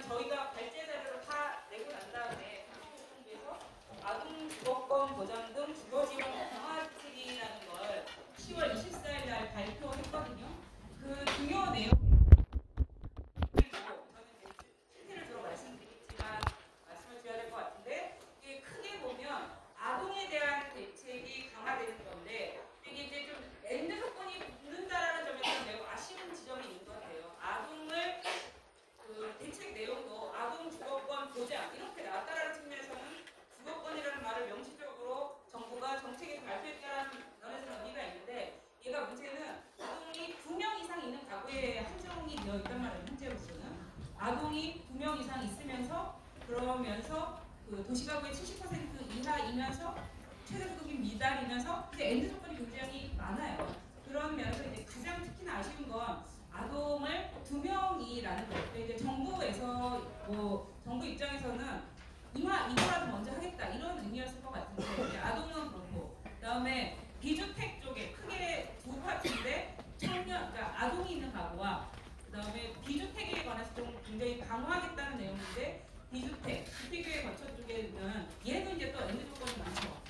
저희가 발제 자료를 다 내고 난 다음에 한국정부에서 아동 주거권 보장 등 주거 지원 강화책이라는 걸 10월 24일 날 발표했거든요. 그 중요 내용 실태를 들어 말씀드리겠지만 말씀을 드려야 될 것 같은데, 이게 크게 보면 아동에 대한 대책이 강화되는 건데, 이게 이제 좀 엔드 조건이 붙는다라는 점에서 매우 아쉬운 지점이 있는 것 같아요. 아동을 그 대책 내용도 아동 주거권 보장 이렇게 나왔다라는 측면에서는 주거권이라는 말을 명시적으로 정부가 정책에 발표했다라는 면에서는 의미가 있는데, 얘가 문제는 아동이 2명 이상 있는 가구에 한정이 되어 있단 말이에요. 현재로서는 아동이 2명 이상 있으면서 그러면서 그 도시가구의 70% 이하이면서 최저소득이 미달이면서 이제 엔드 조건이 굉장히 많아요. 그런 면에서 이제 가장 특히나 아쉬운 건 아동을 2명이라는 거. 이제 정부에서 정부 입장에서는 이거라도 먼저 하겠다 이런 의미였을 것 같은데, 이제 아동은 그렇고, 그다음에 비주택 쪽에 크게 두 파트인데 청년, 그러니까 아동이 있는 가구와 그다음에 비주택에 관해서 좀 굉장히 강화하겠다는 내용인데, 비주택, 주택기회 거처 쪽에는 얘도 이제 또 엔드 조건이 많죠.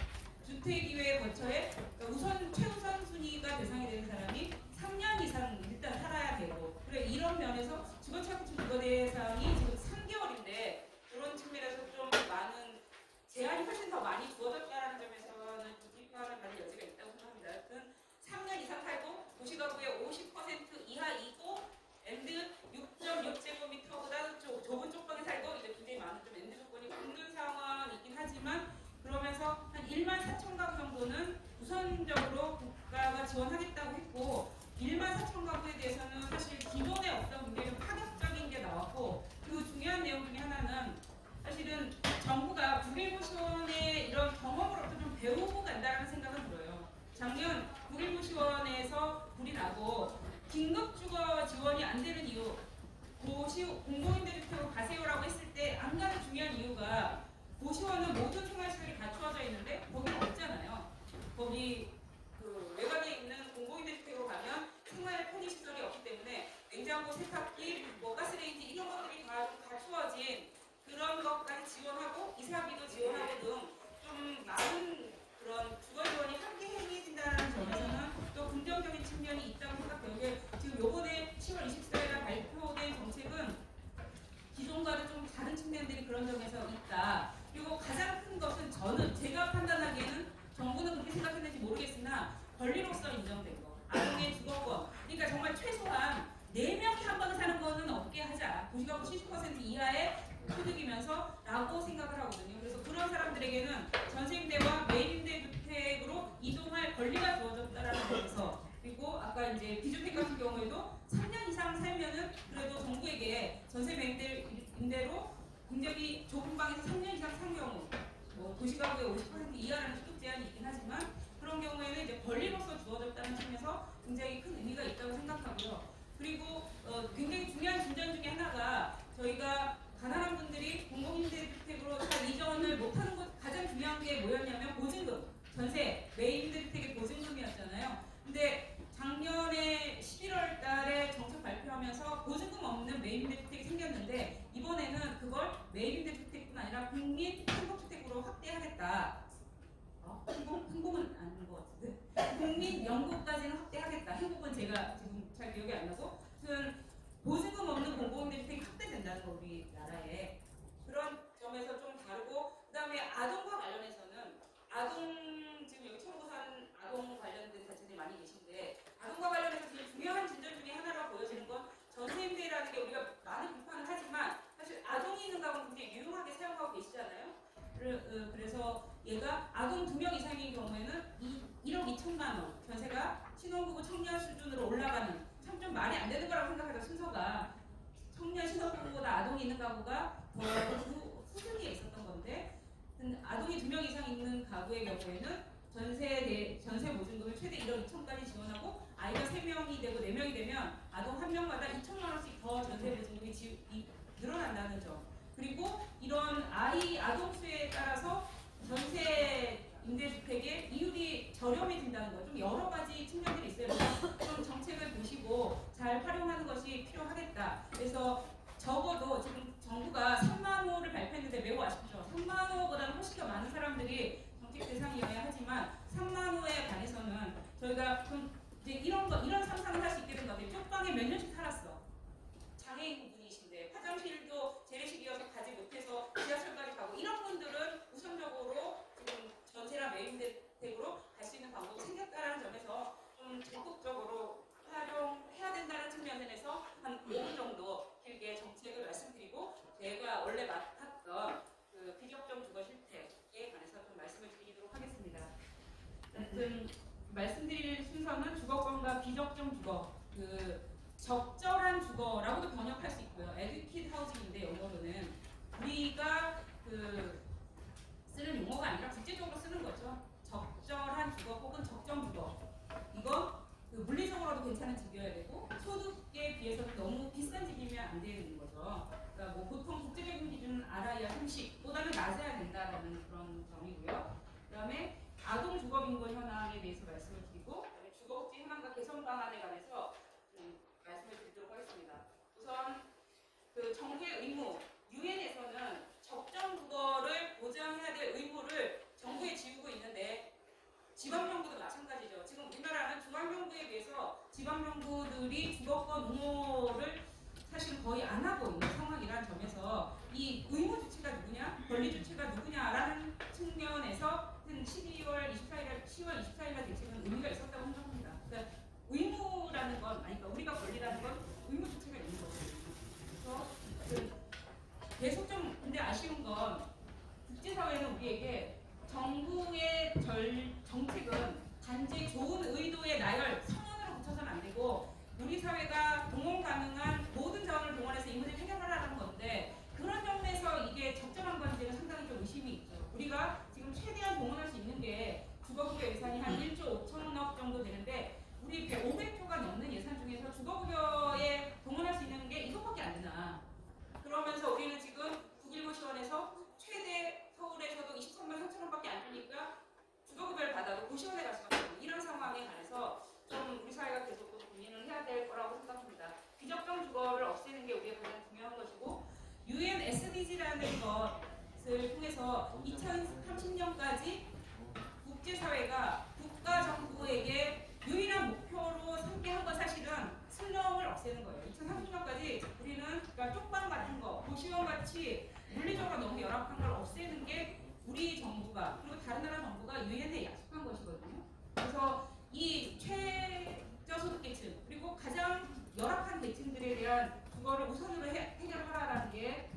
주택기회 거처에 그러니까 우선 최우선 순위가 대상이 되는 사람이 3년 이상 일단 살아야 되고, 그래 이런 면에서 주거차급증 주거 대상이 지금 3개월인데 그런 측면에서 좀 많은 제한이 훨씬 더 많이 주어졌다는 점에서는 좀 비판을 받을 여지가 있다고 생각합니다. 하여튼 3년 이상 살고 도시가구의 50% 이하이고 엔드 6.6제곱미터보다 좁은 쪽방에 살고 이제 굉장히 많은 좀 엔드 조건이 붙는 상황이긴 하지만, 그러면서 한 1만 4천 가구 정도는 우선적으로 국가가 지원하겠다고 했고, 1만 4천 가구에 대해서는 사실 기존에 없던 굉장히 파격적인 게 나왔고, 그리고 중요한 내용 중에 하나는 사실은 정부가 9.19 시원의 이런 경험으로부터 좀 배우고 간다는 생각은 들어요. 작년 9.19 시원에서 불이 나고 긴급주거 지원이 안 되는 이유, 공공임대주택으로 가세요라고 했을 때 안 가는 중요한 이유가, 고시원은 모든 생활시설이 갖추어져 있는데 거기는 없잖아요. 거기 그 외곽에 있는 공공임대주택으로 가면 생활 편의시설이 없기 때문에 냉장고, 세탁기, 가스레인지 이런 것들이 다 갖추어진 그런 것까지 지원하고 이사비도 지원하고 등 좀 많은 그런 주거 지원이 함께 행해진다는 점에서는 또 긍정적인 측면이 있다고 생각해요. 이게 지금 요번에 10월 24일에 발표된 정책은 기존과는 좀 다른 측면들이 그런 점에서 있다. 그리고 가장 큰 것은 제가 판단하기에는 정부는 그렇게 생각했는지 모르겠으나 권리로서 인정된 거. 아동의 주거권. 그러니까 정말 최소한 4명이 한 번에 사는 거는 없게 하자. 도시가구 70% 이하의 소득이면서 라고 생각을 하거든요. 그래서 그런 사람들에게는 전세임대와 매입임대주택으로 이동할 권리가 주어졌다라는 점에서, 그리고 아까 이제 비주택 같은 경우에도 3년 이상 살면은 그래도 정부에게 전세 매입임대로 굉장히 좁은 방에서 3년 이상 산 경우, 도시가구의 50% 이하라는 소득 제한이 있긴 하지만 그런 경우에는 이제 권리로서 주어졌다는 점에서 굉장히 큰 의미가 있다고 생각하고요. 그리고 굉장히 중요한 진전 중에 하나가, 저희가 가난한 분들이 공공임대주택으로 잘 이전을 못하는 것 가장 중요한 게 뭐였냐면 보증금, 전세, 매입임대주택의 보증금이었잖아요. 근데 작년에 11월 달에 정책 발표하면서 보증금 없는 매입임대주택이 생겼는데, 이번에는 그걸 매입임대주택뿐 아니라 국민행복주택으로 확대하겠다. 행복은 아닌 것 같은데, 국민 연구까지는 확대하겠다. 행복은 제가 지금 잘 기억이 안 나고, 보증금 없는 공공임대주택이 확대된다는 거, 우리나라에. 그런 점에서 좀 다르고, 그 다음에 아동과 관련해서는 지금 여기 청구산 아동 관련된 단체들이 많이 계신데, 아동과 관련해서 지금 중요한 진전 중에 하나라고 보여지는 건 전세임대라는 게, 우리가 많은 비판을 하지만 사실 아동이 있는 가구는 굉장히 유용하게 사용하고 계시잖아요. 그래서 얘가 아동 2명 이상인 경우에는 1억 2천만 원, 전세가 신혼부부 청년 수준으로 올라가는, 참 좀 말이 안 되는 거라고 생각해서 순서가 청년 신혼부부보다 아동이 있는 가구가 더 후순위에 있었던 건데, 아동이 2명 이상 있는 가구의 경우에는 전세 보증금을 최대 1억 2천까지 지원하고, 아이가 3명이 되고 4명이 되면 아동 1명마다 2천만 원씩 더 전세 보증금이 늘어난다는 점. 그리고 이런 아동 수에 따라서 전세 임대주택의 이율이 저렴해진다는 거, 좀 여러 가지 측면들이 있어요. 그래서 좀 정책을 보시고 잘 활용하는 것이 필요하겠다. 그래서 적어도 지금 정부가 3만 호를 발표했는데 매우 아쉽죠. 3만 호보다는 훨씬 더 많은 사람들이 정책 대상이어야 하지만 3만 호에 관해서는 저희가 좀 이제 이런 상상을 할 수 있게 된 것 같아요. 쪽방에 몇 년씩 살았어. 장애인 분이신데 화장실도 재래식이어서 가지 못해서 지하철까지 가고 이런 분들은 우선적으로 지금 전세나 매입대책으로 갈 수 있는 방법이 생겼다는 점에서 좀 적극적으로 활용해야 된다는 측면에서 한 5분 정도 길게 정책을 말씀드리고 제가 원래 맡았던 그 비적정 주거 실태에 관해서 좀 말씀을 드리도록 하겠습니다. 말씀드릴 순서는 주거권과 비적정 주거, 그 적절한 주거라고도 번역할 수 있고요. adequate housing인데 영어로는 우리가 그 쓰는 용어가 아니라 국제적으로 쓰는 거죠. 적절한 주거 혹은 적정 주거. 이거 그 물리적으로도 괜찮은 집이어야 되고 소득에 비해서 너무 비싼 집이면 안 되는 거죠. 그러니까 뭐 보통 국제적인 기준은 알아야 30보다는 낮아야 된다라는 그런 점이고요. 그다음에 아동 주거 빈곤 현황에 대해서 말씀을 드리고 그다음에 주거복지 현황과 개선 방안에 관해서 말씀을 드리도록 하겠습니다. 우선 그 정부의 의무, 유엔에서는 적정 주거를 보장해야 될 의무를 정부에 지우고 있는데 지방정부도 마찬가지죠. 지금 우리나라는 중앙정부에 비해서 지방정부들이 주거권 옹호를 사실 거의 안 하고 있는 상황이라는 점에서 이 의무 주체가 누구냐, 권리 주체가 누구냐라는 측면에서 12월 24일, 10월 24일날 대책은 의미가 있었다고 생각합니다. 그러니까 의무라는 건, 아니, 그러니까 우리가 권리라는 건 의무 주체가 있는 거거든요. 그래서 계속 좀 근데 아쉬운 건 국제사회는 우리에게 정부의 정책은 단지 좋은 의도의 나열, 선언으로 붙여서는 안 되고 우리 사회가 동원 가능한 모든 자원을 동원해서 이 문제를 해결하라는 건데 그런 점에서 이게 적절한 건지는 상당히 좀 의심이 있죠. 우리가 지금 최대한 동원할 수 있는 게 주거급여 예산이 한 1조 5천억 정도 되는데 우리 500조가 넘는 예산 중에서 주거급여에 동원할 수 있는 게 이것밖에 안 되나. 그러면서 우리는 지금 9.19 시원에서 최대 서울에서도 23만 3천 원밖에 안 주니까 주거급여를 받아도 고시원에 갈 수밖에 없는 이런 상황에 관해서 좀 우리 사회가 계속 또 고민을 해야 될 거라고 생각합니다. 비적정 주거를 없애는 게 우리가 가장 중요한 것이고 UN SDG라는 것을 통해서 2030년까지 국제사회가 국가 정부에게 유일한 목표로 삼게 한 건 사실은 슬럼을 없애는 거예요. 2030년까지 우리는 그러니까 쪽방 같은 거, 고시원 같이 물리적으로 너무 열악한 걸 없애는 게 우리 정부가 그리고 다른 나라 정부가 유엔에 약속한 것이거든요. 그래서 이 최저소득계층 그리고 가장 열악한 계층들에 대한 주거를 우선으로 해결하라는 게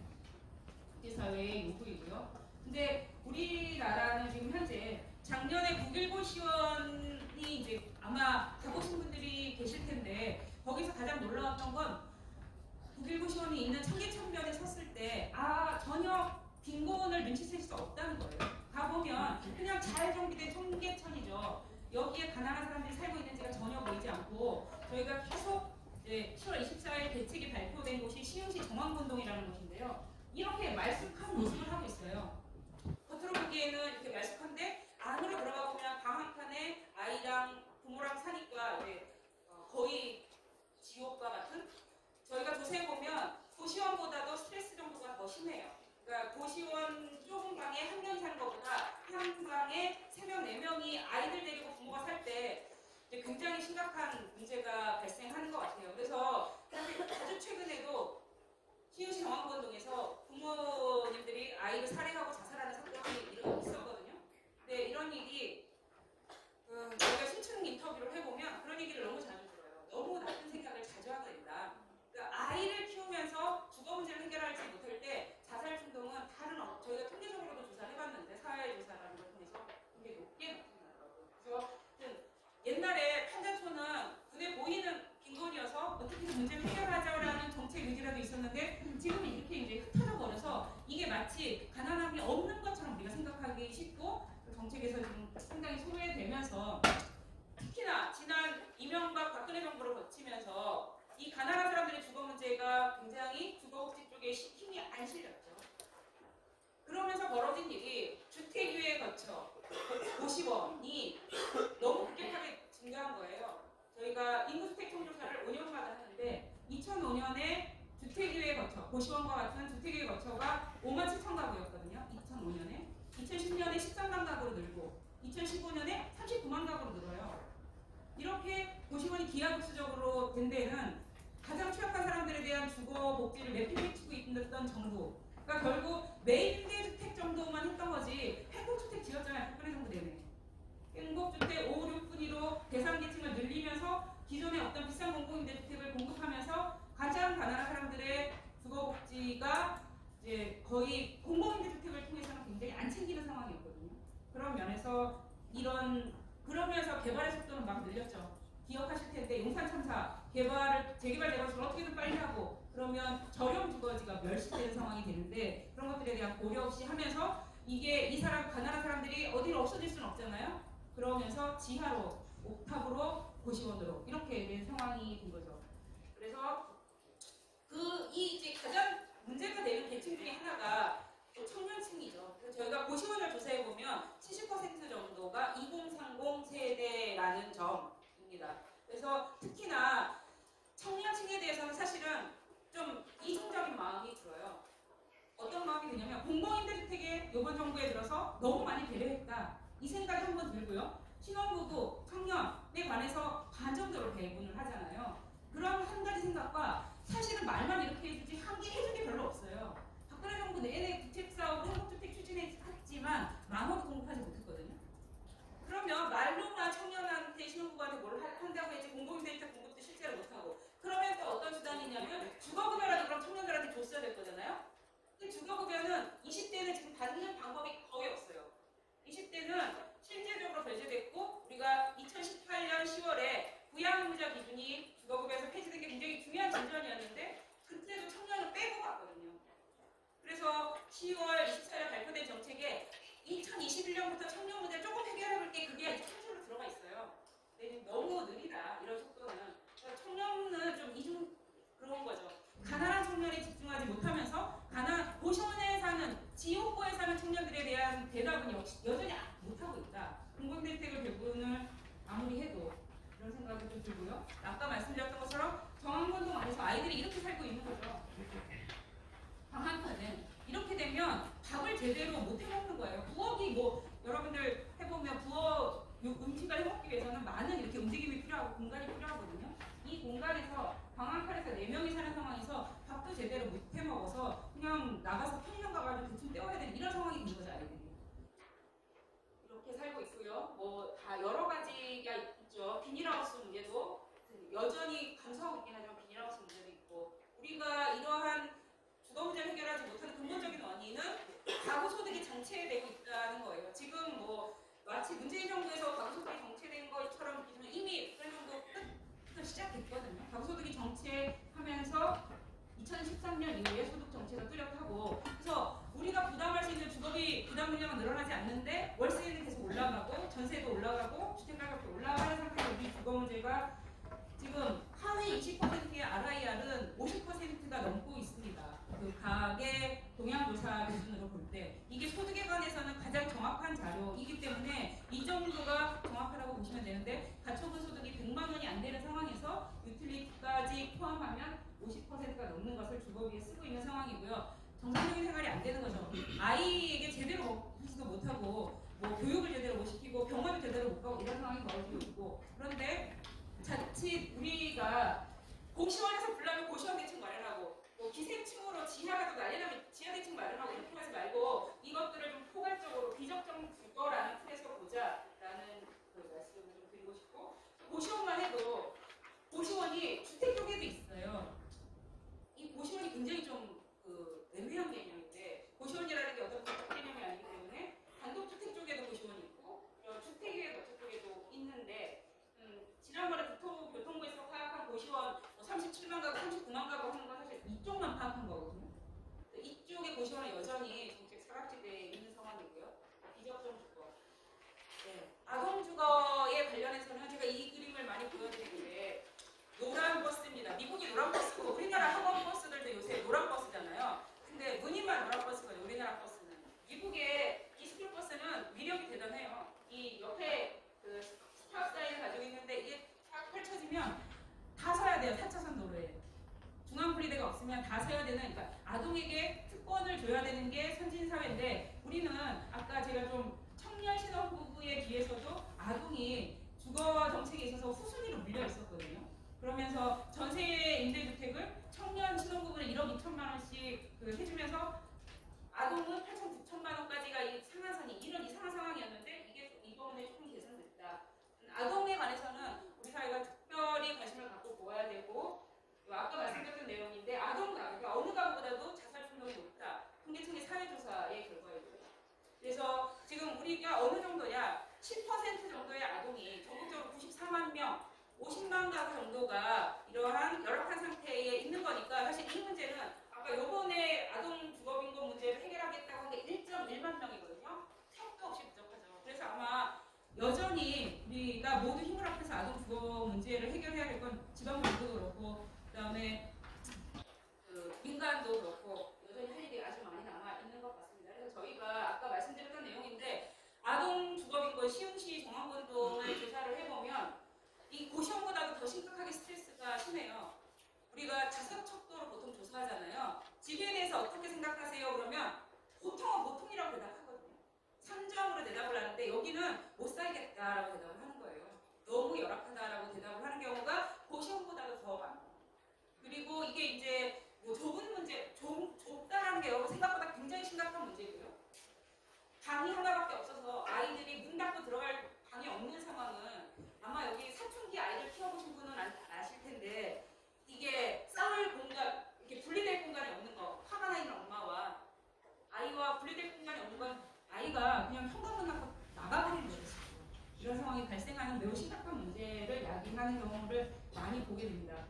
국제사회의 요구이고요. 근데 우리나라는 지금 현재 작년에 9.19 시원이 이제 아마 가보신 분들이 계실 텐데 거기서 가장 놀라웠던 건 9.19 시원이 있는 청계천변에 섰을 때 전혀 빈곤을 눈치챌 수 없다는 거예요. 가보면 그냥 잘 정비된 청계천이죠. 여기에 가난한 사람들이 살고 있는지가 전혀 보이지 않고 저희가 계속 10월 24일 대책이 발표된 곳이 시흥시 정왕군동이라는 곳인데요. 이렇게 말쑥한 모습을 하고 있어요. 겉으로 보기에는 이렇게 말쑥한데 안으로 들어가 보면 방 한 칸에 아이랑 부모랑 사니까 거의 지옥과 같은. 저희가 조사해 보면 고시원보다도 스트레스 정도가 더 심해요. 그러니까 고시원 좁은 방에 한 명이 사는 것보다 한 방에 3명, 4명이 아이들 데리고 부모가 살 때 굉장히 심각한 문제가 발생하는 것 같아요. 그래서 아주 최근에도 시흥시 정왕군동에서 부모님들이 아이를 살해하고 자살하는 사건이 있었거든요. 근데 이런 일이 저희가 신층 인터뷰를 해보면 그런 얘기를 너무 자주 들어요. 너무 나쁜 생각을 자주 하게 된다. 그러니까 아이를 키우면서 주거 문제를 해결하지 못할 때 자살 충동은 저희가 통계적으로도 조사를 해봤는데 사회조사라는 걸 통해서 굉장히 높게 나타나더라고요. 그래서 옛날에 판단초는 눈에 보이는 빈곤이어서 어떻게든 문제를 해결하자라는 정책 의지라도 있었는데 지금 이렇게 이제 흩어져 버려서 이게 마치 가난함이 없는 것처럼 우리가 생각하기 쉽고 정책에서 지금 상당히 소외되면서 특히나 지난 이명박 박근혜 정부를 거치면서 이 가난한 사람들의 주거 문제가 굉장히 주거복지 쪽에 힘이 안 실렸죠. 그러면서 벌어진 일이 주택유예 거쳐 고시원이 너무 급격하게 증가한 거예요. 저희가 인구주택 총조사를 5년마다 하는데 2005년에 주택유예 거쳐 고시원과 같은 주택의 거처가 5만 7천 가구였거든요. 2005년에. 2010년에 13만 가구로 늘고 2015년에 39만 가구로 늘어요. 이렇게 고시원이 기하급수적으로 된 데는 가장 취약한 사람들에 대한 주거 복지를 내팽개치고 있던 정부. 그러니까 결국 매일 임대주택 정도만 했던 거지 행복주택 지었잖아요. 박근혜 정부 내내. 행복주택 5, 6분위로 대상계층을 늘리면서 기존의 어떤 비싼 공공임대주택을 공급하면서 가장 가난한 사람들의 주거복지가 이제 거의 공공임대주택을 통해서는 굉장히 안 챙기는 상황이었거든요. 그런 면에서 그러면서 개발의 속도는 막 늘렸죠. 기억하실 텐데 용산 참사 재개발 대박을 어떻게든 빨리 하고 그러면 저렴 주거지가 멸시되는 상황이 되는데 그런 것들에 대한 고려 없이 하면서 이 가난한 사람들이 어디로 없어질 수는 없잖아요. 그러면서 지하로 옥탑으로 고시원으로 이렇게 된 상황이 된 거죠. 그래서 이제 가장 문제가 되는 계층 중에 하나가 청년층이죠. 그래서 저희가 고시원을 조사해 보면 70% 정도가 2030 세대라는 점입니다. 그래서 특히나 청년층에 대해서는 사실은 좀 이중적인 마음이 들어요. 어떤 마음이 드냐면 공공임대주택에 이번 정부에 들어서 너무 많이 배려했다. 이 생각이 한번 들고요. 신혼부부, 청년에 관해서 반정적으로 배분을 하잖아요. 그런 한 가지 생각과 사실은 말만 이렇게 해주지 한 게 해준 게 별로 없어요. 박근혜 정부 내내 구책사업, 행복주택 추진했지만 10,000호도 공급하지 못했거든요. 그러면 말로만 청년한테 신혼부부한테 뭘 한다고 했지 공공임대주택 공급도 실제로 못하고 그러면 또 어떤 수단이 있냐면 주거급여라도 그럼 청년들한테 줬어야 될 거잖아요. 근데 주거급여는 20대는 지금 받는 방법이 거의 없어요. 20대는 실제적으로 배제됐고 우리가 2018년 10월에 부양의무자 기준이 주거급여에서 폐지된 게 굉장히 중요한 진전이었는데 그때도 청년을 빼고 갔거든요. 그래서 10월 24일 발표된 정책에 2021년부터 청년 문제를 조금 해결해볼게 그게 이제 한줄로 들어가 있어요. 근데 너무 느리다 이런 속도는. 그러니까 청년은 좀 이중 그런 거죠. 가난한 청년에 집중하지 못하면서 고시원에 사는 지옥고에 사는 청년들에 대한 대답은 여전히 못하고 있다. 공공임대주택을 배분을 아무리 해도 이런 생각이 좀 들고요. 아까 말씀드렸던 것처럼 정원건동 안에서 아이들이 이렇게 살고 있는 거죠. 방한카는 이렇게 되면 밥을 제대로 못 해먹는 거예요. 부엌이 여러분들 해보면 부엌 음식을 해먹기 위해서는 많은 이렇게 움직임이 필요하고 공간이 필요하거든요. 이 공간에서 방한칼에서 4명이 사는 상황에서 밥도 제대로 못 해먹어서 그냥 나가서 편의점 가가지고 대충 때워야 되는 이런 상황이 된 거죠, 아이들이. 이렇게 살고 있고요. 다 여러 가지가 있죠. 비닐하우스 문제도 여전히 감수하고 있긴 하지만 비닐하우스 문제도 있고 우리가 이러한 주거 문제를 해결하지 못하는 근본적인 원인은 가구 소득이 정체되고 있다는 거예요. 지금 마치 문재인 정부에서 가구 소득이 정체된 것처럼 느끼지만 이미 그런 정도 끝부터 시작됐거든요. 가구 소득이 정체하면서 2013년 이후에 소득 정체가 뚜렷하고 그래서 우리가 부담할 수 있는 주거비 부담 물량은 늘어나지 않는데 월세는 계속 올라가고 전세도 올라가고 주택가격도 올라가는 상태로 우리 주거 문제가 지금 하위 20%의 RIR은 50%가 넘고 있습니다. 그 가계 동향조사 기준으로 볼 때 이게 소득에 관해서는 가장 정확한 자료이기 때문에 이 정도가 정확하다고 보시면 되는데 가처분 소득이 100만 원이 안 되는 상황에서 유틸리티까지 포함하면 50%가 넘는 것을 주거비에 쓰고 있는 상황이고요. 정상적인 생활이 안 되는 거죠. 아이에게 제대로 먹지도 못하고 교육을 제대로 못 시키고 병원을 제대로 못 가고 이런 상황이 벌어지고 있고 그런데 자칫 우리가 고시원에서 불나면 고시원 대책 마련하고 기생충으로 지하가 또 난리나면 지하 대책 마련하고 이렇게 하지 말고 이것들을 좀 포괄적으로 비적정 주거라는 틀에서 보자라는 말씀을 좀 드리고 싶고 고시원만 해도 고시원이 주택 쪽에도 있어요. 이 고시원이 굉장히 좀 애매한 개념인데 고시원이라는 게 어떤 법적 개념이 아니기 때문에 단독주택 쪽에도 고시원이 있고 주택의 거처 쪽에도 있는데 지난번에 교통부에서 파악한 고시원 37만 가구, 39만 가구 하는 건 사실 이쪽만 파악한 거거든요. 이쪽의 고시원은 여전히 정책 사각지대에 있는 상황이고요. 비적정 주거. 네. 아동 주거에 관련해서는 제가 이 그림을 많이 보여드리는데 노란 버스입니다. 미국이 노란 버스고 우리나라 학원 버스들도 요새 노란 버스 없으면 다 세야 되는, 그러니까 아동에게 특권을 줘야 되는 게 선진 사회인데 우리는 아까 제가 좀 청년 신혼부부에 비해서도 아동이 주거 정책에 있어서 후순위로 물려 있었거든요. 그러면서 전세 임대주택을 청년 신혼부부는 1억 2천만 원씩 해주면서 아동은 8천 9천만 원까지가 이 상한선이 이런 이상한 상황이었는데 이게 이번에 조금 개선됐다. 아동에 관해서는 우리 사회가 특별히 관심을 갖고 보아야 되고 아까 말씀드렸던 내용인데 그러니까 어느 가구보다도 자살 충동이 높다. 통계청의 사회조사의 결과이고요. 그래서 지금 우리가 어느 정도냐 10% 정도의 아동이 전국적으로 94만 명 50만 가구 정도가 이러한 열악한 상태에 있는 거니까 사실 이 문제는 아까 요번에 아동 주거빈곤 문제를 해결하겠다고 한 게 1.1만 명이거든요. 택도 없이 부족하죠. 그래서 아마 여전히 우리가 모두 힘을 합해서 아동 주거 문제를 해결해야 될 건 지방정부도 그렇고 그다음에 민간도 그렇고 여전히 할 일이 아주 많이 남아 있는 것 같습니다. 그래서 저희가 아까 말씀드렸던 내용인데 아동 주거빈곤 시흥시 정원운동을 조사를 해보면 이 고시원보다도 더 심각하게 스트레스가 심해요. 우리가 자살 척도로 보통 조사하잖아요. 집에 대해서 어떻게 생각하세요? 그러면 보통은 보통이라고 대답하거든요. 3점으로 대답을 하는데 여기는 못 살겠다라고 대답을 하는 거예요. 너무 열악하다라고 대답을 하는 경우가 고시원보다도 더 많고 그리고 이게 이제 뭐 좁은 문제, 좁다라는 게 여러분 생각보다 굉장히 심각한 문제고요. 방이 하나밖에 없어서 아이들이 문 닫고 들어갈 방이 없는 상황은 아마 여기 사춘기 아이들 키워보신 분은 아실 텐데 이게 싸울 공간, 이렇게 분리될 공간이 없는 거, 화가 나 있는 엄마와 아이와 분리될 공간이 없는 건 아이가 그냥 현관문 닫고 나가버리는 거죠. 이런 상황이 발생하는 매우 심각한 문제를 야기하는 경우를 많이 보게 됩니다.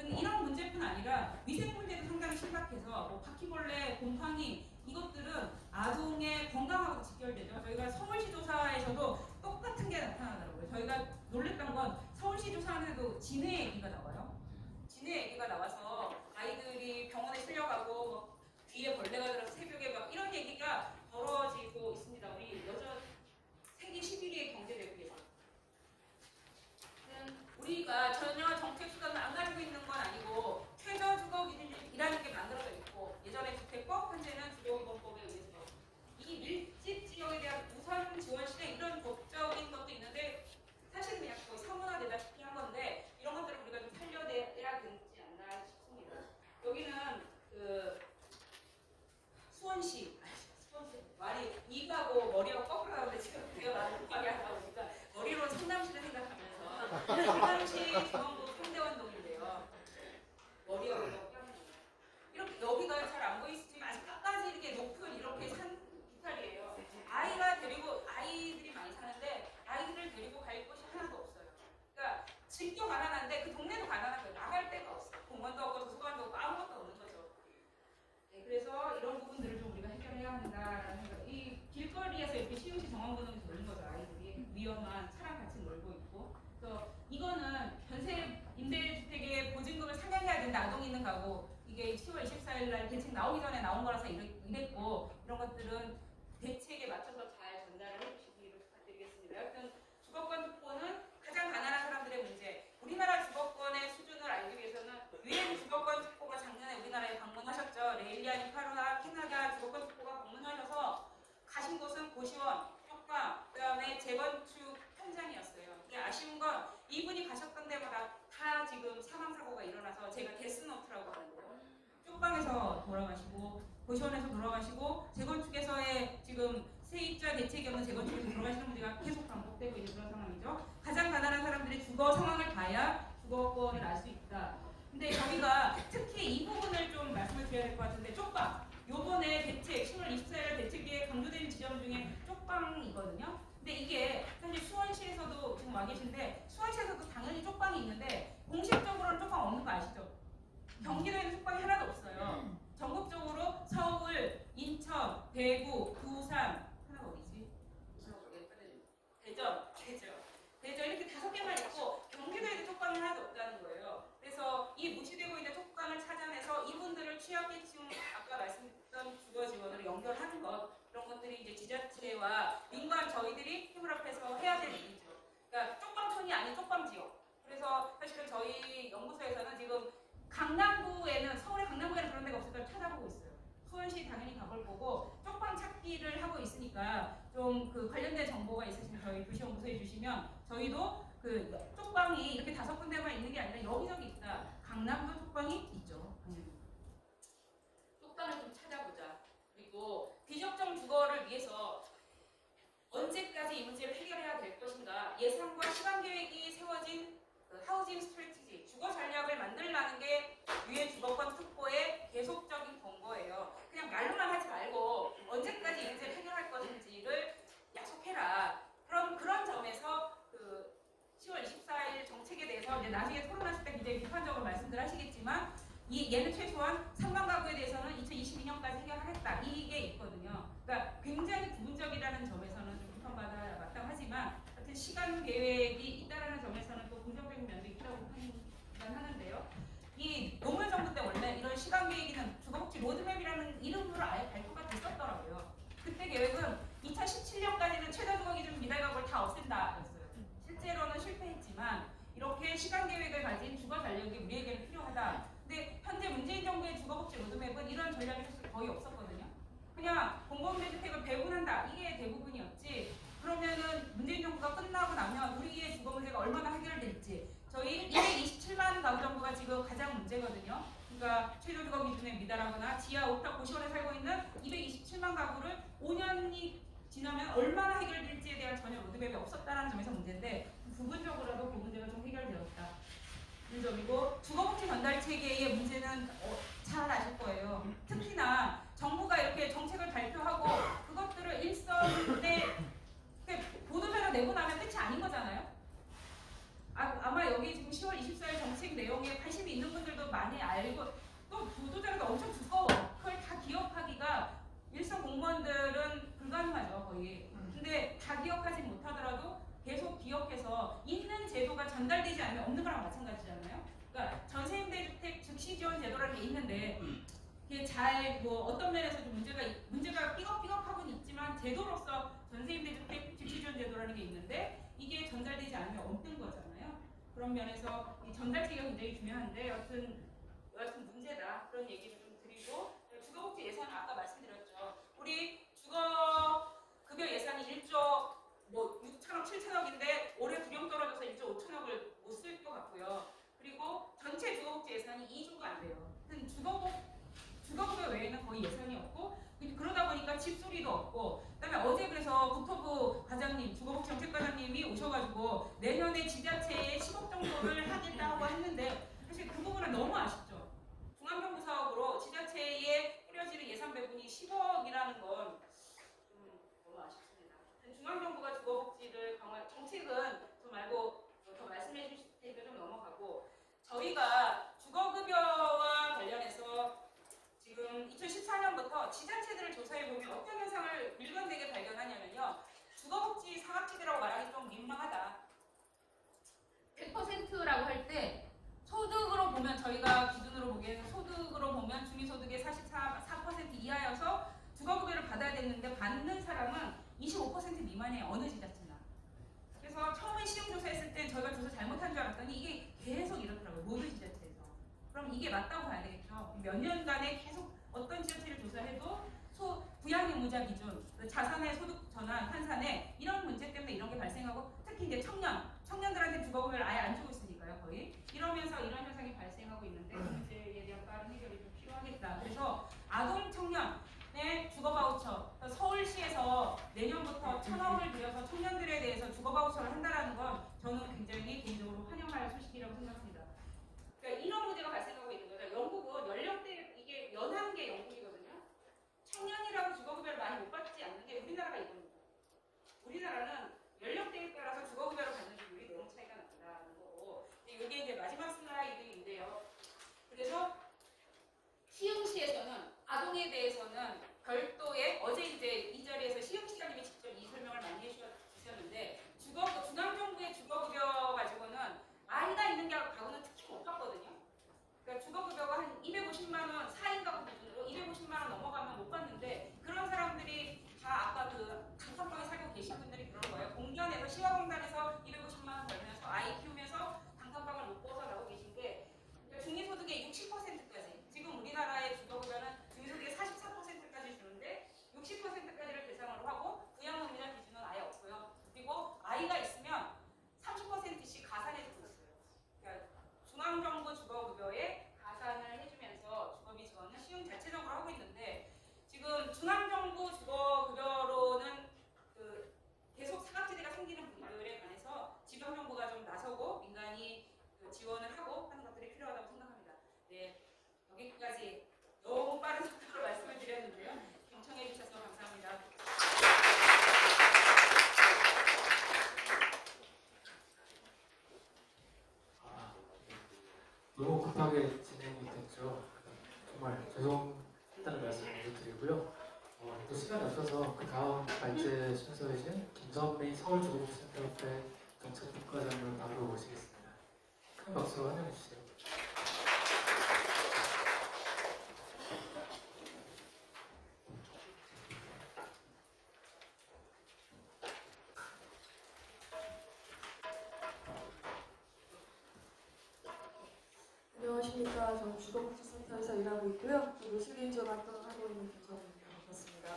이런 문제뿐 아니라 위생 문제도 상당히 심각해서 뭐 바퀴벌레, 곰팡이 이것들은 아동의 건강하고 직결되죠. 저희가 서울시 조사에서도 똑같은 게 나타나더라고요. 저희가 놀랬던 건 서울시 조사에도 진해 얘기가 나와요. 진해 얘기가 나와서 아이들이 병원에 실려가고 뭐 귀에 벌레가 들어서 새벽에 막 이런 얘기가 벌어지고 있습니다. 우리 세계 11위의 경제대국에서. 우리가 전혀 정책 수단을 안 가지고 있는 건 아니고 최저주거기준이라는 게 만들어져 있고 예전에 주택법, 현재는 주거기본법에 의해서 이 밀집 지역에 대한 우선 지원 실행 이런 법적인 것도 있는데 사실은 그냥 거의 사문화되다시피 한 건데 이런 것들을 우리가 좀 살려내야 되지 않나 싶습니다. 여기는 수원시 말이 이가고 머리가 거꾸로 나오는데 지금 제가 말을 급하게 하다 보니까 머리로 성남시를 생각하면서 성남시 중앙구 상대원동인데요. 머리가 이렇게 여기가 잘 안 보이시지만 아주 끝까지 이렇게 높은 이렇게 산 기탈이에요. 아이들이 많이 사는데 아이들을 데리고 갈 곳이 하나도 없어요. 그러니까 집도 가난한데 그 동네도 가난한 거예요. 나갈 데가 없어요. 공원도 없고 도서관도 없고 아무것도 없는 거죠. 네, 그래서 이런 부분들을 좀 우리가 해결해야 한다라는 생각. 이 길거리에서 이렇게 시흥시 정원구동에서 노는 거죠. 아이들이 위험한 차랑 같이 놀고 있고. 그래서 이거는 전세 임대주택의 보증금을 상향해야 된다. 아동 있는 가구. 이게 10월 24일 날 대책 나오기 전에 나온 거라서 이랬고 이런 것들은 대책에 맞춰서 잘 전달을 해주시기를 부탁드리겠습니다. 하여튼 주거권 특보는 가장 가난한 사람들의 문제. 우리나라 주거권의 수준을 알기 위해서는 유엔 주거권 특보가 작년에 우리나라에 방문하셨죠. 레일리아 파루나 캐나다 주거권 특보가 방문하셔서 가신 곳은 고시원, 쪽방, 그다음에 재건축 현장이었어요. 근데 아쉬운 건 이분이 가셨던 데마다 다 지금 사망사고가 일어나서 제가 데스노트라고 하는 거예요. 쪽방에서 돌아가시고 고시원에서 돌아가시고 재건축에서의 지금 세입자 대책이 없는 재건축에서 돌아가시는 문제가 계속 반복되고 있는 그런 상황이죠. 가장 가난한 사람들의 주거 상황을 봐야 주거권을 알 수 있다. 근데 저희가 특히 이 부분을 좀 말씀을 드려야 될 것 같은데 쪽방 요번에 대책 10월 24일 대책에 강조되는 지점 중에 쪽방이거든요. 근데 이게 사실 수원시에서도 지금 와 계신데 수원시에서도 당연히 쪽방이 있는데 공식적으로는 쪽방 없는 거 아시죠? 경기도에는 쪽방이 하나도 없어요. 전국적으로 서울, 인천, 대구, 부산 하나가 어디지? 대전 이렇게 5개만 있고 경기도에도 쪽방이 하나도 없다는 거예요. 그래서 이 무시되고 있는 쪽방을 찾아내서 이분들을 취약계층 아까 말씀드렸던 주거 지원으로 연결하는 것 이런 것들이 이제 지자체와 민간 저희들이 힘을 합해서 해야 되는 일이죠. 그러니까 쪽방촌이 아닌 쪽방 지역. 그래서 사실은 저희 연구소에서는 지금 강남구에 저희도 그 쪽방이 이렇게 5군데만 있는 게 아니라 여기저기 있다. 강남도 쪽방이 있죠. 쪽방을 좀 찾아보자. 그리고 비적정 주거를 위해서 언제까지 이 문제를 해결해야 될 것인가. 예산과 시간 계획이 세워진 그 하우징 스트래티지, 주거 전략을 만들라는 게 유엔 주거권 특보의 계속적인 권고예요. 그냥 말로만 하지 말고 언제까지 이 문제를 해결할 것인지를 약속해라. 그런 점에서 그 10월 24일 정책에 대해서 이제 나중에 토론하실 때 굉장히 비판적으로 말씀들 하시겠지만 얘는 최소한 3만 가구에 대해서는 2022년까지 해결하겠다. 이게 있거든요. 그러니까 굉장히 부분적이라는 점에서는 좀 비판받아야 마땅하지만 하여튼 시간 계획이 있다라는 점에서는 또 긍정적인 면도 있다고 판단하는데요. 이 노무현 정부 때 원래 이런 시간 계획이나 주거복지 로드맵이라는 이름으로 아예 발표가 됐었더라고요. 그때 계획은 2017년까지는 최저주거 기준 미달가구를 다 없앤다였어요. 실제로는 실패했지만 이렇게 시간 계획을 가진 주거 전략이 우리에게는 필요하다. 근데 현재 문재인 정부의 주거복지 로드맵은 이런 전략이 사실 거의 없었거든요. 그냥 공공임대주택을 배분한다. 이게 대부분이었지. 그러면은 문재인 정부가 끝나고 나면 우리의 주거 문제가 얼마나 해결될지. 저희 227만 가구 정도가 지금 가장 문제거든요. 그러니까 최저주거 기준에 미달하거나 지하 옥탑 고시원에 살고 있는 227만 가구를 5년이 지나면 얼마나 해결될지에 대한 전혀 로드맵이 없었다는 점에서 문제인데 부분적으로도 그 문제가 좀 해결되었다. 점이고 주거복지 전달 체계의 문제는 잘 아실 거예요. 특히나 정부가 이렇게 정책을 발표하고 그것들을 일선에 보도자료 내고 나면 끝이 아닌 거잖아요. 아마 여기 지금 10월 24일 정책 내용에 관심이 있는 분들도 많이 알고 또 보도자료가 엄청 두꺼워. 그걸 다 기억하기가 일선 공무원들은 불가능하죠, 거의. 근데 다 기억하지 못하더라도 계속 기억해서 있는 제도가 전달되지 않으면 없는 거랑 마찬가지잖아요. 그러니까 전세임대주택 즉시 지원 제도라는 게 있는데 이게 잘 뭐 어떤 면에서 좀 문제가 삐걱삐걱하고는 있지만 제도로서 전세임대주택 즉시 지원 제도라는 게 있는데 이게 전달되지 않으면 없는 거잖아요. 그런 면에서 이 전달체계가 굉장히 중요한데 여하튼 문제다 그런 얘기를 좀 드리고 주거복지 예산은 아까 말씀드렸죠. 우리 주거급여 예산이 1조 뭐 6천억, 7천억인데 올해 구령 떨어져서 1조 5천억을 못 쓸 것 같고요. 그리고 전체 주거복지 예산이 2조가 안 돼요. 주거급여 외에는 거의 예산이 없고 그러다 보니까 집수리도 없고 그다음에 어제 그래서 국토부 과장님, 주거복지정책과장님이 오셔가지고 내년에 지자체에 10억 정도를 하겠다고 했는데 사실 그 부분은 너무 아쉽죠. 중앙정부 사업으로 지자체에 뿌려지는 예산 배분이 10억이라는 건 너무 아쉽습니다. 중앙정부가 주거복지를 강화, 정책은 저 말고 더 말씀해 주실 테니까 좀 넘어가고 저희가 주거급여와 관련해서 지금 2014년부터 지자체들을 조사해보면 어떤 현상을 일관되게 발견하냐면요. 주거복지 상합지대라고 말하기 좀 민망하다. 100%라고 할 때 소득으로 보면 저희가 기준으로 보기에는 소득으로 보면 중위소득의 44% 이하여서 주거급여를 받아야 되는데 받는 사람은 25% 미만의 어느 지자체나. 그래서 처음에 시험조사했을 때 저희가 조사 잘못한 줄 알았더니 이게 계속 이렇더라고요. 모든 지자체에서. 그럼 이게 맞다고 봐야 되겠죠. 몇 년간에 계속 어떤 지자체를 조사해도 부양 의무자 기준, 자산의 소득 전환, 환산에 이런 문제 때문에 이런 게 발생하고 특히 이제 청년들한테 주거급여를 아예 안 주고 있으니까요, 거의. 이러면서 이런 현상이 발생하고 있는데 그 문제에 대한 빠른 해결이 좀 필요하겠다. 그래서 아동 청년의 주거 바우처, 서울시에서 내년부터 1,000억을 들여서 청년들에 대해서 주거 바우처를 한다라는 건 저는 굉장히 개인적으로 환영할 소식이라고 생각합니다. 그러니까 이런 문제가 발생하고 있는 거죠. 영국은 연령대 이게 연한계 영국이거든요. 청년이라고 주거급여를 많이 못 받지 않는 게 우리나라가 이겁니다. 우리나라는 연령대에 따라서 주거급여를 받는 비율이 너무 차이가 난다는 거고 이게 이제 마지막 슬라이드인데요. 그래서 시흥시에서는 아동에 대해서는 별도의 어제 이제 이 자리에서 시흥시장님이 직접 이 설명을 많이 해주셨는데 중앙정부의 주거급여 가지고는 아이가 있는 가구는 특히 못 받거든요. 그러니까 주거급여가 한 250만 원 4인 가구 기준으로 250만 원 넘어가면 못 받는데 그런 사람들이 다 아까 그 단칸방에 살고 계신 분들이 그런 거예요. 공단에서 시화공단에서 250만 원 벌면서 아이 키우면서 단칸방을 못 벗어나고 계신 게 그러니까 중위소득의 60%까지 지금 우리나라의 주거급여는 중위소득의 44%까지 주는데 60%까지를 대상으로 하고 부양의무자 기준은 아예 없고요. 그리고 아이가 있으면 너무 급하게 진행이 됐죠. 정말 죄송했다는 말씀 먼저 드리고요. 또 시간이 없어서 그 다음 발제 순서이신 김선미 서울주거센터협회 정책국과장을 바로 모시겠습니다. 큰 박수로 환영해 주세요. 안녕하십니까. 저는 주거복지센터에서 일하고 있고요. 노숙인 지원 활동을 하고 있는 김선입니다. 반갑습니다.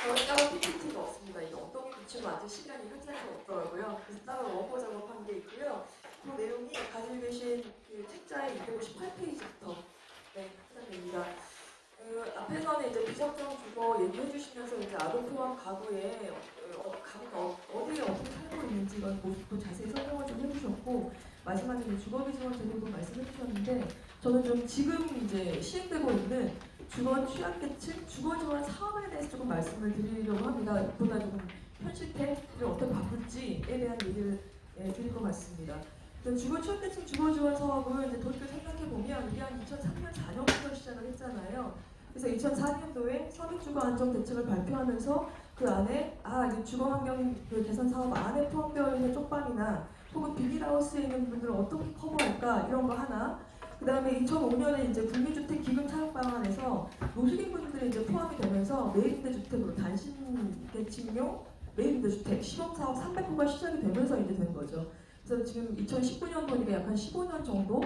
저는 따로 PPT가 없습니다. 이 엉덩이 붙이고 앉을 시간이 현장에서 없더라고요. 그래서 따로 원고 작업한 게 있고요. 그 내용이 가지고 계신 그 책자의 258페이지부터 시작됩니다. 앞에서는 이제 비적정 주거 얘기해 주시면서 이제 아동 포함 가구에 가구가 어디에 어떻게 살고 있는지 이런 모습도 자세히 설명을 좀 해주셨고, 마지막에 이제 주거비 지원 제도도 말씀해 주셨는데, 저는 좀 지금 이제 시행되고 있는 주거 취약계층 주거 지원 사업에 대해서 조금 말씀을 드리려고 합니다. 보다 조금 현실태를 어떻게 바꿀지에 대한 얘기를 드릴 것 같습니다. 주거 취약계층 주거 지원 사업을 이제 돌이켜 생각해 보면 이게 한 2003년 4년부터 시작을 했잖아요. 그래서 2004년도에 서민주거 안정 대책을 발표하면서 그 안에 이 주거 환경 개선 사업 안에 포함되어 있는 쪽방이나 혹은 비닐하우스에 있는 분들을 어떻게 커버할까 이런 거 하나. 그 다음에 2005년에 이제 국민주택 기금 사용 방안에서 노숙인 분들이 이제 포함이 되면서 매입임대주택으로 단신계층용 매입임대주택 시범사업 300호가 시작이 되면서 이제 된 거죠. 그래서 지금 2019년도니까 약 한 15년 정도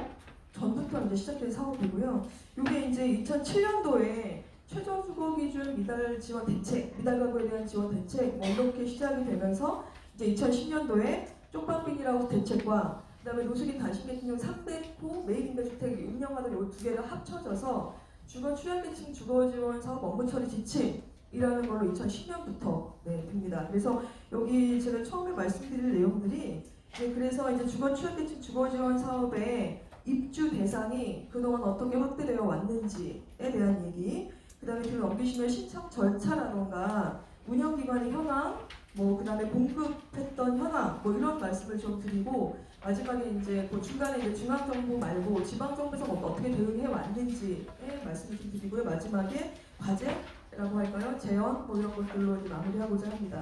전부터 이제 시작된 사업이고요. 이게 이제 2007년도에 최저주거기준 미달 지원 대책, 미달 가구에 대한 지원 대책 이렇게 시작이 되면서 이제 2010년도에 쪽방비닐하우스 대책과 그다음에 노숙인 단신계층용 300호 매입임대주택 운영하던 이 두 개가 합쳐져서 주거 취약계층 주거지원 사업 업무 처리 지침이라는 걸로 2010년부터 됩니다. 그래서 여기 제가 처음에 말씀드릴 내용들이 그래서 이제 주거 취약계층 주거지원 사업의 입주 대상이 그동안 어떻게 확대되어 왔는지에 대한 얘기, 그 다음에 뒤로 넘기시면 신청 절차라던가 운영기관의 현황, 그 다음에 공급했던 현황, 이런 말씀을 좀 드리고, 마지막에 이제 중간에 이제 중앙정부 말고 지방정부에서 어떻게 대응해 왔는지에 말씀을 좀 드리고요. 마지막에 과제라고 할까요? 제언, 이런 것들로 이제 마무리하고자 합니다.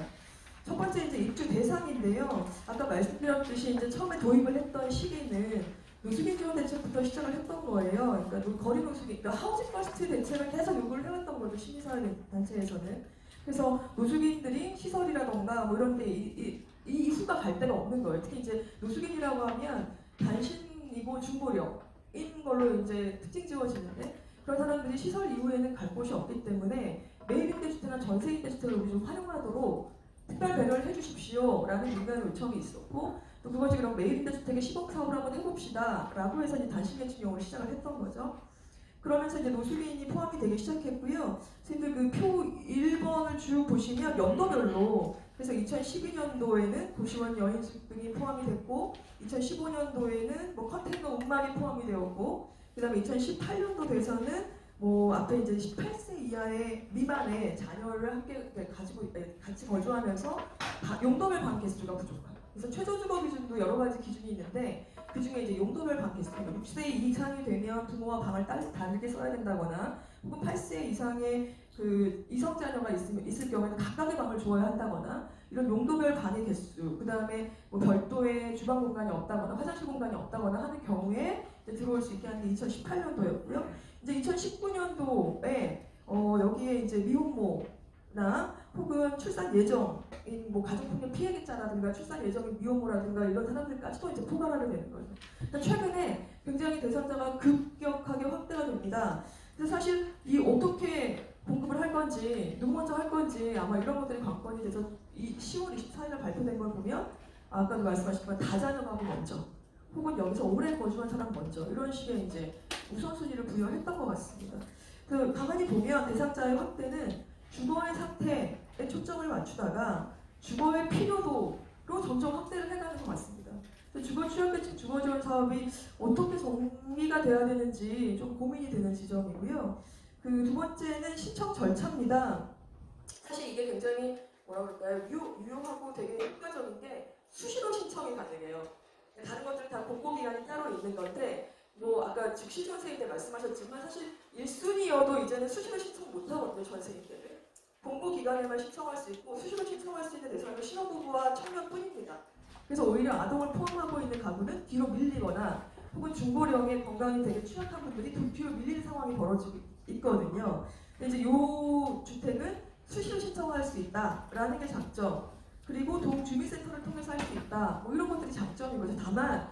첫 번째 이제 입주 대상인데요. 아까 말씀드렸듯이 이제 처음에 도입을 했던 시기는 노숙인 지원 대책부터 시작을 했던 거예요. 그러니까 거리 노숙인, 그러니까 하우징 퍼스트 대책을 계속 요구를 해왔던 거죠. 시민사회 단체에서는. 그래서 노숙인들이 시설이라던가 이런 데 이수가 갈 데가 없는 거예요. 특히 이제 노숙인이라고 하면 단신이고 중고령인 걸로 이제 특징 지어지는데, 그런 사람들이 시설 이후에는 갈 곳이 없기 때문에 매입임대주택이나 전세임대주택을 우리 좀 활용하도록 특별 배려를 해주십시오 라는 민간의 요청이 있었고, 또 그것이 그럼 매입임대주택의 시범사업을 한번 해봅시다 라고 해서 이제 단신계층용으로 시작을 했던 거죠. 그러면서 이제 노숙인이 포함이 되기 시작했고요. 선생님들 그 표 1번을 쭉 보시면 연도별로, 그래서 2012년도에는 도시원 여인숙 등이 포함이 됐고, 2015년도에는 컨테이너 운망이 포함이 되었고, 그 다음에 2018년도 돼서는 앞에 이제 18세 이하의 미만의 자녀를 함께 같이 거주하면서 용도별 방 개수가 부족한. 그래서 최저주거 기준도 여러 가지 기준이 있는데, 그 중에 이제 용도별 방 개수, 6세 이상이 되면 부모와 방을 다르게 써야 된다거나, 혹은 8세 이상의 그 이성 자녀가 있을 경우에는 각각의 방을 주어야 한다거나, 이런 용도별 방의 개수, 그 다음에 별도의 주방 공간이 없다거나 화장실 공간이 없다거나 하는 경우에 이제 들어올 수 있게 하는 게 2018년도였고요. 이제 2019년도에 여기에 이제 미혼모나 혹은 출산 예정인 가정폭력 피해자라든가 출산 예정인 미혼모라든가 이런 사람들까지도 이제 포괄하게 되는 거죠. 그러니까 최근에 굉장히 대상자가 급격하게 확대가 됩니다. 그래서 사실 이 어떻게 공급을 할 건지, 누구 먼저 할 건지 아마 이런 것들이 관건이 돼서 10월 24일에 발표된 걸 보면 아까도 말씀하셨지만 다자녀 가구 먼저, 혹은 여기서 오래 거주한 사람 먼저, 이런 식의 이제 우선순위를 부여했던 것 같습니다. 가만히 보면 대상자의 확대는 주거의 상태에 초점을 맞추다가 주거의 필요도로 점점 확대를 해가는 것 같습니다. 주거 취약계층 주거 지원 사업이 어떻게 정리가 돼야 되는지 좀 고민이 되는 지점이고요. 그 두 번째는 신청 절차입니다. 사실 이게 굉장히 유용하고 되게 효과적인 게 수시로 신청이 가능해요. 다른 것들은 다 공고기관이 따로 있는 건데 뭐 아까 즉시 전세일 때 말씀하셨지만 사실 1순위여도 이제는 수시로 신청 못하거든요. 전세일 때는. 공고기관에만 신청할 수 있고 수시로 신청할 수 있는 대상은 신혼부부와 청년뿐입니다. 그래서 오히려 아동을 포함하고 있는 가구는 뒤로 밀리거나 혹은 중고령의 건강이 되게 취약한 분들이 뒤로 밀리는 상황이 벌어지고 있거든요. 근데 이제 이 주택은 수시로 신청할 수 있다라는 게 장점. 그리고 동주민센터를 통해서 할 수 있다. 뭐 이런 것들이 장점인 거죠. 다만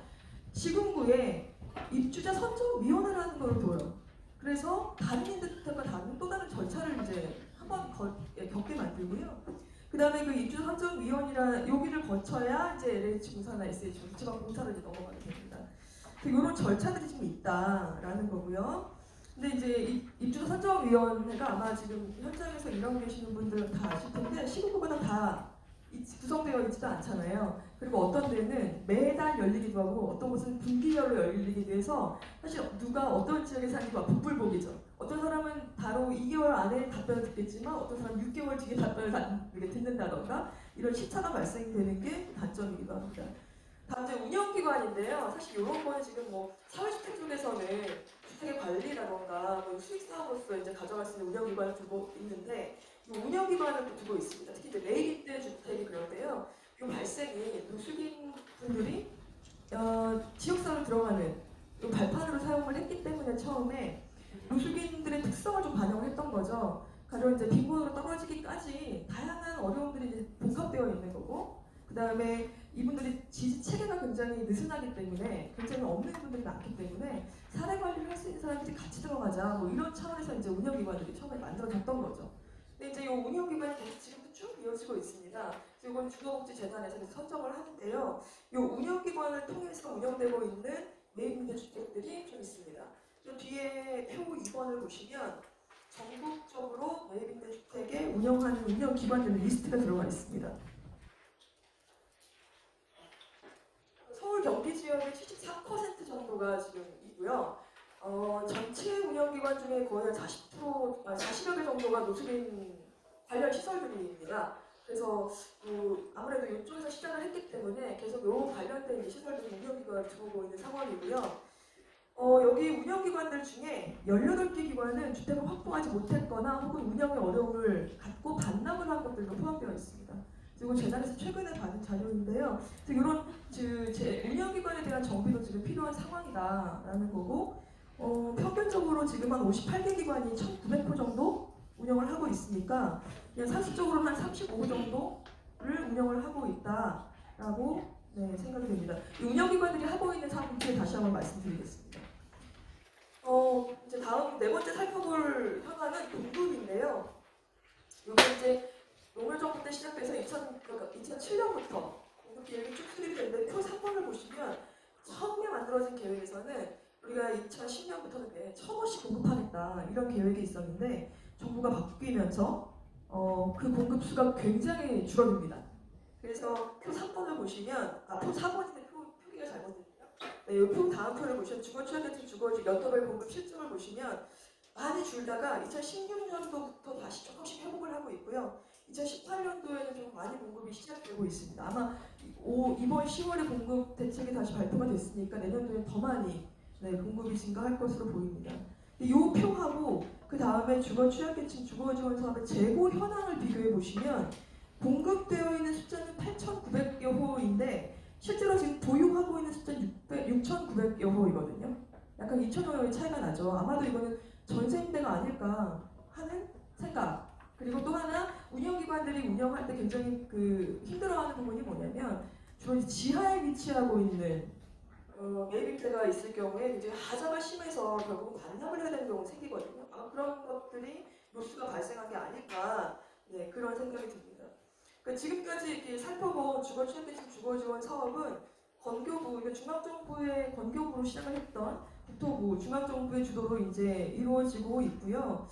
시군구에 입주자 선정위원회를 하는 걸 둬요. 그래서 다른 임대주택과 다른 또 다른 절차를 이제 한번 겪게 만들고요. 그 다음에 그 입주자 선정위원이라 여기를 거쳐야 이제 LH 공사나 SH 지방 공사를 넘어가게 됩니다. 이런 절차들이 좀 있다라는 거고요. 근데 이제 입주자 선정위원회가 아마 지금 현장에서 일하고 계시는 분들은 다 아실 텐데 시군구마다 다 구성되어 있지도 않잖아요. 그리고 어떤 데는 매달 열리기도 하고 어떤 곳은 분기별로 열리기도 해서 사실 누가 어떤 지역에 사는지가 복불복이죠. 어떤 사람은 바로 2개월 안에 답변을 듣겠지만 어떤 사람은 6개월 뒤에 답변을 듣는다던가 이런 시차가 발생되는 게 단점이기도 합니다. 다음 이제 운영기관인데요. 사실 이런 거는 지금 뭐 사회주택 쪽에서는 주택의 관리라던가 뭐 수익사업으로서 이제 가져갈 수 있는 운영기관을 두고 있는데 이 운영기관을 또 두고 있습니다. 특히 이제 매입대 주택이 그런데요. 이 발생이 노숙인 분들이 지역사로 들어가는 이 발판으로 사용을 했기 때문에 처음에 노숙인들의 특성을 좀 반영을 했던 거죠. 가령 이제 빈곤으로 떨어지기까지 다양한 어려움들이 이제 복합되어 있는 거고, 그 다음에 이분들이 지지 체계가 굉장히 느슨하기 때문에 굉장히 없는 분들이 많기 때문에 사례 관리를 할 수 있는 사람들이 같이 들어가자 뭐 이런 차원에서 이제 운영기관들이 처음에 만들어졌던 거죠. 근데 이제 이 운영기관이 계속 지금도 쭉 이어지고 있습니다. 이건 주거복지재단에서 선정을 하는데요. 이 운영기관을 통해서 운영되고 있는 매입임대주택들이 좀 있습니다. 이 뒤에 표 2번을 보시면 전국적으로 매입임대주택에 운영하는 운영기관들의 리스트가 들어가 있습니다. 서울 경기 지역의 74% 정도가 지금 있고요. 전체 운영기관 중에 거의 한 40여 개 정도가 노숙인 관련 시설들입니다. 그래서 아무래도 이쪽에서 시작을 했기 때문에 계속 요 관련된 시설들이 운영기관을 들어오고 있는 상황이고요. 여기 운영기관들 중에 18개 기관은 주택을 확보하지 못했거나 혹은 운영에 어려움을 갖고 반납을 한 것들도 포함되어 있습니다. 그리고 재단에서 최근에 받은 자료인데요. 이런 운영기관에 대한 정비도 지금 필요한 상황이다라는 거고, 평균적으로 지금 한 58개 기관이 1,900호 정도 운영을 하고 있으니까 그냥 상식적으로는 한 35호 정도를 운영을 하고 있다라고 생각이 됩니다. 이 운영기관들이 하고 있는 사업을 다시 한번 말씀드리겠습니다. 이제 다음 네 번째 살펴볼 현안은 공급인데요. 이게 이제 노무현정부 때 시작돼서 2007년부터 공급 계획이 쭉 수립됐는데 표 3번을 보시면 처음에 만들어진 계획에서는 우리가 2010년부터는 매 1,000호씩 공급하겠다 이런 계획이 있었는데 정부가 바뀌면서 그 공급수가 굉장히 줄어듭니다. 그래서 표 3번을 보시면 표 4번인데 표기가 잘못됐네요. 표 다음 표를 보시면 주거취약계층 주거지 연도별 공급 실적을 보시면 많이 줄다가 2016년도부터 다시 조금씩 회복을 하고 있고요. 2018년도에는 좀 많이 공급이 시작되고 있습니다. 아마 이번 10월에 공급 대책이 다시 발표가 됐으니까 내년도에는 더 많이 공급이 증가할 것으로 보입니다. 이 표하고 그 다음에 주거취약계층 주거지원 사업의 재고 현황을 비교해 보시면 공급되어 있는 숫자는 8,900여 호인데 실제로 지금 보유하고 있는 숫자는 6,900여 호이거든요. 약간 2,000여 호의 차이가 나죠. 아마도 이거는 전세임대가 아닐까 하는 생각. 그리고 또 하나 운영기관들이 운영할 때 굉장히 힘들어하는 부분이 뭐냐면 주로 지하에 위치하고 있는 매입임대가 있을 경우에 이제 하자가 심해서 결국 반납을 해야 되는 경우가 생기거든요. 아마 그런 것들이 노수가 발생한 게 아닐까 그런 생각이 듭니다. 그러니까 지금까지 이렇게 살펴본 주거취약계층 주거지원 사업은 건교부, 중앙정부의 건교부로 시작을 했던 국토부, 중앙정부의 주도로 이제 이루어지고 있고요.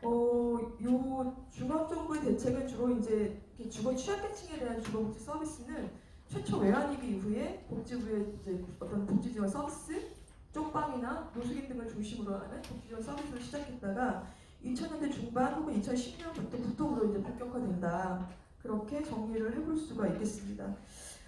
요 중앙정부의 대책은 주로 이제 주거 취약계층에 대한 주거복지 서비스는 최초 외환위기 이후에 복지부의 이제 어떤 복지지원 서비스, 쪽방이나 노숙인 등을 중심으로 하는 복지지원 서비스를 시작했다가 2000년대 중반 혹은 2010년부터 국토부로 이제 본격화된다. 그렇게 정리를 해볼 수가 있겠습니다.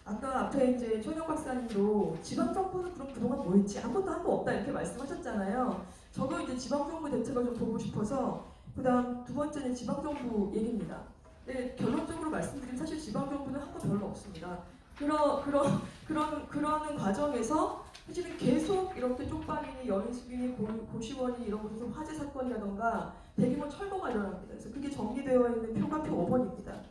아까 앞에 이제 최경 박사님도 지방정부는 그럼 그동안 뭐 했지? 아무것도 한 거 없다 이렇게 말씀하셨잖아요. 저도 이제 지방정부 대책을 좀 보고 싶어서 그다음 두 번째는 지방정부 얘기입니다. 네, 결론적으로 말씀드리면 사실 지방정부는 한 거 별로 없습니다. 그러는 과정에서 사실은 계속 이렇게 쪽방이니 여인숙이니 고시원이 이런 곳에서 화재 사건이라던가 대규모 철거가 일어납니다. 그래서 그게 정리되어 있는 표가 표 5번입니다.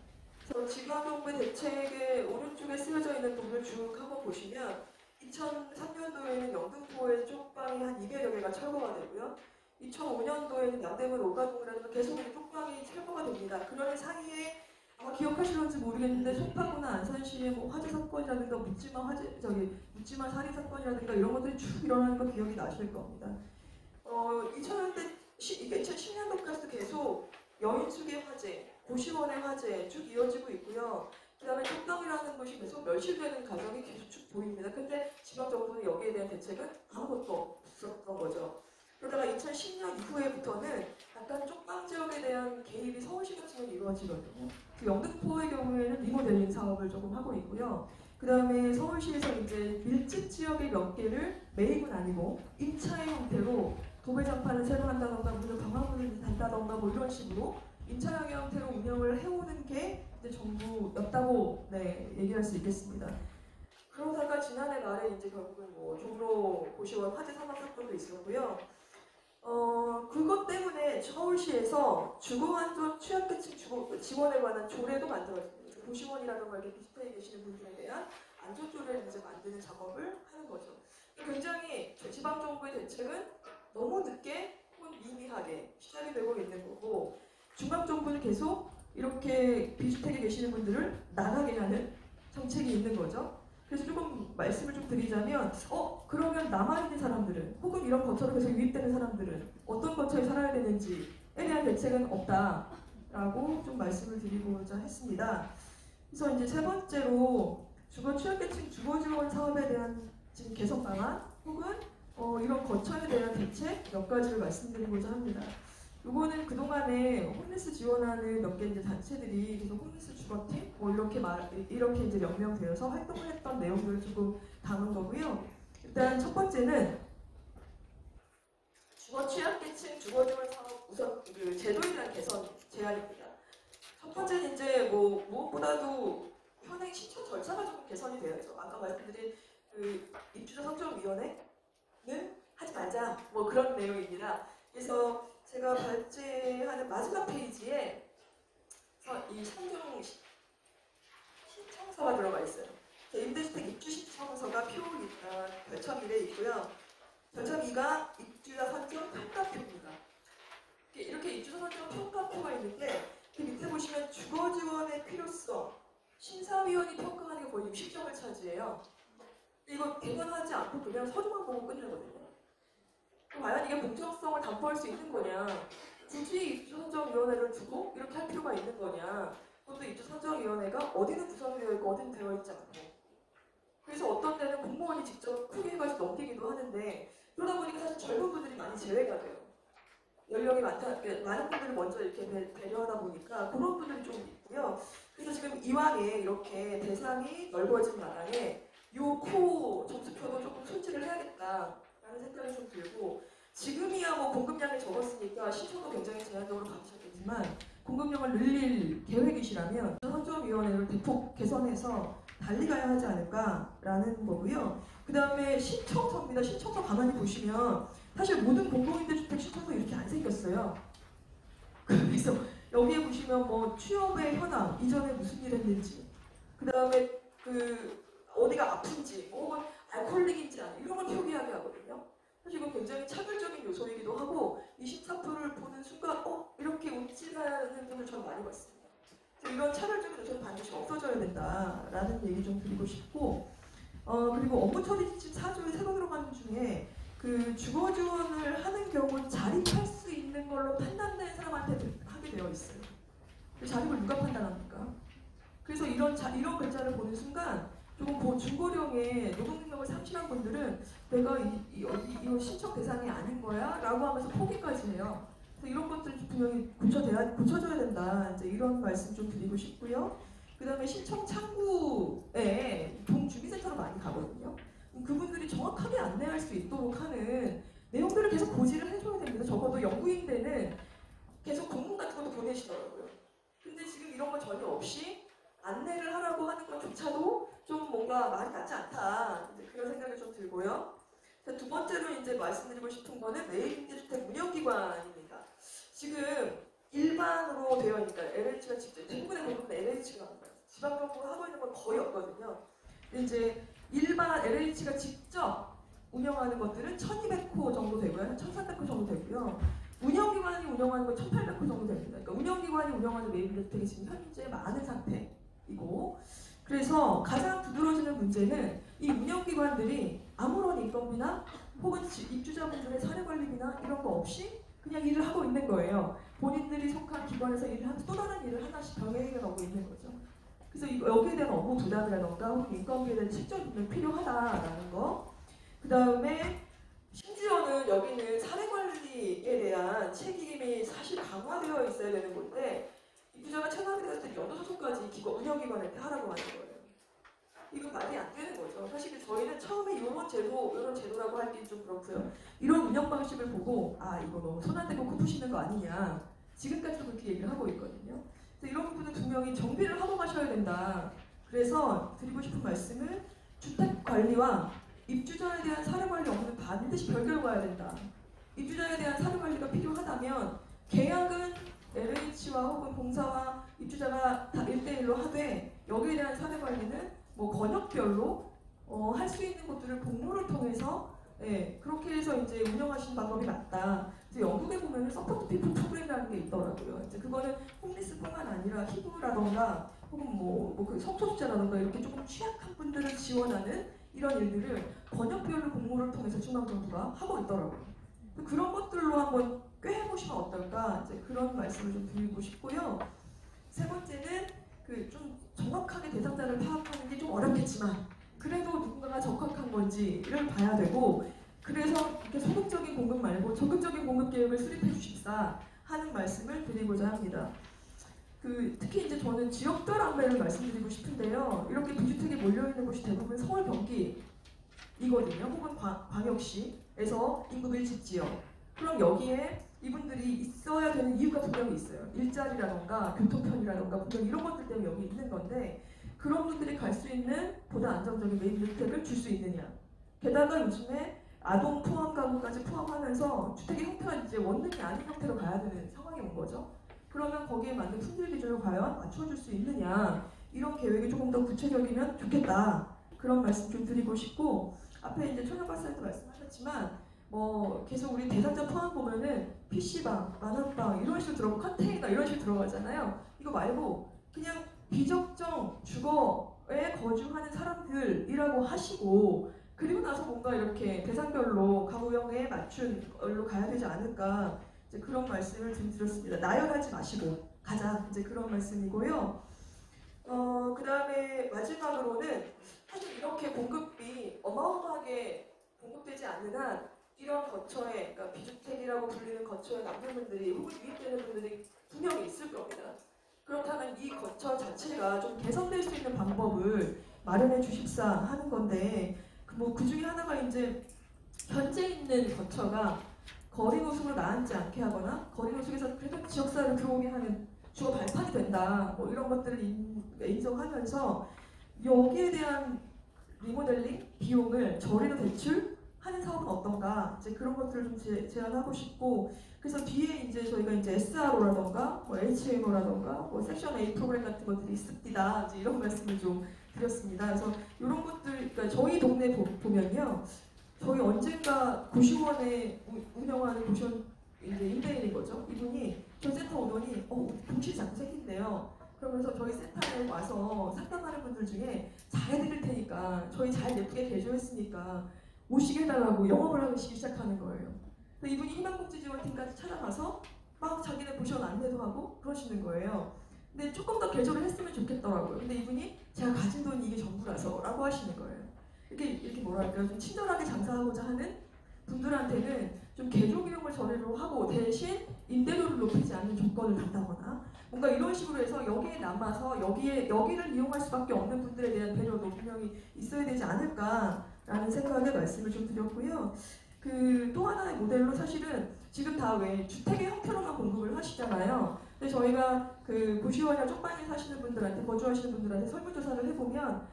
그래서 지방정부 대책의 오른쪽에 쓰여져 있는 부분을 쭉 한번 보시면 2003년도에는 영등포에 쪽방이 한 200여 개가 철거가 되고요. 2005년도에는 남대문 오가동이라든가 계속 쪽방이 철거가 됩니다. 그러는 사이에 아마 기억하실런지 모르겠는데 송파구나 안산시의 뭐 화재 사건이라든가 묻지마 살인 사건이라든가 이런 것들이 쭉 일어나는 거 기억이 나실 겁니다. 2010년도까지도 계속 여인숙의 화재, 고시원의 화재 쭉 이어지고 있고요. 그 다음에 쪽방이라는 것이 계속 멸실되는 과정이 계속 쭉 보입니다. 근데 지방정부는 여기에 대한 대책은 아무것도 없었던 거죠. 그러다가 2010년 이후에부터는 약간 쪽방 지역에 대한 개입이 서울시 같은 경우는 이루어지거든요. 그 영등포의 경우에는 리모델링 사업을 조금 하고 있고요. 그 다음에 서울시에서 이제 밀집 지역의 몇 개를 매입은 아니고 임차의 형태로 도배장판을 새로 한다던가 무슨 방화문을 단다던가 뭐 이런 식으로 임차형 형태로 운영을 해오는 게 이제 정부였다고 얘기할 수 있겠습니다. 그러다가 지난해 말에 이제 결국은 뭐 종로 고시원 화재 사망 사건도 있었고요. 그것 때문에 서울시에서 주거안전 취약계층 지원에 관한 조례도 만들어집니다. 고시원이라든가 이렇게 비슷하게 계시는 분들에 대한 안전조례를 이제 만드는 작업을 하는 거죠. 굉장히 지방정부의 대책은 너무 늦게 혹은 미미하게 시작이 되고 있는 거고 중앙정부는 계속 이렇게 비슷하게 계시는 분들을 나가게 하는 정책이 있는 거죠. 그래서 조금 말씀을 좀 드리자면 그러면 남아있는 사람들은 혹은 이런 거처로 계속 유입되는 사람들은 어떤 거처에 살아야 되는지에 대한 대책은 없다라고 좀 말씀을 드리고자 했습니다. 그래서 이제 세 번째로 주거 취약계층 주거 지원 사업에 대한 지금 개선 방안 혹은 이런 거처에 대한 대책 몇 가지를 말씀드리고자 합니다. 요거는 그동안에 홈리스 지원하는 몇 개 이제 단체들이 계속 홈리스 주거팀 뭐 이렇게 이제 명명되어서 활동을 했던 내용들을 조금 담은 거고요. 일단 첫 번째는 주거 취약계층 주거 지원 사업 우선 그 제도에 대한 개선 제안입니다. 첫 번째는 이제 뭐 무엇보다도 현행 신청 절차가 조금 개선이 되어야죠. 아까 말씀드린 그 입주자 선정위원회는 하지 말자 뭐 그런 내용입니다. 그래서 제가 발제하는 마지막 페이지에 이 선정 신청서가 들어가 있어요. 임대주택 입주 신청서가 별첨 1에 있고요. 별첨 2가 입주자 선정 평가표입니다. 이렇게 입주자 선정 평가표가 있는데 그 밑에 보시면 주거 지원의 필요성, 심사위원이 평가하는 게 거의 60점을 차지해요. 이거 대변하지 않고 그냥 서류만 보고 끝내거든요. 과연 이게 공정성을 담보할 수 있는 거냐? 굳이 입주선정위원회를 두고 이렇게 할 필요가 있는 거냐? 그것도 입주선정위원회가 어디는 구성되어 있고 어디는 되어 있지 않고. 그래서 어떤 데는 공무원이 직접 크게 해가지고 넘기기도 하는데 그러다 보니까 사실 젊은 분들이 많이 제외가 돼요. 연령이 많은 분들을 먼저 이렇게 배려하다 보니까 그런 분들이 좀 있고요. 그래서 지금 이왕에 이렇게 대상이 넓어진 마당에 요 코 점수표도 조금 손질을 해야겠다라는 생각이 좀 들고 지금이야 뭐 공급량이 적었으니까 신청도 굉장히 제한적으로 받으셨겠지만 공급량을 늘릴 계획이시라면 선정위원회를 대폭 개선해서 달리 가야 하지 않을까라는 거고요. 그 다음에 신청서입니다. 신청서 가만히 보시면 사실 모든 공공임대주택 신청서 이렇게 안 생겼어요. 그래서 여기에 보시면 뭐 취업의 현황, 이전에 무슨 일 했는지, 그 다음에 그 어디가 아픈지, 혹은 알코올릭인지 이런 걸 표기하게 하거든요. 사실 이건 굉장히 차별적인 요소이기도 하고 이 심사표를 보는 순간 이렇게 움찔하는 분을 전 많이 봤습니다. 이런 차별적인 요소는 반드시 없어져야 된다라는 얘기 좀 드리고 싶고 그리고 업무 처리 지침 4조에 새로 들어가는 중에 그 주거 지원을 하는 경우 자립할 수 있는 걸로 판단된 사람한테 하게 되어 있어요. 자립을 누가 판단합니까? 그래서 이런 글자를 보는 순간 조금 중고령의 노동 능력을 상실한 분들은 내가 이거 신청 대상이 아닌 거야? 라고 하면서 포기까지 해요. 그래서 이런 것들 분명히 고쳐줘야 된다. 이제 이런 말씀 좀 드리고 싶고요. 그 그다음에 신청 창구에 동주민센터로 많이 가거든요. 그분들이 정확하게 안내할 수 있도록 하는 내용들을 계속 고지를 해줘야 됩니다. 적어도 영구인대는 계속 공문 같은 것도 보내시더라고요. 근데 지금 이런 거 전혀 없이 안내를 하라고 하는 것조차도 좀 뭔가 말이 맞지 않다. 이제 그런 생각이 좀 들고요. 자, 두 번째로 이제 말씀드리고 싶은 거는 매입임대주택 운영기관입니다. 지금 일반으로 되어 있으니까 LH가 직접 대부분의 건물은 LH가 지방정부가 하고 있는 건 거의 없거든요. 근데 이제 일반 LH가 직접 운영하는 것들은 1200호 정도 되고요. 한 1300호 정도 되고요. 운영기관이 운영하는 건 1800호 정도 됩니다. 그러니까 운영기관이 운영하는 매입임대주택이 지금 현재 많은 상태이고, 그래서 가장 두드러지는 문제는 이 운영기관들이 아무런 인건비나 혹은 입주자분들의 사례관리비나 이런 거 없이 그냥 일을 하고 있는 거예요. 본인들이 속한 기관에서 일을 하면서 또 다른 일을 하나씩 병행해 가고 있는 거죠. 그래서 여기에 대한 업무 부담이라던가 혹은 인건비에 대한 책정이 필요하다라는 거. 그 다음에 심지어는 여기는 사례관리에 대한 책임이 사실 강화되어 있어야 되는 건데 입주자가 체납이 됐을 때 연도소송까지 운영기관한테 하라고 하는 거예요. 이거 말이 안 되는 거죠. 사실 저희는 처음에 이런 제도라고 하기엔 좀 그렇고요. 이런 운영 방식을 보고 아 이거 너무 손 안 대고 코 푸시는 거 아니냐. 지금까지도 그렇게 얘기를 하고 있거든요. 그래서 이런 부분은 분명히 정비를 하고 가셔야 된다. 그래서 드리고 싶은 말씀은 주택 관리와 입주자에 대한 사례 관리 업무는 반드시 별개로 가야 된다. 입주자에 대한 사례 관리가 필요하다면 계약은 LH와 혹은 공사와 입주자가 다 1대1로 하되 여기에 대한 사례 관리는 뭐 권역별로 할 수 있는 것들을 공모를 통해서 그렇게 해서 이제 운영하시는 방법이 맞다. 그래서 영국에 보면은 서포트 피플 프로그램이라는 게 있더라고요. 이제 그거는 홈리스뿐만 아니라 희부라던가 혹은 그 성소수자라던가 이렇게 조금 취약한 분들을 지원하는 이런 일들을 권역별로 공모를 통해서 중앙정부가 하고 있더라고요. 그런 것들로 한번 꿰해보시면 어떨까 이제 그런 말씀을 좀 드리고 싶고요. 세 번째는 좀 정확하게 대상자를 파악하는 게 좀 어렵겠지만 그래도 누군가가 적합한 건지를 봐야 되고 그래서 이렇게 소극적인 공급 말고 적극적인 공급 계획을 수립해 주십사 하는 말씀을 드리고자 합니다. 특히 이제 저는 지역별 안배를 말씀드리고 싶은데요. 이렇게 비주택이 몰려있는 곳이 대부분 서울 경기이거든요. 혹은 광역시에서 인구 밀집 지역. 그럼 여기에 이분들이 있어야 되는 이유가 분명히 있어요. 일자리라던가 교통편이라던가 분명히 이런 것들 때문에 여기 있는 건데 그런 분들이 갈 수 있는 보다 안정적인 매입주택을 줄 수 있느냐. 게다가 요즘에 아동 포함 가구까지 포함하면서 주택의 형태가 이제 원룸이 아닌 형태로 가야 되는 상황이 온 거죠. 그러면 거기에 맞는 품질 기준을 과연 맞춰줄 수 있느냐. 이런 계획이 조금 더 구체적이면 좋겠다. 그런 말씀 좀 드리고 싶고 앞에 이제 천연 박사님도 말씀하셨지만 계속 우리 대상자 포함 보면은 PC방, 만화방 이런 식으로 들어가고 컨테이너 이런 식으로 들어가잖아요. 이거 말고 그냥 비적정 주거에 거주하는 사람들이라고 하시고 그리고 나서 뭔가 이렇게 대상별로 가구형에 맞춘 걸로 가야 되지 않을까 이제 그런 말씀을 좀 드렸습니다. 나열하지 마시고 가자 이제 그런 말씀이고요. 그 다음에 마지막으로는 사실 이렇게 공급이 어마어마하게 공급되지 않는 한 이런 거처에, 그러니까 비주택이라고 불리는 거처에 남편분들이 혹은 유입되는 분들이 분명히 있을 겁니다. 그렇다면 이 거처 자체가 좀 개선될 수 있는 방법을 마련해 주십사 하는 건데 그 중에 하나가 이제 현재 있는 거처가 거리 노숙으로 나앉지 않게 하거나 거리 노숙에서 그래도 지역사회로 들어오게 하는 주거 발판이 된다. 이런 것들을 인정하면서 여기에 대한 리모델링 비용을 저리로 대출하는 사업은 어떤가 이제 그런 것들을 좀 제안하고 싶고 그래서 뒤에 이제 저희가 이제 SRO라던가 HMO라던가 섹션 A 프로그램 같은 것들이 있습니다. 이제 이런 말씀을 좀 드렸습니다. 그래서 이런 것들 그러니까 저희 동네 보면요. 저희 언젠가 고시원에 운영하는 고시원 이제 임대인인 거죠. 이분이 저희 센터 오더니 공실이 자꾸 생긴대요. 그러면서 저희 센터에 와서 상담하는 분들 중에 잘해드릴 테니까 저희 잘 예쁘게 개조했으니까 오시게 해달라고 영업을 하기 시작하는 거예요. 이분이 희망복지지원팀까지 찾아가서 막 자기네 고시원 안내도 하고 그러시는 거예요. 근데 조금 더 개조를 했으면 좋겠더라고요. 근데 이분이 제가 가진 돈이 이게 전부라서 라고 하시는 거예요. 이렇게 뭐랄까요. 좀 친절하게 장사하고자 하는 분들한테는 좀 개조 비용을 저리로 하고 대신 임대료를 높이지 않는 조건을 단다거나 뭔가 이런 식으로 해서 여기에 남아서 여기를 이용할 수밖에 없는 분들에 대한 배려도 분명히 있어야 되지 않을까라는 생각에 말씀을 좀 드렸고요. 그 또 하나의 모델로 사실은 지금 다 왜 주택의 형태로만 공급을 하시잖아요. 근데 저희가 그 고시원이나 쪽방에 사시는 분들한테 거주하시는 분들한테 설문조사를 해보면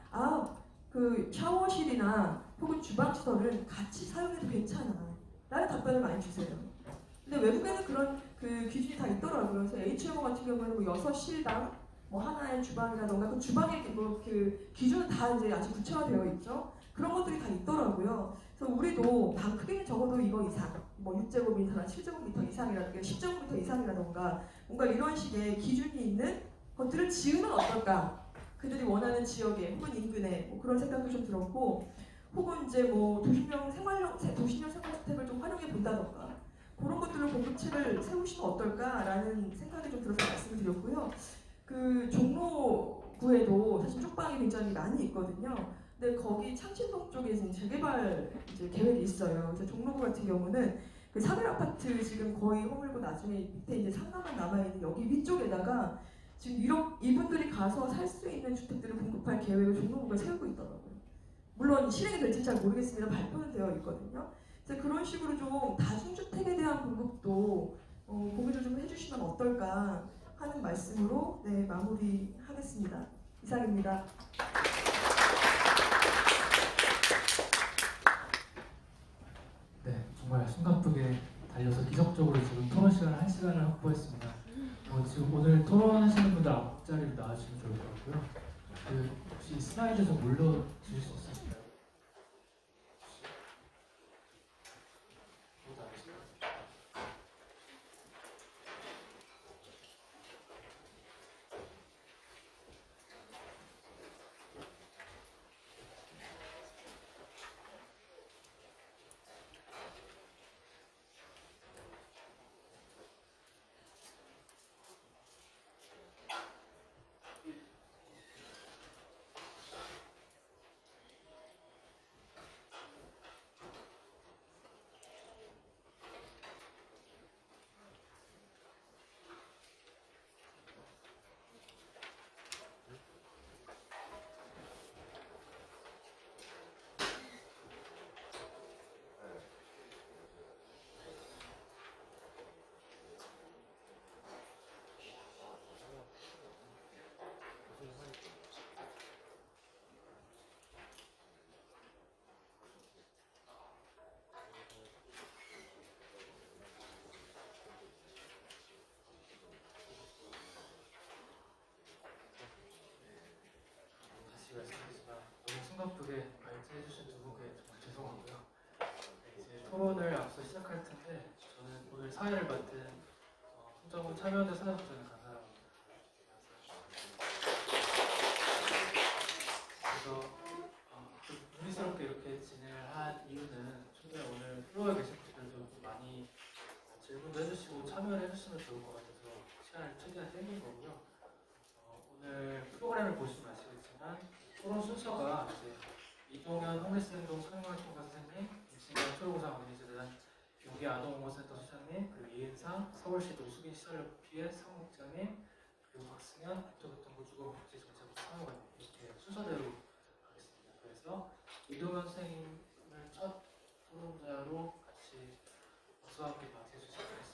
그 샤워실이나 혹은 주방시설은 같이 사용해도 괜찮아 라는 답변을 많이 주세요. 근데 외국에는 그런 그 기준이 다 있더라고요. 그래서 HMO 같은 경우에는 뭐 6실당 뭐 하나의 주방이라던가 그 주방의 그 기준은 다 이제 아주 구체화되어 있죠. 그런 것들이 다 있더라고요. 그래서 우리도 방 크기는 적어도 이거 이상, 뭐 6제곱미터나 7제곱미터 이상이라든가 10제곱미터 이상이라던가 뭔가 이런 식의 기준이 있는 것들을 지으면 어떨까? 그들이 원하는 지역에 혹은 인근에 뭐 그런 생각도 좀 들었고, 혹은 이제 뭐 도시명 생활주택을 좀 활용해 본다던가 그런 것들을 공급책을 세우시면 어떨까라는 생각이 좀 들어서 말씀을 드렸고요. 그 종로구에도 사실 쪽방이 굉장히 많이 있거든요. 근데 거기 창신동 쪽에 지금 재개발 이제 계획이 있어요. 그래서 종로구 같은 경우는 그 사별 아파트 지금 거의 허물고 나중에 밑에 이제 상가만 남아있는 여기 위쪽에다가 지금 이분들이 가서 살 수 있는 주택들을 공급할 계획을 종로구가 세우고 있더라고요. 물론 실행이 될지 잘 모르겠습니다. 발표는 되어 있거든요. 그래서 그런 식으로 좀 다중주택에 대한 공급도 고민을 좀 해주시면 어떨까 하는 말씀으로 네, 마무리하겠습니다. 이상입니다. 네, 정말 숨가쁘게 달려서 기적적으로 지금 토론 시간 1시간을 확보했습니다. 지금 오늘 토론하시는 분들 앞자리로 나와주시면 좋을 것 같고요. 혹시 슬라이드 좀 올려주실 수 있으실까요? 말씀드리지만 너무 숨가쁘게 발제해주신 두 분께 정말 죄송하고요. 네, 이제 토론을 앞서 시작할 텐데 저는 오늘 사회를 맡은 홍정훈 참여연대 사회복지원에 간 사람입니다. 그래서 좀 무리스럽게 이렇게 진행을 한 이유는 최근에 오늘 플로어에 계신 분들도 좀 많이 질문도 해주시고 참여를 해주시면 좋을 것 같아서 시간을 최대한 땡긴 거고요. 오늘 프로그램을 보시면 아시겠지만 토론 순서가 이제 이동현 홈리스행동 청년활동가 선생님, 임신경 초록우상 어린이재단 용기 아동응원센터 소장님, 그리고 이은상 서울시 노숙인 시설협의회 사무국장님, 그리고 박승현 국토교통부주거복지정책부 사무관님 이렇게 순서대로 가겠습니다. 그래서 이동현 선생님을 첫 토론자로 같이 박수와 함께 맞이해주시기 바랍니다.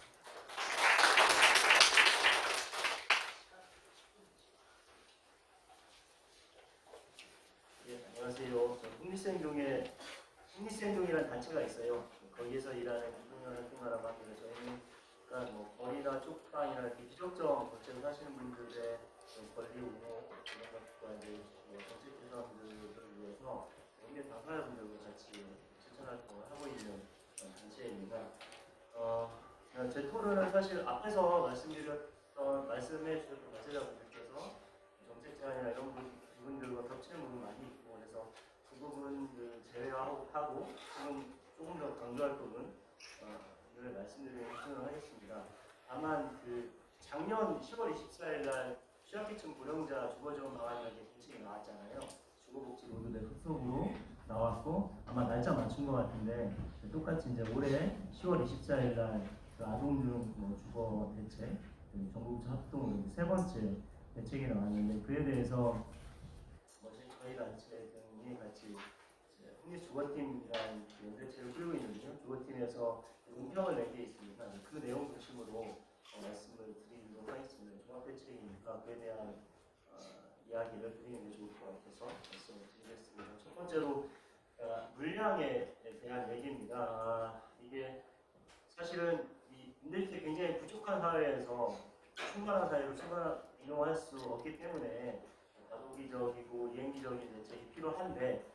안녕하세요. 국립수행동이라는 단체가 있어요. 거기에서 일하는 이동현활동가라고 합니다. 저희는 그러니까 뭐 거리나 쪽방이나 이렇게 비적정 거처에 사시는 분들의 권리 옹호 이런 것과 이제 정책 대상들을 위해서 국내 당사자분들과 같이 실천 활동을 하고 있는 단체입니다. 제 토론은 사실 앞에서 말씀해 주셨던 관계자분들께서 정책 제안이나 이런 부분들과 겹치는 부분이 많이 있고 그래서 그 부분을 제외하고 조금 더 강조할 부분 오늘 말씀드리는 하겠습니다. 다만 그 작년 10월 24일 날 취약계층 고령자 주거지원 방안이라는 게 공식이 나왔잖아요. 주거복지 노조대 흡수로 나왔고 아마 날짜 맞춘 것 같은데 똑같이 이제 올해 10월 24일 날 그 아동중 주거 대책 전국적 합동으로 세 번째 대책이 나왔는데 그에 대해서 저희 단체 등이 같이 홍익 주거팀이라는 연대체를 끌고 있는데요. 주거팀에서 논평을 낸 게 있습니다. 그 내용 중심으로 말씀을 드리도록 하겠습니다. 종합대책이니까 그에 대한 이야기를 드리는 게 좋을 것 같아서 말씀을 드리겠습니다. 첫 번째로 물량에 대한 얘기입니다. 이게 사실은 이 임대주택 굉장히 부족한 사회에서 충분한 사회로 이용할 수 없기 때문에 다도기적이고 이행기적인 대책이 필요한데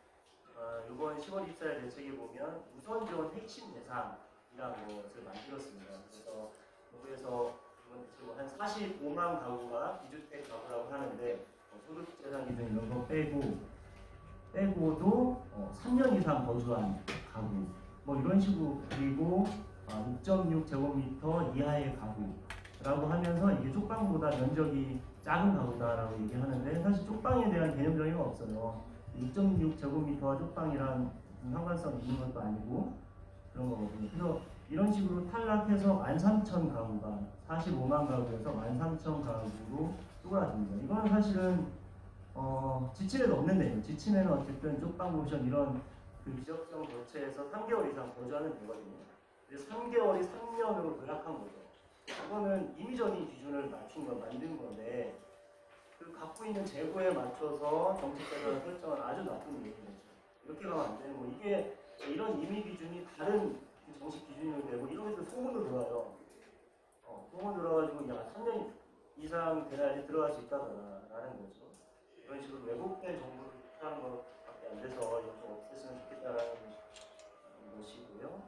이번 10월 24일 대책에 보면 우선 지원 핵심 대상이라는 것을 만들었습니다. 그래서 정부에서 이번 대책으로 한 45만 가구가 비주택 가구라고 하는데 소득재산 기준 이런 거 빼고도 3년 이상 거주한 가구 뭐 이런 식으로 그리고 6.6제곱미터 이하의 가구라고 하면서 이게 쪽방보다 면적이 작은 가구다라고 얘기하는데 사실 쪽방에 대한 개념 정의가 없어요. 6.6제곱미터와 쪽방이란 상관성 있는 것도 아니고 그런 거거든요. 그래서 이런 식으로 탈락해서 13,000 가구가 45만 가구에서 13,000 가구로 쪼그라듭니다. 이거는 사실은 지침에도 없는 내용. 지침에는 어쨌든 쪽방 모션 이런 그 비적정 거체에서 3개월 이상 거주하면 되거든요. 근데 3개월이 3년으로 도약한 거죠. 그거는 임의적인 기준을 만든 건데 그 갖고 있는 재고에 맞춰서 정책자가 설정한 아주 나쁜 얘기죠. 이렇게 가면 안 되는 거. 이게 이런 임의 기준이 다른 정식 기준이 되고 이러면서 소문도 들어와요. 소문 들어가지고 야 3년 이상 돼야지 들어갈 수 있다라는 거죠. 이런 식으로 왜곡된 정보를 하는 것밖에 안 돼서 이거 좀 없앴으면 좋겠다라는 것이고요.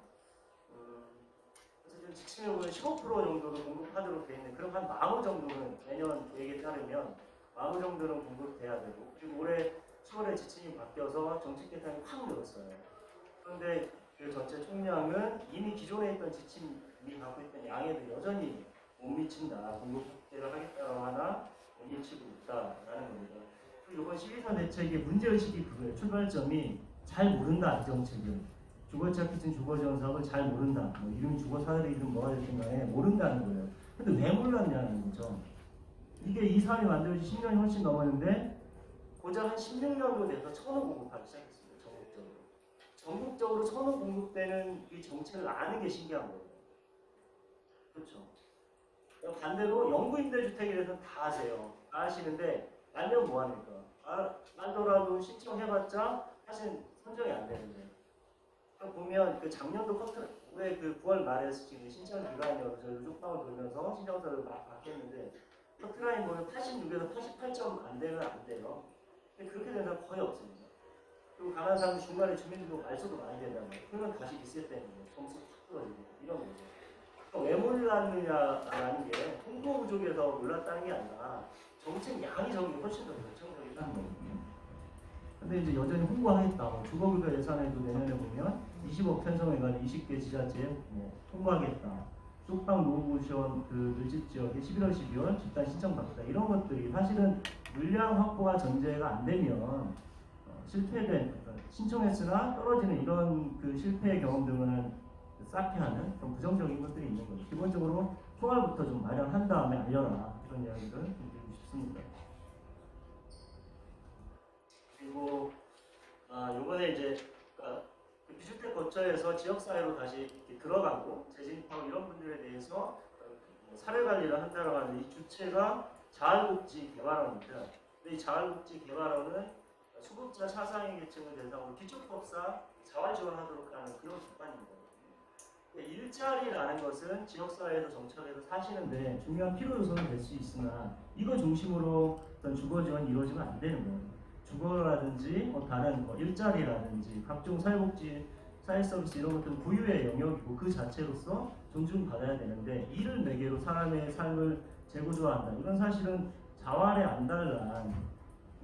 어쨌든 지침에 보면 15% 정도는 공급하도록 되어 있는데 그럼 한 40% 정도는 매년 계획에 따르면 40% 정도는 공급돼야 되고 그리고 올해 10월에 지침이 바뀌어서 정책 개편이 확 늘었어요. 그런데 그 전체 총량은 이미 기존에 있던 지침이 갖고 있던 양에도 여전히 못 미친다. 공급 확대를 하겠다고 하나 못 미치고 있다라는 겁니다. 그리고 이번 12선 대책의 문제의식이 그거예요. 출발점이 잘 모른다. 이 정책을. 주거지역기준 주거지원 사업을 잘 모른다. 뭐 이름이 주거사들이든 뭐가 됐든 간에 모른다는 거예요. 근데 왜 몰랐냐는 거죠. 이게 이 사업이 만들어진 10년이 훨씬 넘었는데 고작 한 16년도 돼서 천호 공급하기 시작했습니다. 전국적으로 천호 공급되는 이 정책을 아는 게 신기한 거예요. 그렇죠. 반대로 영구임대주택에 대해서는 다 아세요. 다 아시는데 알면 뭐합니까? 알더라도 신청해봤자 사실 선정이 안 되는데 보면 그 작년도 올해 그 9월 말에 지금 신청 기간이어서 저희도 쪽방을 돌면서 신청서를 막 받겠는데 커트라인 보면 86에서 88점 안 되면 안 돼요. 근데 그렇게 되는 사람 거의 없습니다. 그리고 가난한 사람은 중간에 주민등록 말소도 많이 된다는 거예요. 그러면 다시 리셋되는 거예요. 점수 확 떨어지고 이런 거죠. 그러니까 왜 몰랐느냐라는 게 홍보 부족에서 몰랐다는 게 아니라 정책 양이 적은 게 훨씬 더 결정적이라는 거거든요. 근데 이제 여전히 홍보하겠다. 주거급여 예산에도 내년에 보면 20억 편성해가지고 20개 지자체에 홍보하겠다. 쪽방 노후부시원 그 밀집 지역에 11월, 12월 집단 신청 받겠다. 이런 것들이 사실은 물량 확보가 전제가 안 되면 실패된 신청했으나 떨어지는 이런 그 실패의 경험 등을 쌓게 하는 좀 부정적인 것들이 있는 거죠. 기본적으로 총알부터 좀 마련한 다음에 알려라. 이런 이야기를 드리고 싶습니다. 그리고 요번에 이제 그 비주택 거처에서 지역사회로 다시 이렇게 들어가고 재진입하고 이런 분들에 대해서 사례관리를 한다고 하는데 이 주체가 자활복지개발원입니다. 근데 이 자활복지개발원은 수급자 차상위 계층을 대상으로 기초법상 자활 지원하도록 하는 그런 기관입니다. 일자리라는 것은 지역사회에서 정착해서 사시는데 중요한 필요 요소는 될 수 있으나 이거 중심으로 어떤 주거 지원이 이루어지면 안 되는 거예요. 주거라든지 다른 일자리라든지 각종 사회복지, 사회서비스 이런 것들은 고유의 영역이고 그 자체로서 존중받아야 되는데 이를 매개로 사람의 삶을 재구조한다. 이건 사실은 자활에 안달난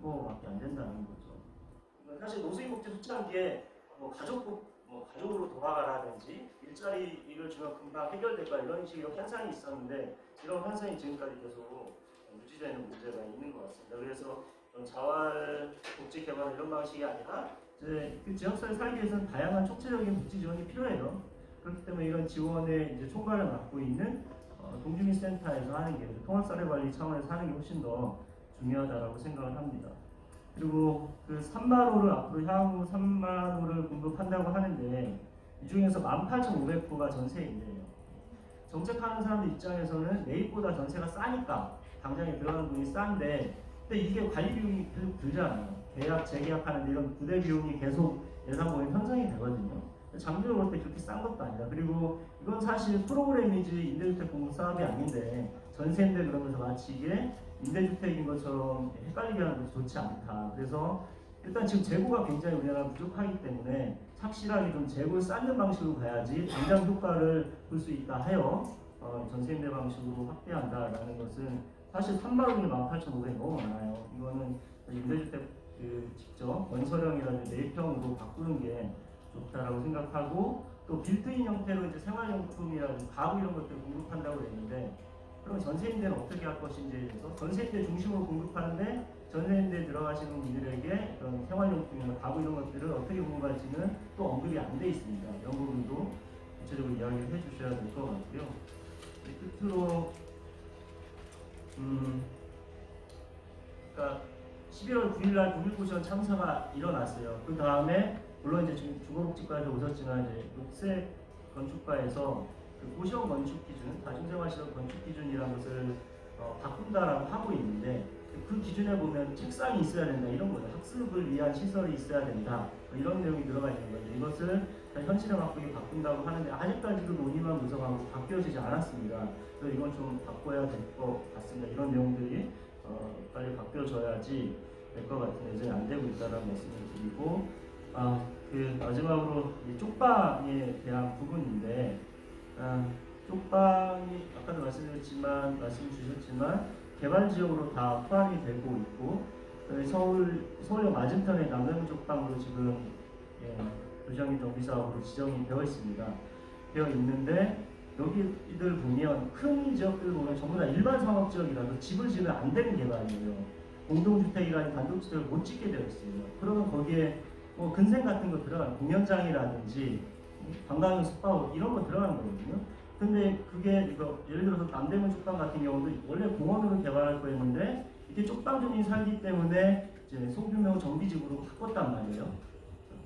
거밖에 안 된다는 거죠. 사실 노숙인복지 초창기에 가족으로 돌아가라든지 일자리를 주면 금방 해결될까 이런 식의 환상이 있었는데 이런 환상이 지금까지 계속 유지되는 문제가 있는 것 같습니다. 그래서 자활 복지 개발 이런 방식이 아니라 이제 그 지역사회 살기 위해서는 다양한 촉체적인 복지 지원이 필요해요. 그렇기 때문에 이런 지원의 이제 총괄을 맡고 있는 동주민센터에서 하는 게 통합사례관리 차원에서 하는 게 훨씬 더 중요하다라고 생각을 합니다. 그리고 그 3만 호를 앞으로 향후 3만 호를 공급한다고 하는데 이 중에서 18,500호가 전세인데요. 정책하는 사람들 입장에서는 매입보다 전세가 싸니까 당장에 들어가는 돈이 싼데 근데 이게 관리 비용이 계속 들잖아요. 계약, 재계약하는데 이런 부대 비용이 계속 예상 보면 형성이 되거든요. 장기적으로 볼 때 그렇게 싼 것도 아니다. 그리고 이건 사실 프로그램이지 임대주택 공급 사업이 아닌데 전세인데 그러면서 마치 이게 임대주택인 것처럼 헷갈리게 하는 것이 좋지 않다. 그래서 일단 지금 재고가 굉장히 우리나라 부족하기 때문에 확실하게 좀 재고를 쌓는 방식으로 가야지 당장 효과를 볼 수 있다 하여 전세임대 방식으로 확대한다라는 것은 사실 3만 원이 18,500이 너무 많아요. 이거는 임대주택 직접 원서령이라든지 매입형으로 바꾸는 게 좋다라고 생각하고 또 빌트인 형태로 이제 생활용품이라든지 가구 이런 것들을 공급한다고 했는데 그럼 전세임대는 어떻게 할 것인지에 대해서 전세임대 중심으로 공급하는데 전세임대에 들어가시는 분들에게 그런 생활용품이나 가구 이런 것들을 어떻게 공급할지는 또 언급이 안 돼 있습니다. 이런 부분도 구체적으로 이야기를 해주셔야 될 것 같고요. 끝으로 그러니까 11월 9일날 국민고시원 참사가 일어났어요. 그 다음에 물론 이제 지금 주거복지과에서 오셨지만 이제 녹색 건축과에서 그 고시원 건축 기준, 다중생활시설 건축 기준이라는 것을 바꾼다라고 하고 있는데 그 기준에 보면 책상이 있어야 된다 이런 거죠. 학습을 위한 시설이 있어야 된다 이런 내용이 들어가 있는 거죠. 이것을 현실에 맞게 바꾼다고 하는데 아직까지도 논의만 구성하고 바뀌어지지 않았습니다. 그래서 이건 좀 바꿔야 될 것 같습니다. 이런 내용들이 빨리 바뀌어져야지 될 것 같은데 이제 안 되고 있다는 말씀을 드리고 그 마지막으로 이 쪽방에 대한 부분인데 쪽방이 아까도 말씀 주셨지만 개발 지역으로 다 포함이 되고 있고 서울역 맞은편에 남대문 쪽방으로 지금 도시환경 정비 사업으로 지정이 되어 있는데 여기들 보면 큰 지역들 보면 전부 다 일반 상업 지역이라서 집을 지으면 안 되는 개발이에요. 공동주택이라는 단독주택을 못 짓게 되어 있어요. 그러면 거기에 뭐 근생 같은 거 들어가는 공연장이라든지 관광용 숙박업 이런 거 들어가는 거거든요. 근데 그게 이거 예를 들어서 남대문 쪽방 같은 경우도 원래 공원으로 개발할 거였는데 이게 쪽방 주민이 살기 때문에 이제 소규모 정비집으로 바꿨단 말이에요.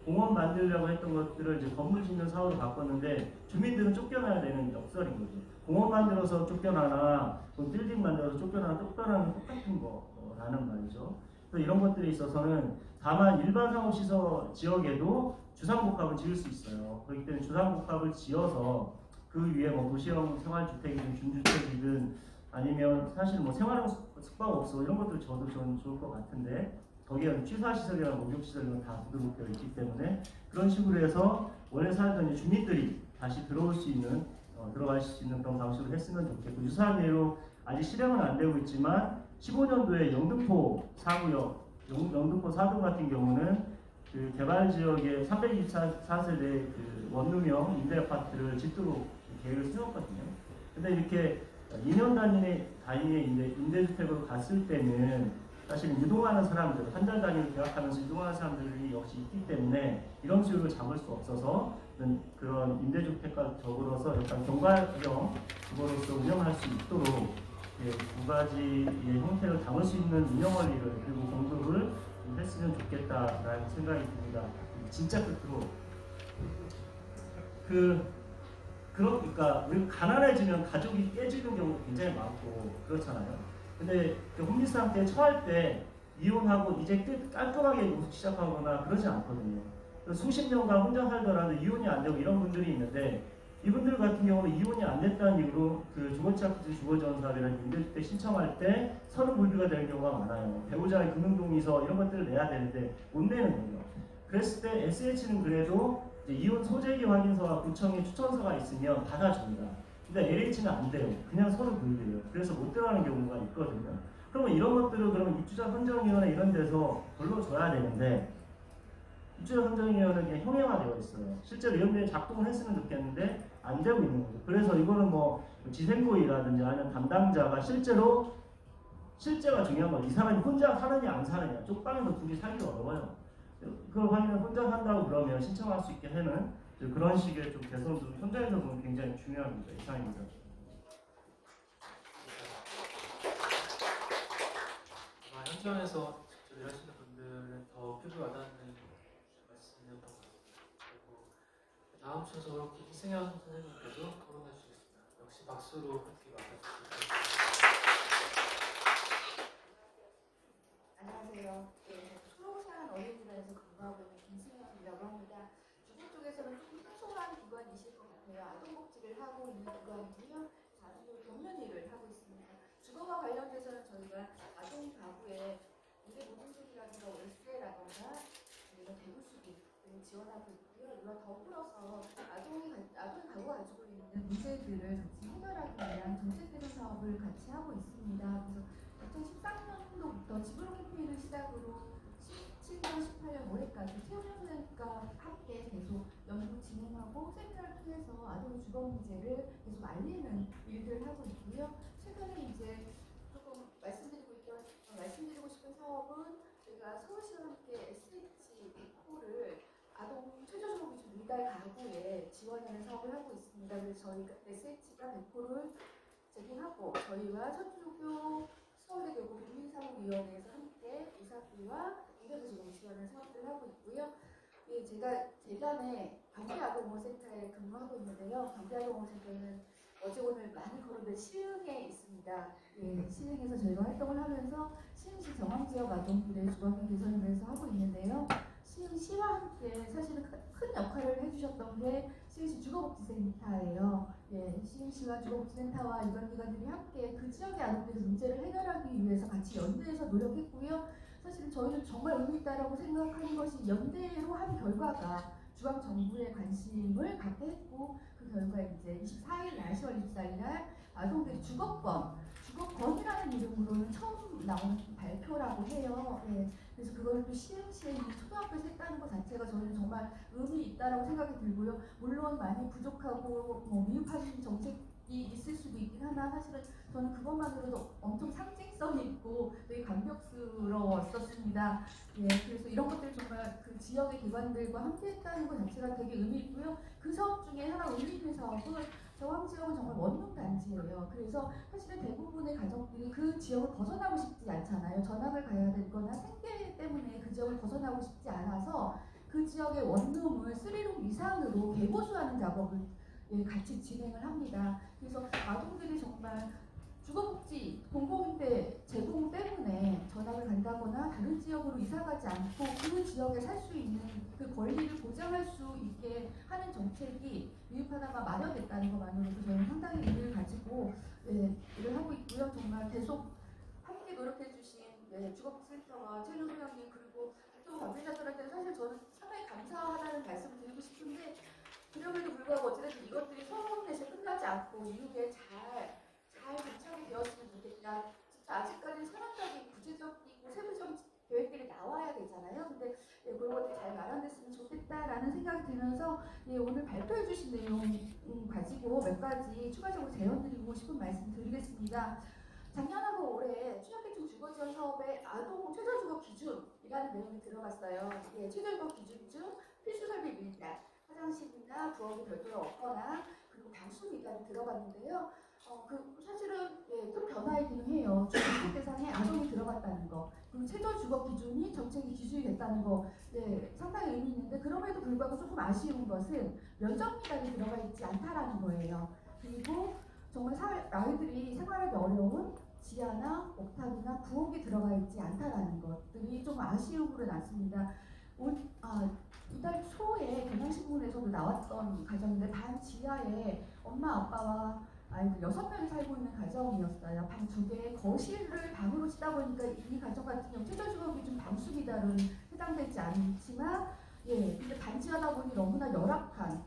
공원 만들려고 했던 것들을 이제 건물 짓는 사업으로 바꿨는데 주민들은 쫓겨나야 되는 역설인 거죠. 공원 만들어서 쫓겨나나 또 빌딩 만들어서 쫓겨나는 똑같은 거라는 말이죠. 그래서 이런 것들에 있어서는 다만 일반 상업시설 지역에도 주상복합을 지을 수 있어요. 그렇기 때문에 주상복합을 지어서 그 위에 뭐 도시형 생활주택이든 준주택이든 아니면 사실 뭐 생활용 숙박업소 이런 것들 저도 저는 좋을 것 같은데 거기에 취사시설이나 목욕시설 이런 다 등록되어 있기 때문에 그런 식으로 해서 원래 살던 주민들이 다시 들어갈 수 있는 그런 방식으로 했으면 좋겠고 유사한 예로 아직 실행은 안 되고 있지만 15년도에 영등포 4구역 영등포 4동 같은 경우는 그 개발 지역에 324세대 그 원룸형 임대 아파트를 짓도록 계획을 세웠거든요. 근데 이렇게 2년 단위의 임대주택으로 갔을 때는 사실 이동하는 사람들, 한 달 단위로 계약하면서 이동하는 사람들이 역시 있기 때문에 이런 수요를 잡을 수 없어서 그런 임대주택과 더불어서 약간 경과형 그거로서 운영할 수 있도록 두 가지의 형태를 담을 수 있는 운영 원리를 그리고 공급을 했으면 좋겠다라는 생각이 듭니다. 진짜 끝으로 그러니까 우리 가난해지면 가족이 깨지는 경우도 굉장히 많고 그렇잖아요. 근데 홈리스 상태에 처할 때 이혼하고 이제 깔끔하게 시작하거나 그러지 않거든요. 수십 년간 혼자 살더라도 이혼이 안 되고 이런 분들이 있는데 이분들 같은 경우는 이혼이 안 됐다는 이유로 그 주거취약지 주거지원사업이라는 임대주택 신청할 때 서로 불비가 되는 경우가 많아요. 배우자의 금융동의서 이런 것들을 내야 되는데 못 내는 거예요. 그랬을 때 SH는 그래도 이제 이혼 소재기 확인서와 구청의 추천서가 있으면 받아줍니다. 근데 LH는 안 돼요. 그냥 서로 불비해요. 그래서 못 들어가는 경우가 있거든요. 그러면 이런 것들을 그러면 입주자 선정위원회 이런 데서 불러줘야 되는데 입주자 선정위원회는 그냥 형해화되어 있어요. 실제로 이런 데 작동을 했으면 좋겠는데 안 되고 있는 거죠. 그래서 이거는 뭐 지생고이라든지 아니면 담당자가 실제가 중요한 거예요. 이 사람이 혼자 사느냐 안 사느냐. 쪽방에서 둘이 살기 어려워요. 그걸 확인을 혼자 산다고 그러면 신청할 수 있게 하는 그런 식의 좀 개선도 현장에서 보면 굉장히 중요합니다. 이상입니다. 현장에서 직접 일하시는 분들은 더 피부에 와닿는 말씀이었던 것 같습니다. 그리고 다음 순서로 김승현 선생님께도 토론해 주시겠습니다. 역시 박수로 함께 맞아주시겠습니다. 안녕하세요. 네, 초록산 어린이집에서 근무하고 있는 김승현이라고 합니다. 주부 쪽에서는 조금 생소한 기관이실 것 같아요. 아동복지를 하고 있는 기관이고요. 자주 격려 일을 하고 있습니다. 주거와 관련돼서는 저희가 아동 가구에 미래 노동조이라든가 월세라든가 그리고 대구수기 등을 지원하고 있고요. 이와 더불어서 아동 가구가 가지고 있는 문제들을 같이 해결하기 위한 정책개선 사업을 같이 하고 있습니다. 그래서 2013년도부터 집으로 캠페인을 시작으로 17년, 18년 올해까지 최우정 선생님과 함께 계속 연구 진행하고 세미나를 통해서 아동 주거 문제를 계속 알리는 일들을 하고 있고요. 최근에 이제 조금 말씀드리고 싶은 사업은 저희가 서울시와 함께 SH 백호를 아동 최저주거 기준 미달 가구에 지원하는 사업을 하고 있습니다. 그래서 저희가 SH가 백호를 제공하고 저희와 천주교 서울대교구 국민사무위원회에서 함께 이사비와 인터뷰 제공 지원을 사업을 하고 있고요. 예, 제가 대전에 경기아동보호센터에 근무하고 있는데요. 경기아동보호센터는 어제 오늘 많이 거론된 시흥에 있습니다. 예, 시흥에서 저희가 활동을 하면서 시흥시 정황지역 아동들의 주거환경 개선을 위해서 하고 있는데요. 시흥시와 함께 사실은 큰 역할을 해주셨던 게 시흥시 주거복지센터예요. 예, 시흥시와 주거복지센터와 일반 기관들이 함께 그 지역의 아동들의 문제를 해결하기 위해서 같이 연대해서 노력했고요. 사실은 저희는 정말 의미 있다라고 생각하는 것이 연대로 한 결과가 중앙정부의 관심을 갖게 했고 그 결과 이제 24일 날 10월 24일 날 아동들이 주거권이라는 이름으로는 처음 나온 발표라고 해요. 예, 그래서 그걸 또 시흥시에 초등학교에서 했다는 것 자체가 저희는 정말 의미 있다라고 생각이 들고요. 물론 많이 부족하고 미흡한 정책이 있을 수도 있긴 하나 사실은 저는 그것만으로도 엄청 상징성이 있고 되게 감격스러웠었습니다. 예, 그래서 이런 것들 정말 그 지역의 기관들과 함께 했다는 것 자체가 되게 의미 있고요. 그 사업 중에 하나 의미 있는 사업은 정황지역은 정말 원룸 단지예요. 그래서 사실은 대부분의 가족들이 그 지역을 벗어나고 싶지 않잖아요. 전학을 가야 되거나 생계 때문에 그 지역을 벗어나고 싶지 않아서 그 지역의 원룸을 3룸 이상으로 개보수하는 작업을 같이 진행을 합니다. 그래서 아동들이 정말 주거복지 공공임대 제공 때문에 전학을 간다거나 다른 지역으로 이사가지 않고 그 지역에 살 수 있는 그 권리를 보장할 수 있게 하는 정책이 미흡하다가 마련됐다는 것만으로도 저는 상당히 의미를 가지고 일을 하고 있고요. 정말 계속 함께 노력해주신 주거복지센터와 최준 소장님 그리고 또 관계자들한테 사실 저는 상당히 감사하다는 말씀을 드리고 싶은데 그럼에도 불구하고 어쨌든 이것들이 서울에서 끝나지 않고 이후에 잘 도착이 되었으면 좋겠다. 진짜 아직까지 선언적인 구체적이고 세부적인 계획들이 나와야 되잖아요. 근데 그런 것들이 잘 마련됐으면 좋겠다라는 생각이 들면서 오늘 발표해 주신 내용 가지고 몇 가지 추가적으로 제언드리고 싶은 말씀 드리겠습니다. 작년하고 올해 취약계층 주거지원 사업에 아동 최저주거 기준이라는 내용이 들어갔어요. 최저주거 기준 중 필수 설비 미달, 화장실이나 부엌이 별도로 없거나 그리고 방수 미달이 들어갔는데요. 사실은 큰 변화이기는 해요. 주거 대상에 아동이 들어갔다는 거, 그리고 최저 주거 기준이 정책이 기준이 됐다는 거, 상당히 의미 있는데 그럼에도 불구하고 조금 아쉬운 것은 면적 미달이 들어가 있지 않다라는 거예요. 그리고 정말 아이들이 생활하기 어려운 지하나 옥탑이나 부엌이 들어가 있지 않다라는 것들이 좀 아쉬움으로 났습니다. 이달 초에 경향신문에서도 나왔던 가정인데 반 지하에 엄마 아빠와 아이들 6명이 살고 있는 가정이었어요. 방 2개, 거실을 방으로 쓰다 보니까 이 가정 같은 경우 최저주거 기준 방수 미달은 해당되지 않지만 근데 반지하다 보니 너무나 열악한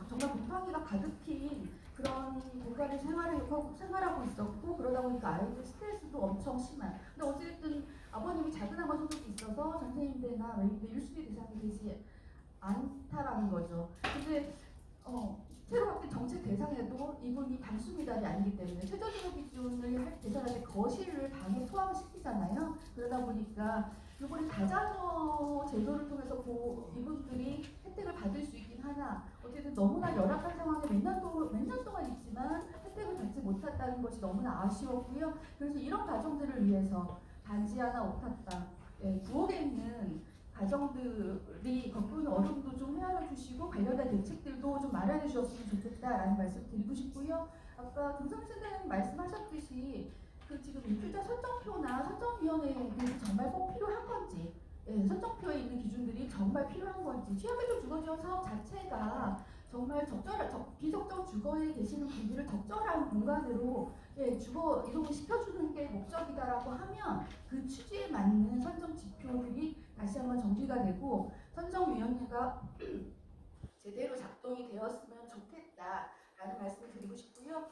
정말 곰팡이가 가득히 그런 공간을 생활하고 있었고 그러다 보니까 아이들 스트레스도 엄청 심한. 근데 어쨌든 아버님이 작은아마 소득이 있어서 전세임대나 외임대 1순위 대상이 되지 않다라는 거죠. 근데 새로 바뀐 정책 대상에도 이분이 방수 미달이 아니기 때문에 최저주거 기준을 계산할 때 거실을 방에 포함시키잖아요. 그러다 보니까 이번에 다자녀 제도를 통해서 이분들이 혜택을 받을 수 있긴 하나 어쨌든 너무나 열악한 상황에 몇 년 동안 있지만 혜택을 받지 못했다는 것이 너무나 아쉬웠고요. 그래서 이런 가정들을 위해서 반지 하나 옷 탔다. 예, 부엌에 있는 가정들이 겪는 어려움도 좀 헤아려 주시고 관련된 대책들도 좀 마련해 주셨으면 좋겠다라는 말씀 드리고 싶고요. 아까 김성희 선생님 말씀하셨듯이 그 지금 인표자 선정표나 선정위원회에 정말 꼭 필요한 건지, 예, 선정표에 있는 기준들이 정말 필요한 건지, 취약계층 주거지원 사업 자체가 정말 비적정 주거에 계시는 분들을 적절한 공간으로 예, 주거 이동을 시켜주는 게 목적이다라고 하면 그 취지에 맞는 선정 지표들이 다시 한번 정비가 되고 선정위원회가 제대로 작동이 되었으면 좋겠다라는 말씀을 드리고 싶고요.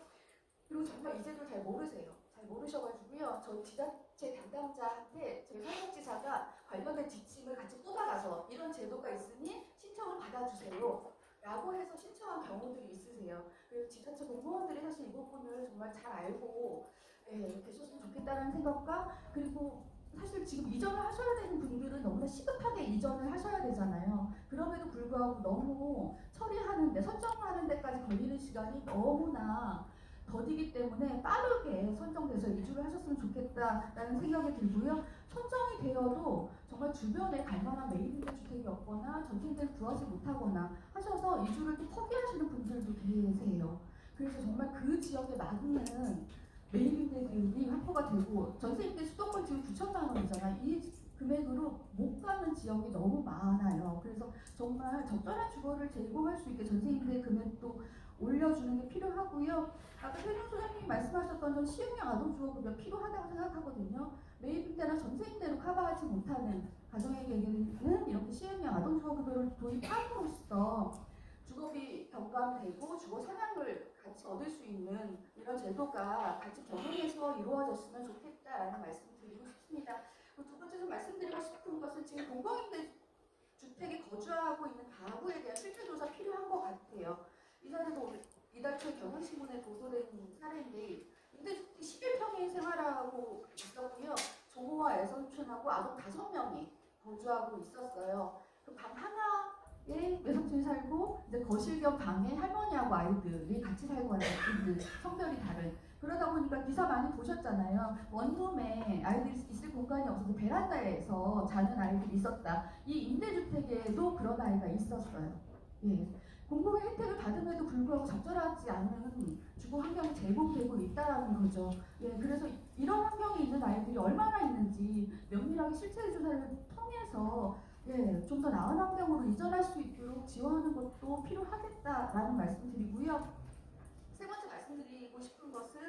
그리고 정말 이 제도 잘 모르세요. 잘 모르셔가지고요. 저희 지자체 담당자한테 저희 사회복지사가 관련된 지침을 같이 뽑아가서 이런 제도가 있으니 신청을 받아주세요. 라고 해서 신청한 경우들이 있으세요. 그래서 지자체 공무원들이 사실 이 부분을 정말 잘 알고 계셨으면 좋겠다는 생각과 그리고 사실 지금 이전을 하셔야 되는 분들은 너무나 시급하게 이전을 하셔야 되잖아요. 그럼에도 불구하고 너무 처리하는데 선정하는 데까지 걸리는 시간이 너무나 더디기 때문에 빠르게 선정돼서 이주를 하셨으면 좋겠다라는 생각이 들고요. 선정이 되어도 정말 주변에 갈만한 매입임대 주택이 없거나 전세임대를 구하지 못하거나 하셔서 이주를 또 포기하시는 분들도 계세요. 그래서 정말 그 지역에 맞는 매입임대들이 확보가 되고 전세임대 수도권 지금 9천만 원이잖아요. 이 금액으로 못 가는 지역이 너무 많아요. 그래서 정말 적절한 주거를 제공할 수 있게 전세임대 금액도 올려주는 게 필요하고요. 아까 최준 소장님이 말씀하셨던 전 시흥형 아동주거급여 필요하다고 생각하거든요. 매입임대나 전세임대로 커버하지 못하는 가정에게는 이렇게 시흥형 아동주거급여를 도입함으로써 주거비 경감되고 주거 상향을 같이 얻을 수 있는 이런 제도가 같이 적용해서 이루어졌으면 좋겠다라는 말씀 드리고 싶습니다. 두 번째 좀 말씀드리고 싶은 것은 지금 공공임대 주택에 거주하고 있는 가구에 대한 실태조사 필요한 것 같아요. 이 사례도 이달 초 경향신문에 보도된 사례인데 임대주택 11평이 생활하고 있었고요. 조모와 애선촌하고 아동 5명이 거주하고 있었어요. 그 방 하나에 외삼촌이 살고 이제 거실 겸 방에 할머니하고 아이들이 같이 살고 하는 분들 성별이 다른. 그러다 보니까 기사 많이 보셨잖아요. 원룸에 아이들이 있을 공간이 없어서 베란다에서 자는 아이들이 있었다. 이 임대주택에도 그런 아이가 있었어요. 예. 공공의 혜택을 받음에도 불구하고 적절하지 않은 주거 환경이 제공되고 있다는 거죠. 예, 그래서 이런 환경에 있는 아이들이 얼마나 있는지 면밀하게 실체 조사를 통해서 예, 좀 더 나은 환경으로 이전할 수 있도록 지원하는 것도 필요하겠다라는 말씀드리고요. 세 번째 말씀드리고 싶은 것은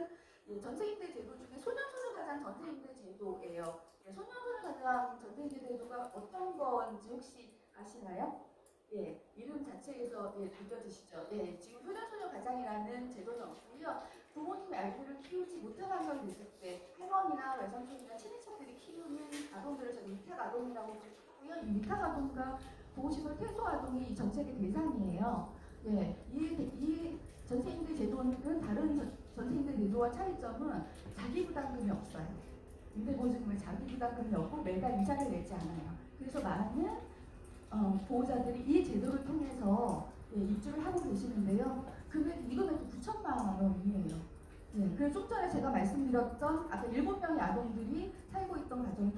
예, 전세임대 제도 중에 소년소녀가장 전세임대 제도예요. 예, 소년소녀가장 전세임대 제도가 어떤 건지 혹시 아시나요? 예, 이름 자체에서 예, 느껴지시죠? 예, 지금 소년소녀 가장이라는 제도는 없고요. 부모님의 아이들을 키우지 못한 환경이 됐을 때 할머니나 외삼촌이나 친인척들이 키우는 아동들을 저희 위탁아동이라고 부르고요. 이 위탁아동과 보호시설 퇴소아동이 이 정책의 대상이에요. 예, 이 전세임대 제도는 다른 전세임대 제도와 차이점은 자기부담금이 없어요. 임대보증금을 자기부담금이 없고 매달 이자를 내지 않아요. 그래서 많은 보호자들이 이 제도를 통해서 예, 입주를 하고 계시는데요. 이 금액이 9천만 원이에요. 예, 그래서 좀 전에 제가 말씀드렸던 아까 7명의 아동들이 살고 있던 가정이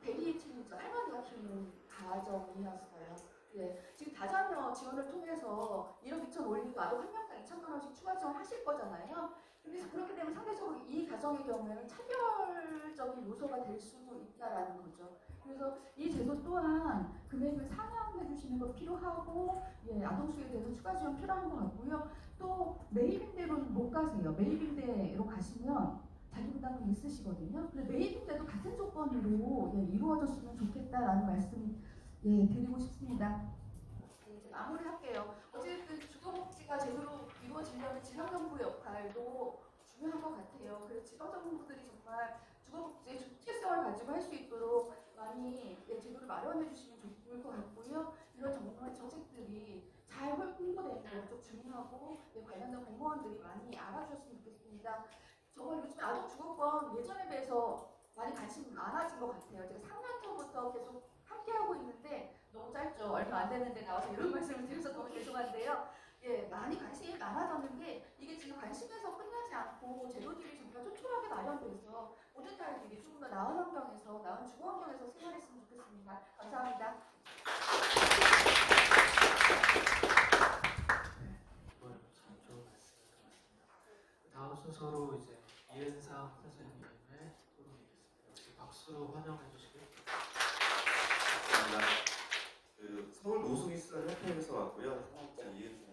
대리친이죠. 할머니가 키우는 가정이었어요. 예, 지금 다자녀 지원을 통해서 1억 2천 올리고 아동 한 명당 2천만 원씩 추가 지원하실 거잖아요. 그래서 그렇게 되면 상대적으로 이 가정의 경우에는 차별적인 요소가 될 수도 있다라는 거죠. 그래서 이 제도 또한 금액을 상향해 주시는 거 필요하고 예, 아동수에 대해서 추가 지원 필요한 것 같고요. 또 매입임대로는 못 가세요. 매입임대로 가시면 자기부담금이 있으시거든요. 그래서 매입임대도 같은 조건으로 예, 이루어졌으면 좋겠다라는 말씀 예, 드리고 싶습니다. 네, 이제 마무리할게요. 어쨌든 주거복지가 제대로 이루어지려면 지방정부의 역할도 중요한 것 같아요. 그래서 지방정부들이 정말 주거복지의 주체성을 가지고 할 수 있도록 많이 예, 제도를 마련해 주시면 좋을 것 같고요. 이런 정말 정책들이 잘 홍보되는 것도 중요하고 예, 관련된 공무원들이 많이 알아주셨으면 좋겠습니다. 정말 요즘 아동 주거권 예전에 비해서 많이 관심 많아진 것 같아요. 제가 3년 전부터 계속 함께하고 있는데 너무 짧죠. 얼마 안 됐는데 나와서 이런 말씀을 드려서 너무 죄송한데요. 예, 많이 관심이 많아졌는데 이게 지금 관심에서 끝나지 않고 제도들이 정말 촘촘하게 마련돼서 모든 딸들이 조금 더 나은 환경에서, 나은 주거 환경에서 생활했으면 좋겠습니다. 감사합니다. 이번에 참 좋은 말씀 들었습니다. 다음 순서로 이제 이은상 선생님의 토론이겠습니다. 역시 박수로 환영해 주시길. 감사합니다. 서울 노숙인수단 협회에서 왔고요. 사업장 이은상입니다.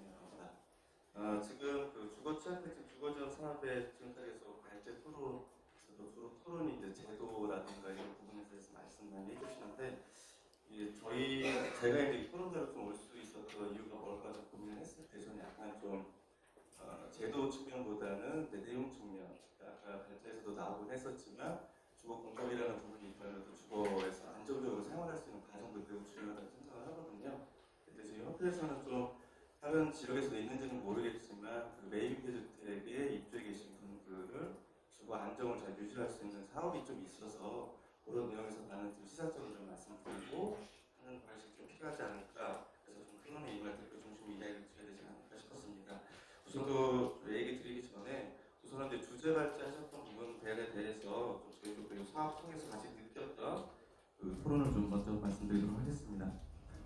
지금 주거 취약계층 주거지원 사업의 증탁에서 발제 토론에서도 주로 토론이 이제 제도라든가 이런 부분에 대해서 말씀 많이 해주시는데 제가 이제 이 토론대로 좀 올 수 있었던 이유가 뭘까 좀 고민을 했을 때 저는 약간 좀 제도 측면보다는 내용 측면, 아까 발제에서도 나오곤 했었지만 주거 공간이라는 부분이 있다면 또 주거에서 안정적으로 생활할 수 있는 과정도 매우 중요하다고 생각을 하거든요. 근데 저희 협회에서는 좀 다른 지역에서도 있는지는 모르겠지만 매입 주택에 입주해 계신 분들을 주거 안정을 잘 유지할 수 있는 사업이 좀 있어서 그런 내용에서 나는 좀 시사적으로 좀 말씀드리고 하는 방식이 좀 필요하지 않을까. 그래서 좀 토론에 임할 때 그 중심 이야기를 드려야 되지 않을까 싶었습니다. 우선 얘기 드리기 전에 우선은 이제 주제 발제하셨던 부분들에 대해서 좀 저희도 사업 통해서 같이 느꼈던 토론을 좀 먼저 말씀드리도록 하겠습니다.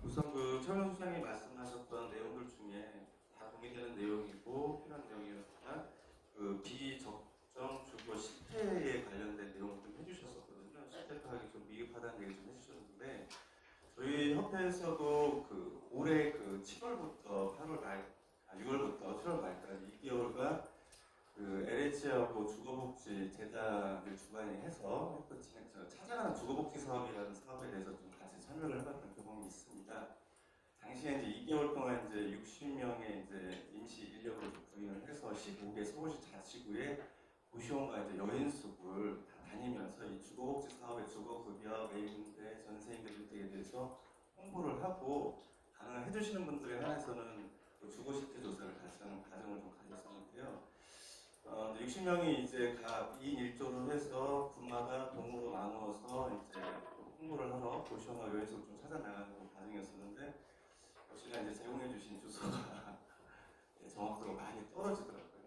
우선 최현 수장이 말씀하셨던 내용들 중에 다 동의되는 내용이고 필요한 내용이었지만 비적정 주거 실태에 관련된 내용을 좀 해주셨었거든요. 실태 파악이 좀 미흡하다는 얘기 좀 해주셨는데 저희 협회에서도 올해 7월부터 6월부터 7월 말까지 2개월간 LH하고 주거복지재단을 주관이 해서 찾아가는 주거복지 사업이라는 사업에 대해서 좀 같이 참여를 해봤던 경험이 있습니다. 당시에 이제 2개월 동안 이제 60명의 이제 임시 인력을 구인을 해서 15개 서울시 자치구의 고시원과 이제 여인숙을 다 다니면서 이 주거복지 사업의 주거급여, 매입임대, 전세임대 주택에 대해서 홍보를 하고 가능한 해주시는 분들에 한해서는 주거실태 조사를 같이 하는 과정을 좀 가졌었는데요. 60명이 이제 각 2인 1조를 해서 군마다 동으로 나누어서 이제 홍보를 하러 고시원과 여인숙을 좀 찾아 나가는 과정이었었는데 역시나 이제 제공해주신 주소가 정확도가 많이 떨어지더라고요.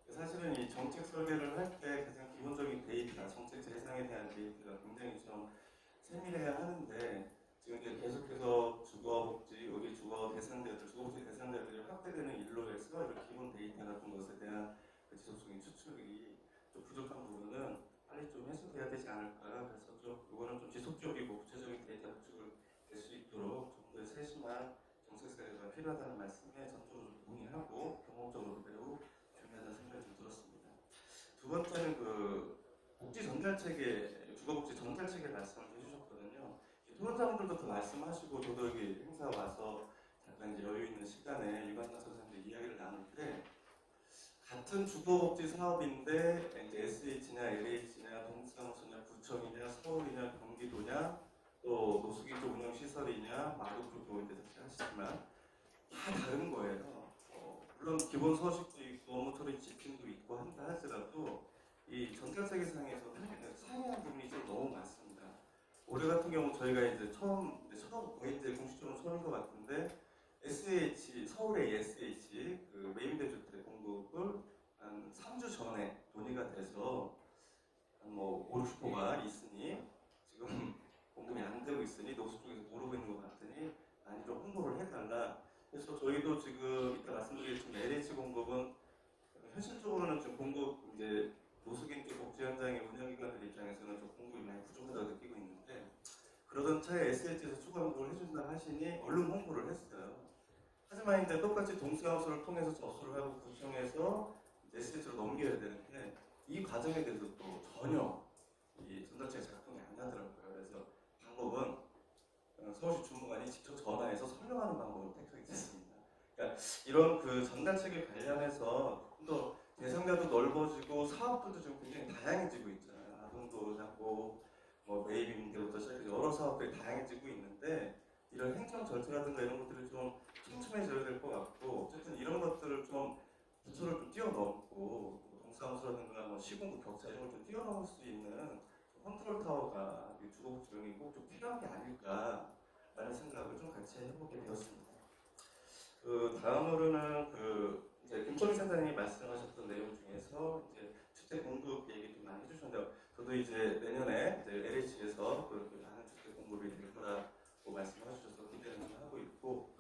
사실은 이 정책 설계를 할 때 가장 기본적인 데이터, 정책 재상에 대한 데이터가 굉장히 좀 세밀해야 하는데 지금 이제 계속해서 주거복지, 우리 주거복지 대상자들이 확대되는 일로 해서 이런 기본 데이터 같은 것에 대한 지속적인 추측이 좀 부족한 부분은 빨리 좀 해소돼야 되지 않을까. 그래서 좀 이거는 좀 지속적이고 구체적인 데이터 추측을 될 수 있도록 좀 더 세심한 정책 설계가 필요하다는 말씀에 전적으로 좀 동의하고 경험적으로 매우 중요하다는 생각이 좀 들었습니다. 두 번째는 복지 전달체계, 주거복지 전달체계 말씀을 해주셨거든요. 토론자분들도 더 말씀하시고 저도 여기 행사 와서 잠깐 이제 여유 있는 시간에 유관상 선생님들 이야기를 나눌 때 같은 주거복지 사업인데 이제 SH냐, LH냐, 동사무소냐, 구청이냐, 서울이냐, 경기도냐, 또 노숙인조 운영시설이냐, 마루크로 이제 하시지만 다 다른 거예요. 물론 기본 서식도 있고 업무처리 지침도 있고 한다 하더라도 이 전달체계상에서는 상이한 부분이 좀 너무 많습니다. 올해 같은 경우 저희가 이제 처음 거의 이제 공식적으로 처음인 것 같은데 서울의 SH 매입임대주택 공급을 한 3주 전에 논의가 돼서 뭐 5, 60호가 있으니 지금 공급이 안 되고 있으니 노숙 쪽에서 모르고 있는 것 같으니 많이 좀 홍보를 해달라. 그래서 저희도 지금 이따 말씀드리겠지만 LH 공급은 현실적으로는 좀 공급 이제 노숙인 쪽 복지 현장의 운영기관들 입장에서는 좀 공급이 많이 부족하다고 느끼고 있는데 그러던 차에 SH에서 추가 공급을 해준다 하시니 얼른 홍보를 했어요. 하지만 이제 똑같이 동사무소를 통해서 접수를 하고 구청에서 SH로 넘겨야 되는데 이 과정에 대해서 또 전혀 이 전달체가 작동이 안 나더라고요. 그래서 방법은 서울시 주무관이 직접 전화해서 설명하는 방법을 택하겠습니다. 그러니까 이런 전달체계 관련해서 좀 더 대상자도 넓어지고 사업들도 좀 굉장히 다양해지고 있잖아요. 아동도 잡고 뭐 매입임대부터 시작해서 여러 사업들이 다양해지고 있는데 이런 행정 절차라든가 이런 것들을 좀 촘촘해져야 될 것 같고 어쨌든 이런 것들을 좀 부처를 좀 뛰어넘고 동사무소라든가 뭐 시공구 격차 이런 걸 좀 뛰어넘을 수 있는 컨트롤 타워가 주거복지 조정이 꼭 좀 필요한 게 아닐까라는 생각을 좀 같이 해보게 되었습니다. 다음으로는 저도 이제 내년에 이제 LH에서 그렇게 많은 주택 공급이 될 거라고 말씀해 주셔서 기대를 좀 하고 있고,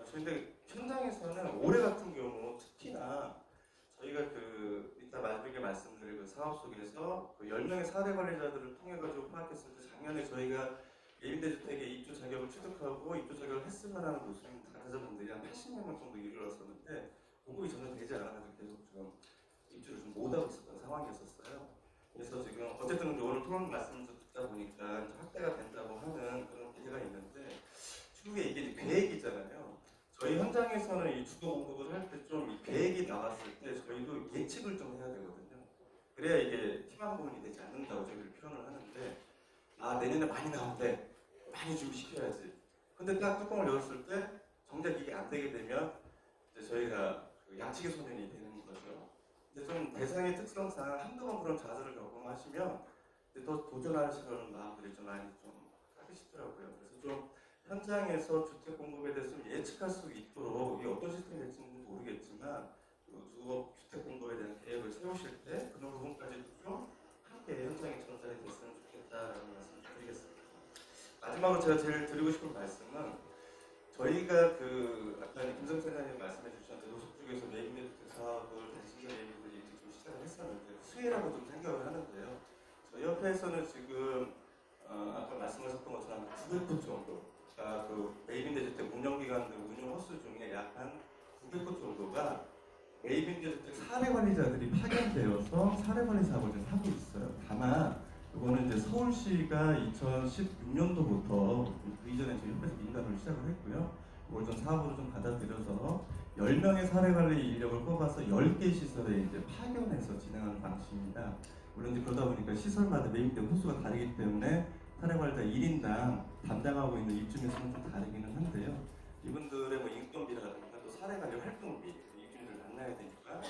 저희들 현장에서는 올해 같은 경우 특히나 저희가 그 이따 나중에 말씀드릴 그 사업 속에서 그 10명의 사대 관리자들을 통해 가지고 파악했을 때 작년에 저희가 예임대주택의 입주 자격을 취득하고 입주 자격을 했으면 하는 노숙인 당사자분들이 한 80명 정도 이르렀었는데 공급이 전혀 되지 않아가지고 계속 좀 입주를 좀 못하고 있었던 상황이었었어요. 그래서 지금 어쨌든 오늘 토론 말씀을 듣다 보니까 확대가 된다고 하는 그런 기대가 있는데 추후에 이게 이제 계획이잖아요. 저희 현장에서는 이 주거 공급을 할 때 좀 이 계획이 나왔을 때 저희도 예측을 좀 해야 되거든요. 그래야 이게 희망 부분이 되지 않는다고 저희를 표현을 하는데, 아 내년에 많이 나온대, 많이 준비시켜야지. 근데 딱 뚜껑을 열었을 때 정작 이게 안 되게 되면 이제 저희가 그 양측의 소년이 되는 거죠. 근데 좀 대상의 특성상 한두 번 그런 좌절을 경험하시면 더 도전하시려는 마음들이 좀 많이 좀 크시더라고요. 그래서 좀 현장에서 주택 공급에 대해서 좀 예측할 수 있도록 이 어떤 시스템이 될지는 모르겠지만 주거 주택 공급에 대한 계획을 세우실 때 그런 부분까지도 좀 함께 현장에 전달이 됐으면 좋겠다라는 말씀을 드리겠습니다. 마지막으로 제가 제일 드리고 싶은 말씀은 저희가 그 아까 김성태 장님 말씀해 주셨는데 노숙 쪽에서 매입매입 사업을 다시 신설 매입을 일찍 좀 시작을 했었는데 수혜라고 좀 생각을 하는데요. 저희 협회에서는 지금 아까 말씀하셨던 것처럼 900곳 정도 그 매입임대주택 운영기관들 운영 호수 중에 약 한 900곳 정도가 매입임대주택 사례관리자들이 파견되어서 사례관리 사업을 좀 하고 있어요. 다만 이거는 이제 서울시가 2016년도부터 그 이전에 저희 협회에서 민간으로 시작을 했고요. 이걸 좀 사업으로 좀 받아들여서 10명의 사례관리 인력을 뽑아서 10개 시설에 이제 파견해서 진행하는 방식입니다. 물론 이제 그러다 보니까 시설마다 매입된 호수가 다르기 때문에 사례관리자 1인당 담당하고 있는 입주민 수는 좀 다르기는 한데요. 이분들의 뭐 인건비라든가 또 사례관리 활동비, 입주민들 만나야 되니까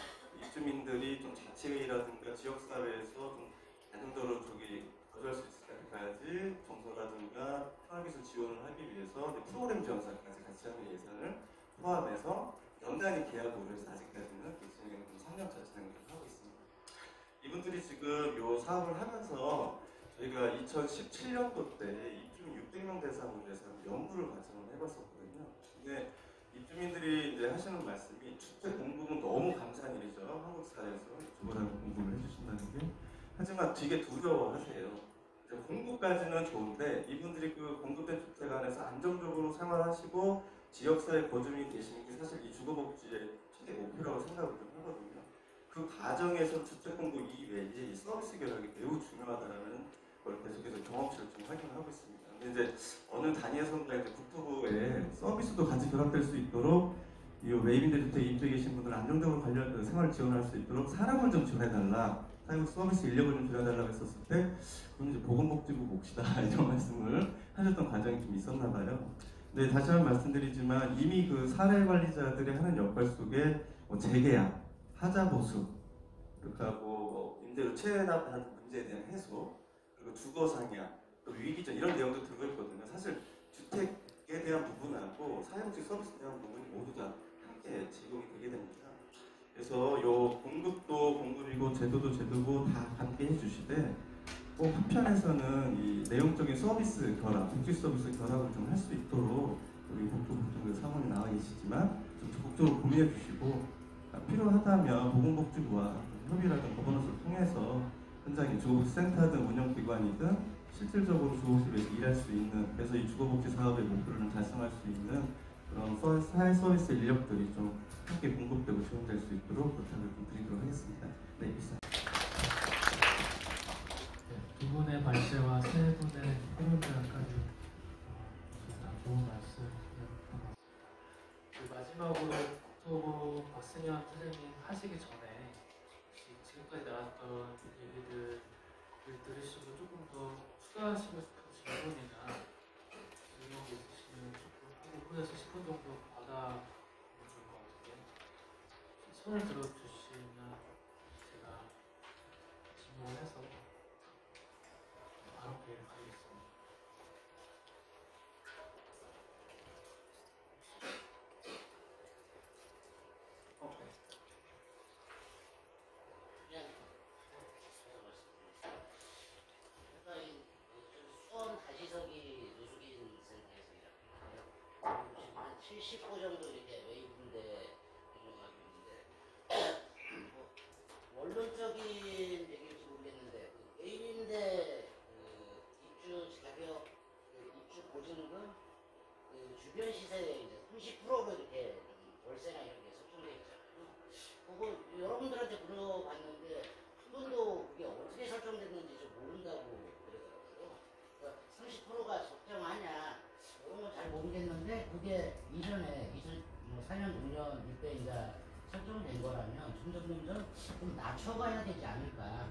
입주민들이 좀 자치회의라든가 지역사회에서 좀 안정적으로 거주할 수 있을 때까지 정서라든가 산업기술 지원을 하기 위해서 프로그램 지원사까지 같이 하는 예산을 포함해서 연간히 계약으로 해서 아직까지는 진행을 3년차 진행을 하고 있습니다. 이분들이 지금 이 사업을 하면서 저희가 2017년도 때 입주민 600명 대상으로 해서 연구를 과정을 해봤었거든요. 근데 입주민들이 이제 하시는 말씀이 주택 공급은 너무 감사한 일이죠. 한국 사회에서 주거라는 공급을 해주신다는 게. 하지만 되게 두려워하세요. 공급까지는 좋은데 이분들이 그 공급된 주택 안에서 안정적으로 생활하시고 지역사회 거주민이 계시는 게 사실 이 주거복지의 최대 목표라고 생각을 좀 하거든요. 그 과정에서 주택 공급 이외에 이 서비스 결합이 매우 중요하다는 걸 계속해서 경험치를 좀 확인하고 있습니다. 근데 이제 어느 단위에선가 이제 국토부에 서비스도 같이 결합될 수 있도록 이 매입임대주택에 입주해 계신 분들 안정적으로 관련 생활 지원할 수 있도록 사람을 좀 지원해달라. 사회복 서비스 인력을 좀 줄여달라고 했었을 때 그건 이제 보건복지부 몫이다 이런 말씀을 하셨던 과정이 좀 있었나 봐요. 네, 다시 한번 말씀드리지만 이미 그 사례관리자들이 하는 역할 속에 뭐 재계약, 하자보수, 그리고 뭐 임대료 체납하는 문제에 대한 해소, 그리고 주거 상향, 또 위기전 이런 내용도 들어있거든요. 사실 주택에 대한 부분하고 사회복지 서비스에 대한 부분이 모두 다 함께 제공이 되게 됩니다. 그래서 요 공급도 공급이고 제도도 제도고 다 함께 해주시되 꼭 한편에서는 이 내용적인 서비스 결합, 복지 서비스 결합을 좀 할 수 있도록 우리 복지부 사무에 나와 계시지만 좀 적극적으로 고민해 주시고 필요하다면 보건복지부와 협의라든 거버넌스를 통해서 현장에 주거복지센터든 운영기관이든 실질적으로 주거복지를 위해서 일할 수 있는, 그래서 이 주거복지 사업의 목표를 달성할 수 있는 그런 사회 서비스 인력들이 좀 함께 공급되고 지원될 수 있도록 부탁을 좀 드리도록 하겠습니다. 네, 이상. 두 분의 발제와 세 분의 토론자까지 좋은 말씀. 마지막으로 국토부 박승현 선생님 하시기 전에 지금까지 나왔던 얘기들을 들으시고 조금 더 추가하시고 싶은 질문이나 질문이 있으시면 조금 후에서 10분 정도 받아보면 좋을 것 같은데 손을 들어주시면 제가 질문을 해서 바로 가겠습니다. 70호 정도 이렇게 웨이브인데 운영하고 있는데 뭐 원론적인 얘기일지 모르겠는데 그 A인데 그 입주 자격 입주 보증금 그 주변 시세의 이제 30%로 이렇게 좀 월세나 이런 게 설정돼 있잖아요. 그거 여러분들한테 물어봤는데 한 번도 그게 어떻게 설정됐는지 좀 모른다고 그러더라고요. 그러니까 30%가 적정하냐 이런 건 잘 모르겠는데 그게 이전에 2004년 6년 이때 이제 설정된 거라면 점점 좀 낮춰가야 되지 않을까.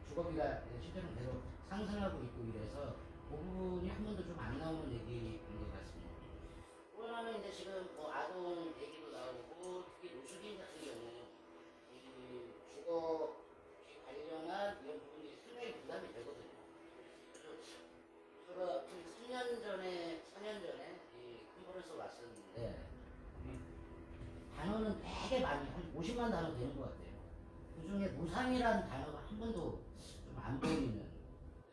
주거비가 실제로 계속 상승하고 있고 이래서 그 부분이 한 번도 좀 안 나오는 얘기인 것 같습니다. 또 하나는 이제 지금 뭐 아동 얘기도 나오고 특히 노숙인 같은 경우 이 주거 관련한 이런 부분이 상당히 부담이 되거든요. 그래서 제가 3년 전에, 4년 전에 이 컨퍼런스 왔었는데 단어는 되게 많이 한 50만 단어 되는 것 같아요. 그 중에 무상이라는 단어가 한 번도 좀 안 보이는.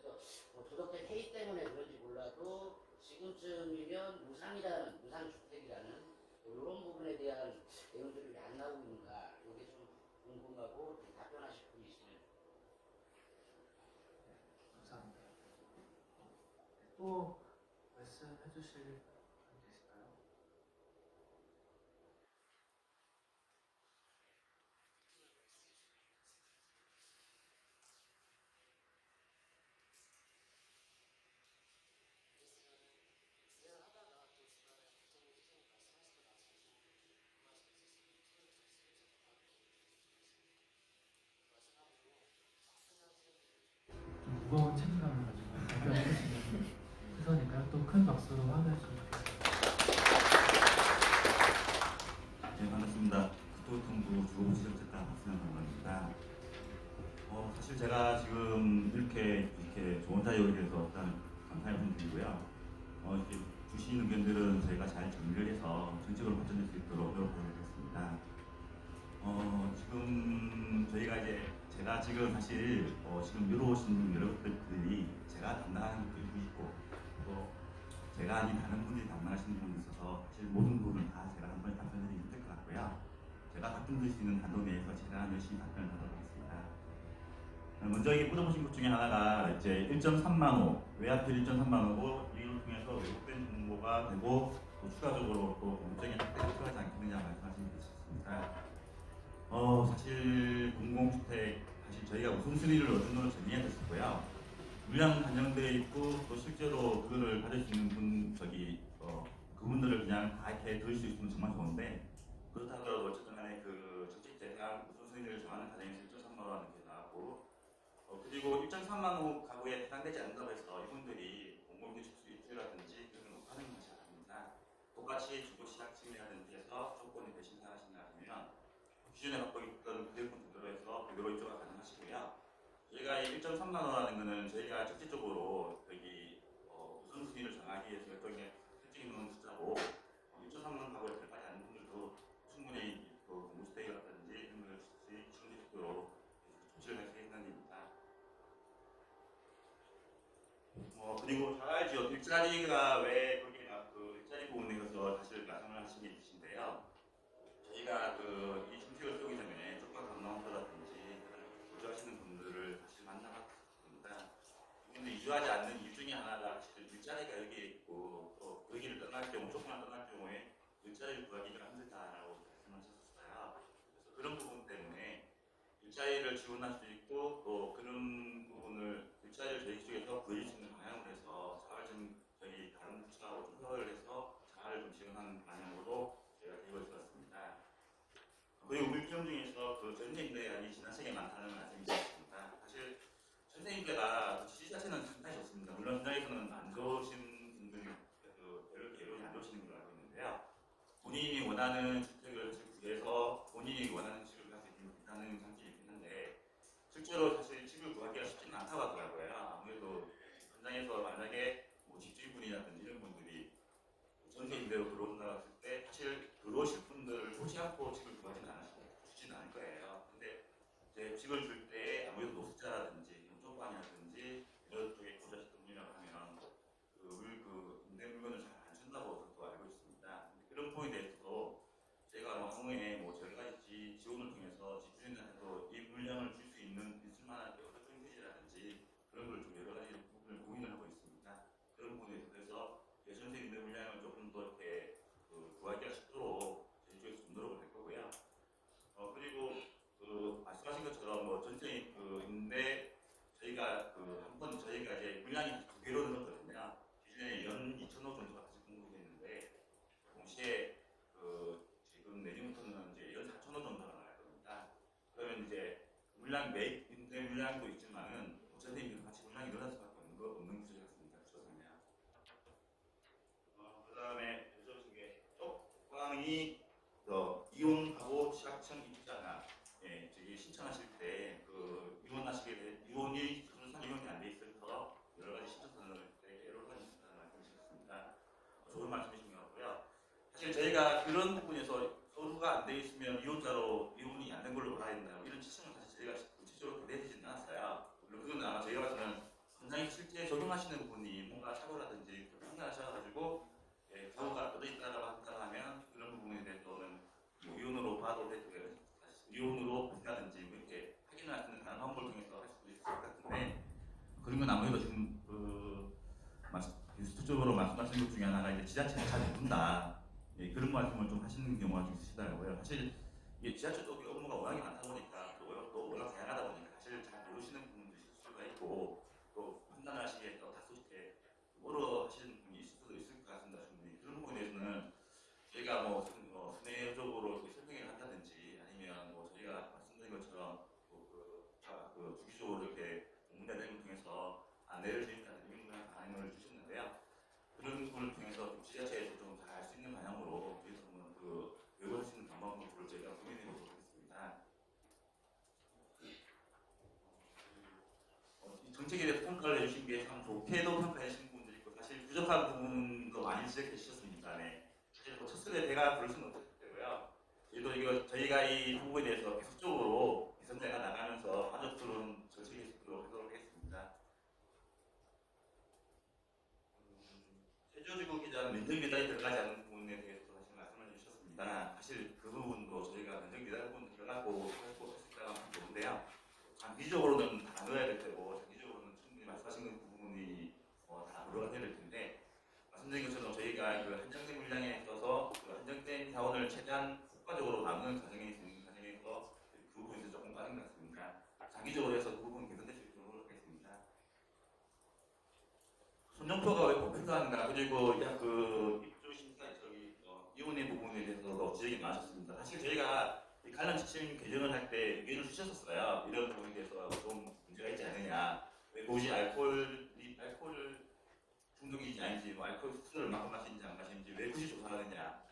그래서 뭐 도덕적 회의 때문에 그런지 몰라도 지금쯤이면 무상이라는 무상주택이라는 뭐 이런 부분에 대한 내용들이 왜 안 나오고 있는가 이게 좀 궁금하고 좀 답변하실 분이 있으면. 감사합니다. 또 말씀해 주실 분 계실까요? 좀 무거운 책임감을 가지고 답변해 주시는 그러니까 또 큰 박수로 환호해 주시면 네, 반갑습니다. 국토교통부 주거지정책과 박승환입니다. 사실 제가 지금 이렇게 좋은 자리에 대해서 일단 감사의 말씀드리고요. 이렇게 주신 의견들은 저희가 잘 정리를 해서 정책으로 발전될 수 있도록 노력하겠습니다. 지금 저희가 제가 지금 사실 지금 이루어오신 여러분들이 제가 담당하는 것도 있고 또 제가 아닌 다른 분들이 담당하시는 부분이 있어서 사실 모든 부분은 다 제가 한 번에 답변드리기 힘들 것 같고요. 제가 답변드릴 수 있는 단도 내에서 최대한 열심히 답변을 하도록 하겠습니다. 먼저 물어보신 것 중에 하나가 이제 1.3만 호, 왜 하필 1.3만 호고 이를 통해서 왜곡된 정보가 되고 또 추가적으로 또 공적인 혜택이 필요하지 않겠느냐 말씀하신 게 있습니다. 사실 공공주택 사실 저희가 우선순위를 어느 정도 정해야 됐었고요. 물량 반영되어 있고 또 실제로 그거를 받을 수 있는 그분들을 그냥 다 이렇게 들을 수 있으면 정말 좋은데 그렇다 하더라도 어쨌든 간에 그 정책 대상 우선순위를 정하는 과정에서 1.3만 원은 이렇게 나왔고 그리고 1.3만 호 가구에 해당되지 않는다고 해서 이분들이 공공주택 입주라든지 그런 걸 못하는 것이 아닙니다. 똑같이 주거 시작층이라든지 해서 조건이 배신당하신다면 기존에 갖고 있던 그대로 그대로 해서 그대로 입주가 가능하시고요. 저희가 이 1.3만 원이라는 것은 저희가 실질적으로 여기 우선순위를 정하기 위해서 일종의 특징 있는 숫자고 1.3만 원 가구에 들어가지 않는 분들도 충분히 공무주택이라든지 이런 것이 충분히로 조치를 할 수 있는 일입니다. 그리고 잘 알죠. 일자리가 왜 거기 일자리 부분에 있어서 사실 말씀을 하신 게 있으신데요. 저희가 이 정책을 쓰기 전에 쪽방 관광서라든지 거주하시는 분들을 사실 만나봤습니다. 근데 이주하지 않는 이유 중에 하나가 사실 일자리가 여기에 있고 또 여기를 떠날 경우, 조금만 떠날 경우에 일자리를 구하기가 힘들다라고 말씀하셨어요. 그래서 그런 부분 때문에 일자리를 지원할 수 있고 또 그런 부분을 일자리를 저희 쪽에서 구해줄 수 있는 방향으로 해서 잘 좀 저희 다른 부처하고 좀 협의를 해서 잘 좀 지원하는 방향으로 저희가 되어 있었습니다. 그리고 우리 필요 중에서 전세임대에 아니 지나치게 많다는 말씀이 있습니다. 사실 전세임대가 취지 자체는 상당히 좋습니다. 물론 현장에서는 안 좋으신 분들이 별로 여론이 안 좋으시는 걸로 알고 있는데요. 본인이 원하는 주택을 구해서 본인이 원하는 집을 갈 수 있다는 장점이 있긴 한데 실제로 사실 집을 구하기가 쉽지는 않다고 하더라고요. 아무래도 현장에서 만약에 집주인분이라든지 이런 분들이 전세임대로 들어온다고 했을 때 사실 들어오실 분들을 보지 않고 집을 구하지는 않을 거예요. 근데 이제 집을 줄 때 아무래도 노숙자라든지 쪽방이라든지 이런 쪽에 거주하셨던 분이라고 하면 임대 물건을 잘 안 준다고 저도 알고 있습니다. 그런 부분에 대해서 경우에 뭐 여러 가지 지원을 통해서 집주인들한테도 이 물량을 줄 수 있는 있을만한 어떤 페이지라든지 그런 걸 좀 여러 가지 부분을 고민을 하고 있습니다. 그런 부분에서 그래서 예전에 있는 물량을 조금 더 이렇게 구하기가 쉽도록 저희 쪽에서 좀 노력을 할 거고요. 그리고 말씀하신 것처럼 뭐 전쟁이 인데 저희가 한번 저희가 이제 물량이 2개로 늘었거든요. 기존에 연 2,000호 정도가 같이 공급했는데 동시에 지금 내년부터는 이제 연 4,000호 정도가 나갈 겁니다. 그러면 이제 물량 인대 물량도 있지만은 전쟁이 같이 물량이 늘어날 수밖에 없는 구조 같습니다. 조상이야. 그다음에 저쪽에 쪽방이 이혼하고 취약청 입주자나 저기 신청하실 때 이혼하시게 된 이혼이 전산 이혼이 안 돼 있어서 여러 가지 신청서를 여러 가지 신청서를 말씀드렸습니다. 좋은 말씀이신 것 같고요. 사실 저희가 그런 부분에서 서류가 안 돼 있으면 이혼자로 이혼이 안 된 걸로 봐야 된다. 이런 지침은 사실 저희가 구체적으로 내리지는 않았어요. 물론 그건 아마 저희가 봤을 때는 실제 적용하시는 분이 뭔가 사고라든지 판단하셔가지고 경우가 어디 있다라고 한다면 그런 부분에 대해서는 이혼으로 봐도 되고 이혼으로 본다든지 이렇게 확인할 수 있는 다른 방법을 통해서 할 수도 있을 것 같은데 그런 건 아무래도 지금 수적으로 말씀하신 것 중에 하나가 이제 지자체가 잘 모른다 그런 말씀을 좀 하시는 경우가 좀 있으시더라고요. 사실 이게 지자체 쪽이 업무가 워낙에 많다 보니까 또 워낙 다양하다 보니까 사실 잘 모르시는 부분도 있을 수가 있고 또 판단하시기에 또 다소 이렇게 뭐로 하시는 분이 있을 수도 있을 것 같습니다. 충분히 그런 부분에 대해서는 저희가 순회적으로 설명을 한다든지 아니면 저희가 말씀드린 것처럼 주기적으로 이렇게 공문대 내용을 통해서 안내를 드린다든지 이런 반응을 주셨는데요. 그런 부분을 통해서 지자체에서 좀 잘 알 수 있는 방향으로 저희도 한번 외워할 수 있는 방법을 저희가 고민해 보도록 하겠습니다. 정책에 대해서 평가를 해주신 게 참 좋게도 평가해 주신 분들이 있고 사실 부족한 부분도 많이 지적해 주셨습니다. 네. 사실 첫 술에 배가 부를 수는 없을 거고요. 저희가 이 부분에 대해서 계속적으로 개선되어 나가면서 가족들은 정책에 하도록 하겠습니다. 최저지구 기준 면적 미달이 들어가지 않는 부분에 대해서 사실 말씀을 해주셨습니다. 사실 그 부분도 저희가 면적 미달 부분 들어가고 할 수 있다고 보는데요. 장기적으로는 다 넣어야 될 테고 장기적으로는 충분히 말씀하신 부분이 다 들어가야 될 텐데 말씀드린 것처럼 저희가 한정된 물량에 있어서 한정된 자원을 최대한 효과적으로 나누는 과정에서 그 부분에서 조금 빠진 것 같습니다. 장기적으로 해서 그 부분 개선될 수 있도록 노력하겠습니다. 손용표가 왜 복잡한가 그리고 입주 심사 이혼의 부분에 대해서도 지적이 많으셨습니다. 사실 저희가 관련 지침 개정을 할 때 의견을 주셨었어요. 이런 부분에 대해서 좀 문제가 있지 않느냐. 왜 굳이 알코올 중독인지 아닌지, 알코올 수준을 얼마큼 마시는지 안 마시는지 왜 굳이 조사하느냐.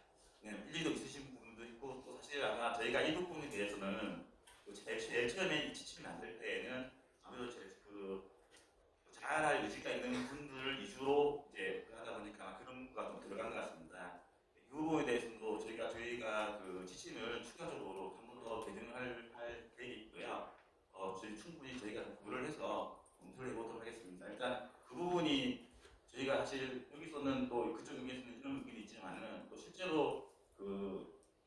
일리도 있으신 부분도 있고 또 사실 아마 저희가 이 부분에 대해서는 제일 처음에 이 지침이 만들 때에는 아무래도 잘 알 의지가 있는 분들 위주로 이제 하다 보니까 그런 거가 좀 들어간 것 같습니다. 이 부분에 대해서도 저희가 지침을 추가적으로 한 번 더 개정할 계획이 있고요. 충분히 저희가 고려를 해서 검토를 해보도록 하겠습니다. 일단 그 부분이 저희가 사실 여기서는 또 그쪽 의견에서는 이런 의견이 있지만은 또 실제로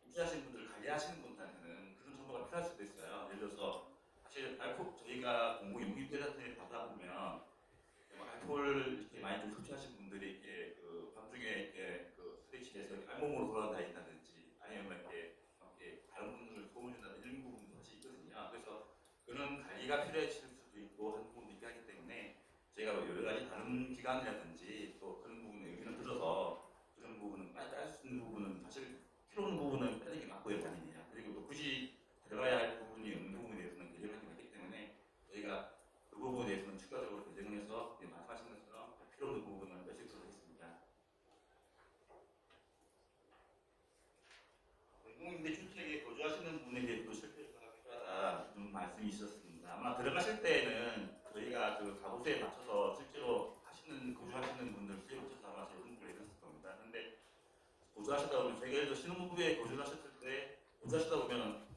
입주하신 분들 관리하시는 분들한테는 그런 정보가 필요할 수도 있어요. 예를 들어서 사실 저희가 공공 용기대 같은 데 가다 보면 알코올 이렇게 많이 좀 섭취하신 분들이 이렇게 밤중에 이렇게 스트레치에서 알몸으로 돌아다닌다든지 아니면 이렇게 다른 분들 도움을 준다든지 이런 부분도 사실 있거든요. 그래서 그런 관리가 필요해질 수도 있고 하는 부분도 있기 하기 때문에 저희가 여러 가지 다른 기관이라든지 또 그런 부분에 의견을 들어서 그런 부분은 빨리 뺄 수 있는 부분은 사실 필요 없는 부분은 빼는 게 맞고요, 당연히요. 그리고 또 굳이 들어가야 할 부분이 없는 부분에 대해서는 개정하는 게 맞기 때문에 저희가 그 부분에 대해서는 추가적으로 개정해서 말씀하신 것처럼 필요 없는 부분을 빼시도록 하겠습니다. 공공임대주택에 거주하시는 분에 대해서도 실패가 필요하다 좀 말씀이 있었습니다. 아마 들어가실 때에는 저희가 가구수에 맞춰서 실제로 거주하시는 분들 수에 맞춰서 아마 재분포를 해놨을 겁니다. 그런데 거주하시다 보면 저희가 예를 들어 신혼부부에 거주를 하셨을 때 거주하시다 보면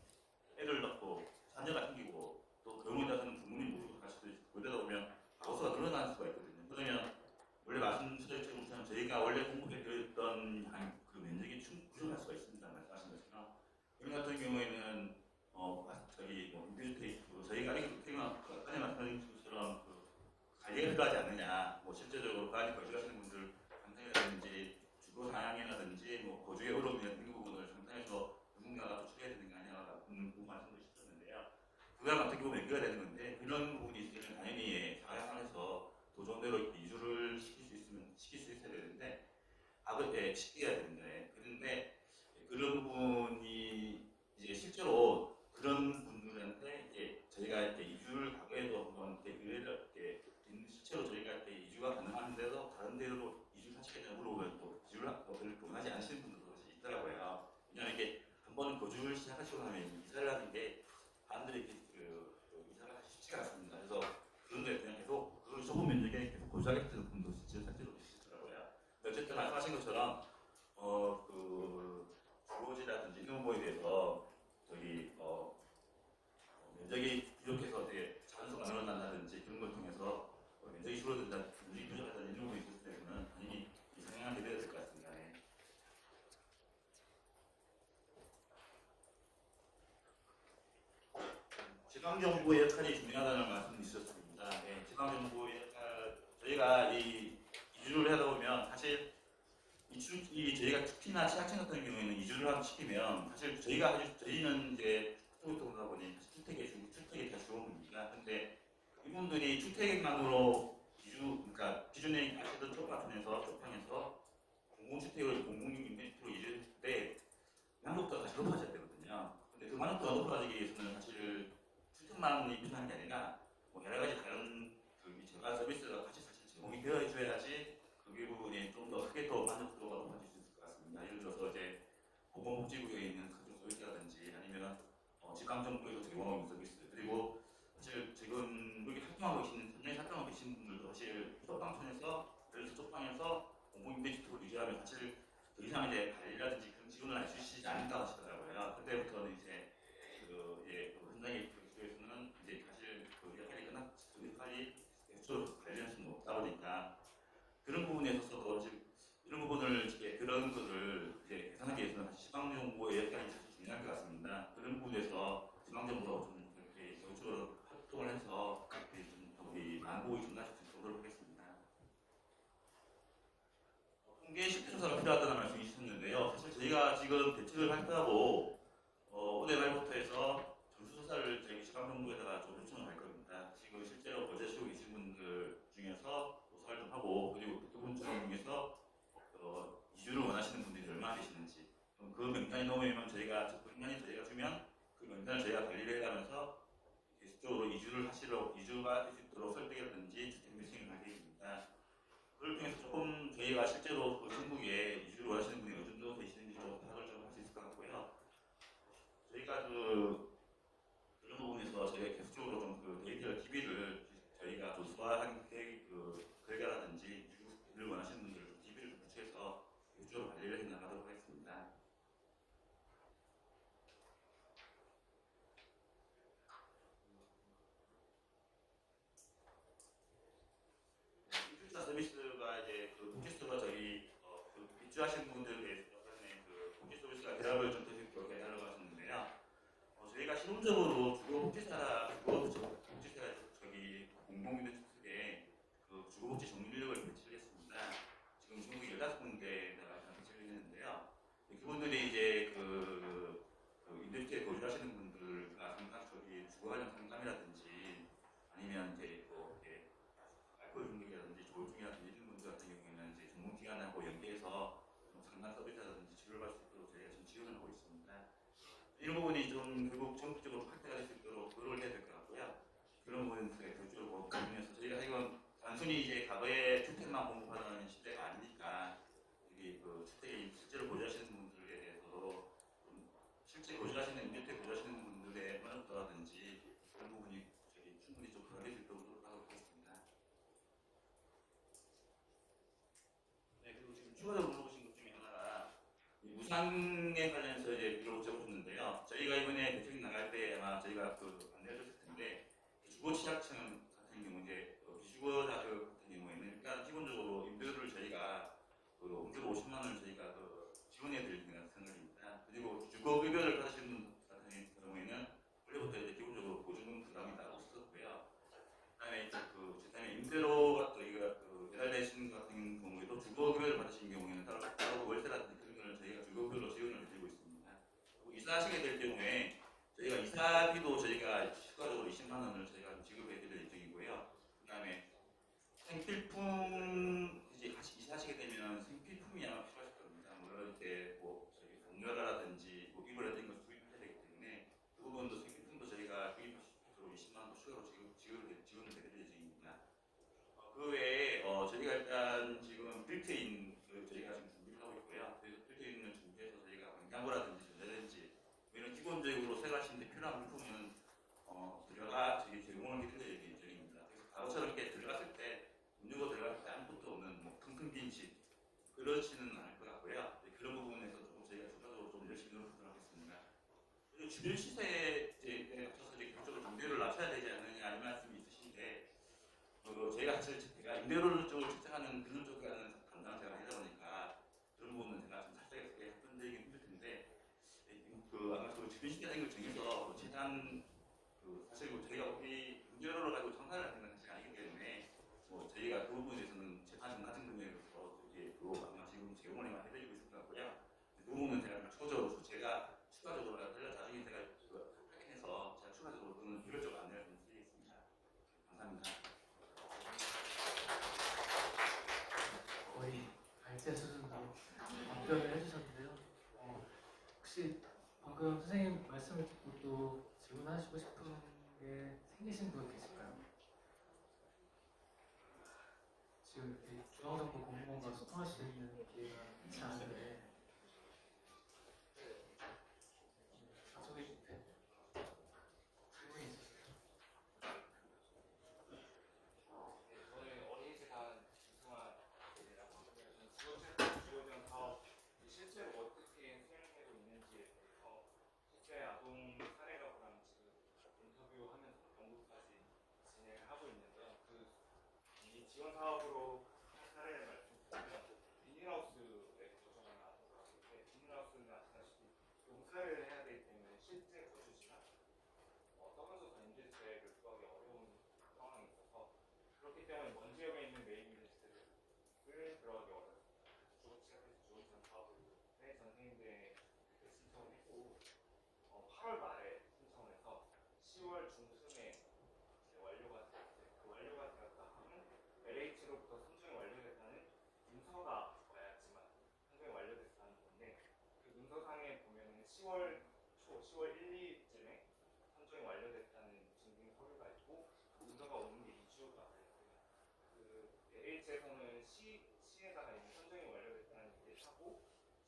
애를 낳고 자녀가 생기고 또 경우에 따라서는 부모님 모시고 갈 수도 있고 그러다 보면 가구수가 늘어날 수가 있거든요. 그러면 원래 말씀드렸던 것처럼 저희가 원래 공급해 드렸던 그 면적이 부족할 수가 있습니다. 말씀하신 것처럼 그런 관리가 되는 건데 그런 부분이 있으면 당연히 자가상에서 도정대로 이주를 시킬 수 있어야 되는데 시켜야 되는데 그런데 그런 부분이 이제 실제로 그런 분들한테 이제 저희가 이렇게 이주를 과거에도 한번 의뢰를 이렇게 실제로 저희가 이렇게 이주가 가능한데도 다른 데로 이주 사실에 물어보면 또 이주를 원하지 않으시는 분들도 사실 있더라고요. 왜냐하면 이게 한번 거주를 시작하시고 나면 이사를 하는 게 사람들이 이렇게 이사를 하기 쉽지가 않습니다. 그래서 그런 거에 그냥 계속 그 좁은 면적에 계속 거주하겠다는 분도 실제로 있으시더라고요. 어쨌든 말씀하신 것처럼 그 주거지라든지 이런 거에 대해서 저기 면적이 부족해서 되게 자연수가 늘어난다든지 그런 걸 통해서 면적이 줄어든다, 면적이 부족하다는 이런 부분이 있을 때는 당연히 상향하게 돼야 될 것 같습니다. 네. 지방정부의 역할이 중요하다는 말씀이 있었습니다. 네, 지방정부의 역할, 저희가 이 이주를 하다 보면 사실 저희가 특히나 취약층 같은 경우에는 이주를 시키면 사실 저희는 이제 주택도다 보니 주택이 다 좋은 겁니다. 근데 이분들이 주택만으로 그러니까 기존에 아시던 쪽방에서 공공주택을 공공임대주택으로 이주할 때 만족도가 다시 높아져야 되거든요. 근데 그 만족도가 높아지기 위해서는 사실 주택만이 필요한 게 아니라 뭐 여러 가지 다른 제가 서비스가 같이 사실 제공이 되어 줘야지 그 부분이 좀 더 크게 더 만족도가 높아질 수 있을 것 같습니다. 예를 들어서 이제 보건복지부에 있는 각종 서비스라든지 아니면 지방정부에서 제공하는 서비스 그리고 사실 지금 여기 활동하고 계신 분들도 사실 쪽방촌에서 예를 들어서 쪽방에서 공공임대주택을 유지하면 사실 더 이상 이제 관리라든지 그런 지원을 안 주시지 않는다 하시더라고요. 그때부터는 이제 현장의 기초에서는 이제 사실 그 역할이 계속 관리할 수는 없다 보니까 그런 부분에 있어서도 지금 이런 부분을 그런 것을 이제 개선하기 위해서는 사실 지방정부의 역할이 사실 중요할 것 같습니다. 그런 부분에서 지방정부가 좀 이렇게 적극적으로 활동을 해서 우리 만보기 전달할 수 있도록 하겠습니다. 통계 실태조사가 필요하다는 말씀이 있으셨는데요. 사실 저희가 지금 대책을 발표하고 오늘 말부터 해서 전수조사를 저희 지방정부에다가 좀 요청을 할 겁니다. 지금 실제로 거주하시고 계신 분들 중에서 조사를 좀 하고 그리고 그분 중에서 이주를 원하시는 분들이 얼마나 되시는지 그 명단이 넘으면 저희가 주면 그 명단을 저희가 관리를 해가면서 계속적으로 이주가 될 수 있도록 설득이라든지 주택 매칭을 할 계획입니다. 그걸 통해서 조금 저희가 실제로 그 전국에 이주를 원하시는 분이 어느 정도 되시는지 좀 파악을 좀 할 수 있을 것 같고요. 저희가 그런 부분에서 저희가 계속적으로 좀 그 데이터 DB를 저희가 조사한 결과라든지 이주를 원하시는 분들 DB를 구체해서 계속적으로 관리를 해나가도록 하겠습니다. 입주자 서비스가 이제 그 복지수가 저희 입주하신 분들에 대해서 그 복지 서비스가 대답을 좀 드리도록 해달라고 하셨는데요. 저희가 실질적으로 주거복지사 저기 공공임대주택에 그 주거복지 전문인력을 배치를 했습니다. 지금 전국에 15군데에다가 배치를 했는데요. 그분들이 이제 임대주택에 거주하시는 분들과 주거 관련 상담이라든지 아니면 이제 알코올 중독이라든지 조울증이라든지 이런 분들 같은 경우에는 이제 전문기관하고 연계해서 상담 서비스라든지 치료를 받을 수 있도록 저희가 지금 지원을 하고 있습니다. 이런 부분이 좀 결국 전국적으로 확대가 될 수 있도록 노력을 해야 될 것 같고요. 그런 부분은 결정적으로 고민해서 저희가 이건 단순히 이제 과거에 주택만 공급하는 시대가 아니니까 여기 그 주택에 실제로 거주하시는 분들에 대해서도 실제 임대주택 거주하시는 분들의 만족도라든지 그런 부분이 충분히 좀 변화될 수 있도록 노력하고 있겠습니다. 네, 그리고 지금 추가적으로 물어보신 것 중에 하나가 무상에 관련해서 이제 물어보셨는데요. 저희가 이번에 대책 나갈 때 아마 저희가 안내해줬을 텐데 주거 취약층 같은 경우 이제 비주거자 같은 경우에는 일단 기본적으로 임대료를 저희가 임대료 50만 원을 저희가 지원해 드릴 생각입니다. 그리고 주거급여를 받으시는 분 같은 경우에는 원래부터 이제 기본적으로 보증금 부담이 따로 없었고요. 그다음에 임대료가 저희가 배달되시는 것 같은 경우에도 주거급여를 받으시는 경우에는 따로 월세라든지 그런 거를 저희가 주거급여로 지원을 해드리고 있습니다. 그리고 이사하시게 될 경우에 저희가 이사비도 저희가 추가적으로 20만 원을 저희가 지급해 드릴 예정이고요. 그다음에 생필품 이제 이사하시게 되면 생필품이 아마 필요하실 겁니다. 물론 이제 뭐 저희 공여라든지 뭐 이불이라든지 것을 구입해야 되기 때문에 그 부분도 생필품도 저희가 구입으로 20만 원 추가로 지원을 해드릴 예정입니다. 그 외에 저희가 일단 지금 빌트인 저희가 지금 준비를 하고 있고요. 그래서 빌트인을 준비해서 저희가 냉장고라든지 전자레인지 이런 기본적으로 생활하시는데 필요한 물품은 들어가 저희 제공을 해드릴 예정입니다. 그래서 바로처럼 이렇게 들어갔을 때 음료가 들어갈 때 아무것도 없는 뭐 텅텅 빈 집 그렇지는 않을 것 같고요. 네, 그런 부분에서 조금 저희가 추가적으로 좀 열심히 노력하도록 하겠습니다. 그리고 주변 시세에 맞춰서 이제 계속적으로 임대료를 낮춰야 되지 않느냐 이런 말씀이 있으신데 저희가 사실 제가 임대료를 쪽을 책정하는 그런 쪽에는 담당 제가 하다 보니까 그런 부분은 제가 좀 살짝 이렇게 흔들리긴 힘들 텐데 아마 그 주변 시세 걸 정해서 최대한 사실 저희가 우리 임대료를 가지고 청산을 하는 건 사실 아니기 때문에 저희가 그 부분에 대해서는 재판 같은 금액으로서 아마 지금 제공을 해드리고 있을 것 같고요. 그 부분은 제가 초적으로 제가 추가적으로 나중에 제가 확인해서 제가 추가적으로 그는 비교적 안내를 좀 드리겠습니다. 감사합니다. 거의 발제 수준으로 답변을 해주셨는데요. 혹시 방금 선생님 말씀을 듣고 또 질문하시고 싶은 게 생기신 분 계실까요? 지금 이렇게 중앙정부 공무원과 소통할 수 있는 기회가 있지 않은데 저기 질문이 있으세요? 저는 어린이재단 이승환이라고 하고요. 저는 주거지원 사업 실제로 어떻게 수행되고 있는지에 대해서 실제 아동 사례가구랑 지금 인터뷰하면서 연구까지 진행을 하고 있는데요. 이 지원 사업으로 한 사례를 말씀드리면 비닐하우스에 거주하는 아동가 있는데 비닐하우스는 아시다시피 용사를 해야 되기 때문에 실제 거주지나 떨어져서 임대주택을 구하기 어려운 상황이 있어서 그렇기 때문에 먼 지역에 있는 메이비리스트를 들어가기 어렵습니다. 주거지원 사업에 전세임대 신청을 했고 8월 말에 신청을 해서 10월 중순에 완료가 되었다 하면 LH로부터 선정이 완료됐다는 문서가 와야지만 선정이 완료됐다는 건데 그 문서상에 보면은 10월 초, 10월 1, 2쯤에 선정이 완료됐다는 증빙 서류가 있고 문서가 오는 게 2주가 걸렸고요. LH에서는 시에다가 이미 선정이 완료됐다는 얘기를 하고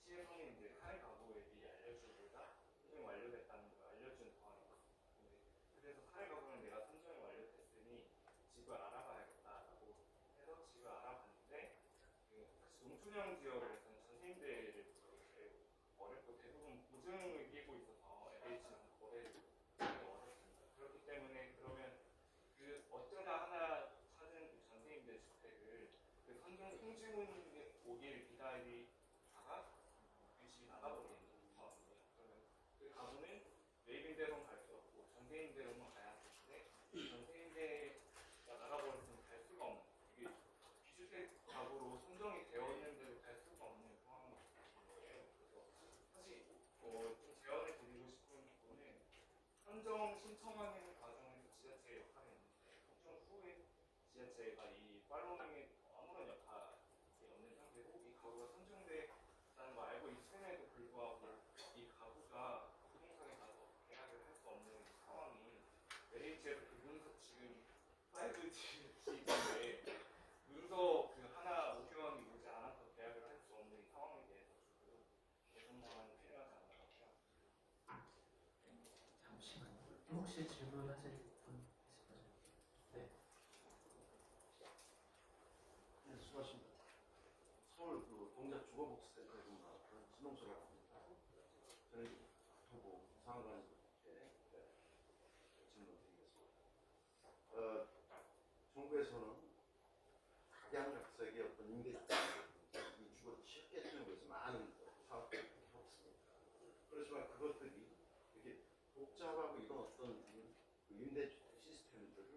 시에서는 이제 사례 가구에 미리 알려주고자 선정이 완료됐다는 걸 알려준 상황이었습니다. 그래서 사례 가구는 내가 선정이 완료됐으니 집을 알아봐야겠다라고 해서 집을 알아봤는데 농촌형 지역에서는 전세임대를 어렵고 대부분 보증을 끼고 있어서 LH랑 거래를 하기 어렵습니다. 그렇기 때문에 그러면 어쩌다 하나 찾은 전세임대 주택을 선정 통지문 오길 기다리다가 그 집이 나가버리는 상황이에요. 그러면 그 가구는 매입임대로는 갈 수 없고 전세임대로는 가야 하는데 전세임대가 나가버렸으면 갈 수가 없는 이게 비주택 가구로 선정이 되어 있는데도 갈 수가 없는 상황인 거예요. 그래서 사실 좀 제안을 드리고 싶은 부분은 선정 신청하는 과정에서 지자체의 역할이 있는데 선정 후에 지자체가 이 팔로잉에 아무런 역할이 없는 상태고 이 가구가 선정됐다는 걸 알고 있음에도 불구하고 이 가구가 부동산에 가서 계약을 할 수 없는 상황이 LH에서 그 문서 지금 5G 시대에 문서 하나 오경이 오지 않아서 계약을 할 수 없는 이 상황에 대해서 조금 개선 방안이 필요하지 않나 생각합니다. 잠시만요. 혹시 질문하실 분 있을까요? 네. 네, 수고하십니다. 서울 동작 주거복지센터에 근무하는 신동철이라고 합니다. 저는 교통부 상관관계 질문드리겠습니다. 정부에서는 각양각색의 어떤 임대주택, 이 주거 취약계층을 위해서 많은 사업들을 하고 있습니다. 그렇지만 그것들이 이렇게 복잡하고 이런 어떤 임대주택 시스템들을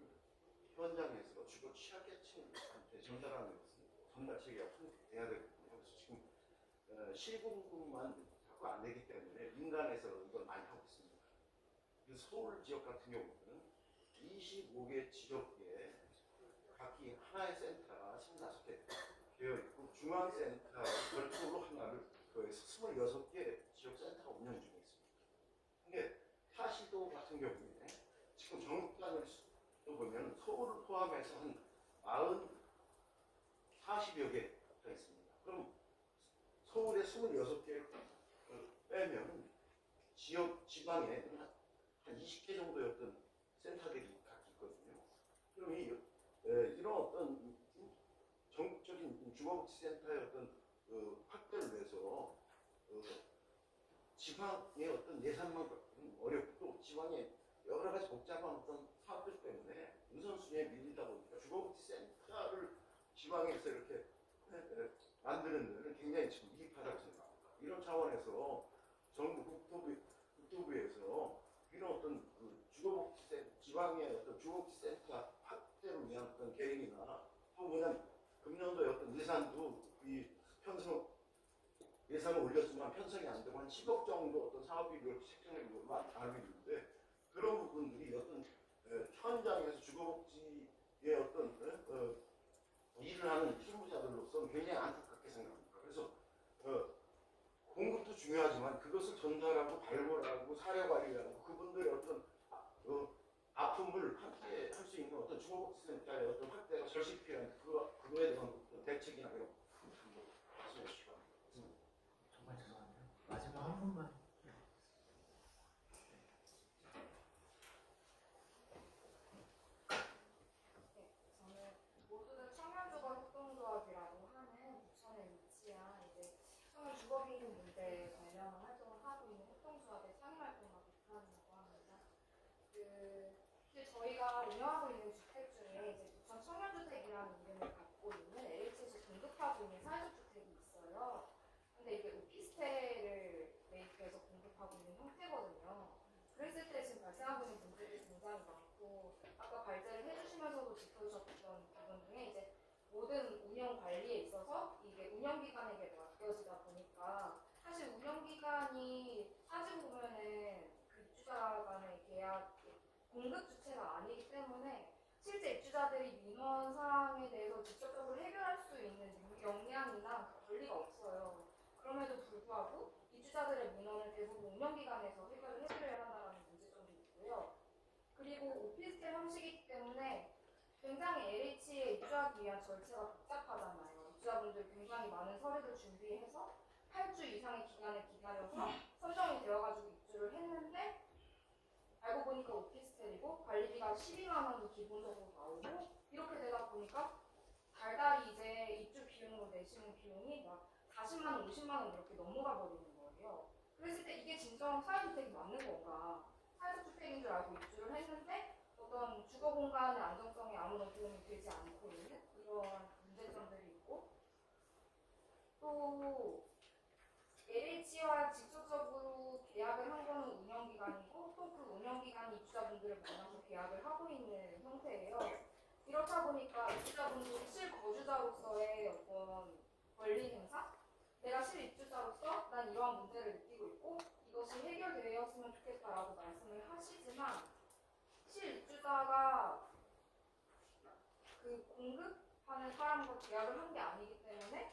현장에서 주거 취약계층한테 전달하는 것은 전달 체계가 돼야 되거든요. 그래서 지금 시공만 자꾸 안 되기 때문에 민간에서 이걸 많이 하고 있습니다. 그래서 서울 지역 같은 경우는 25개 지역에 각기 하나의 센터가 25개 되어 있고 중앙센터 별도로 하나를 더해서 26개 지역 센터가 운영 중에 있습니다. 근데 타시도 같은 경우에 지금 정부단을 보면 서울을 포함해서 한 40여 개가 있습니다. 그럼 서울에 26개 빼면 지역 지방에 한 20개 정도였던 센터들이 각기 있거든요. 그럼 이런 어떤 전국적인 주거복지센터의 어떤 확대를 위해서 지방의 어떤 예산만 어렵고 또 지방의 여러 가지 복잡한 어떤 사업들 때문에 우선순위에 밀리다 보니까 주거복지센터를 지방에서 이렇게 만드는 데는 굉장히 지금 이익하다고 생각합니다. 이런 차원에서 정부 국토부에서 이런 어떤 지방의 어떤 주거복지센터 확대를 위한 어떤 계획이나 또 그냥 금년도에 어떤 예산도 이 예산을 올렸지만 편성이 안 되고 한 10억 정도 어떤 사업이 이렇게 책정된 것만 알고 있는데 그런 부분들이 어떤 현장에서 주거복지의 어떤 일을 하는 실무자들로서 굉장히 안타깝게 생각합니다. 그래서 공급도 중요하지만 그것을 전달하고 발굴하고 사례 관리하고 그분들의 어떤 아픔을 함께 할 수 있는 어떤 주거복지센터의 어떤 확대가 절실히 필요한 그거에 대한 대책이나 이런 말씀해 주시기 바랍니다. 정말 죄송한데요. 마지막 한 분만. 저는 모두는 청년주거협동조합이라고 하는 부천에 위치한 이제 청년 주거빈곤 문제에 관련한 활동을 하고 있는 협동조합의 창립활동가로 부탁하고 합니다. 사실 저희가 운영하고 있는 주택 중에 이제 부천 청년주택이라는 이름을 갖고 있는 LH에서 공급하고 있는 사회적 주택이 있어요. 근데 이게 오피스텔을 매입해서 공급하고 있는 형태거든요. 그랬을 때 지금 발생하고 있는 문제들이 굉장히 많고 아까 발제를 해주시면서도 짚어주셨던 부분 중에 이제 모든 운영 관리에 있어서 이게 운영기관에게 맡겨지다 보니까 사실 운영기관이 따지고 보면은 그 입주자 간의 계약 공급 주체가 아니기 때문에 실제 입주자들이 민원 사항에 대해서 직접적으로 해결할 수 있는 역량이나 권리가 없어요. 그럼에도 불구하고 입주자들의 민원을 대부분 운영기관에서 해결을 해드려야 한다는 문제점도 있고요. 그리고 오피스텔 형식이기 때문에 굉장히 LH에 입주하기 위한 절차가 복잡하잖아요. 입주자분들 굉장히 많은 서류를 준비해서 8주 이상의 기간을 기다려서 선정이 되어가지고 입주를 했는데 알고 보니까 오피스텔이고 관리비가 12만 원도 기본적으로 나오고 이렇게 되다 보니까 달달이 이제 입주 비용으로 내시는 비용이 막 40만 원, 50만 원 이렇게 넘어가 버리는 거예요. 그랬을 때 이게 진정 사회주택이 맞는 건가? 사회주택인 줄 알고 입주를 했는데 어떤 주거 공간의 안정성에 아무런 도움이 되지 않고 있는 이런 문제점들이 있고 또 LH와 직접적으로 계약을 한 거는 운영기관이고 또 그 운영기관이 입주자분들을 만나서 계약을 하고 있는 형태예요. 이렇다 보니까 입주자분들이 실거주자로서의 어떤 권리 행사? 내가 실입주자로서 난 이러한 문제를 느끼고 있고 이것이 해결되었으면 좋겠다라고 말씀을 하시지만 실입주자가 그 공급하는 사람과 계약을 한 게 아니기 때문에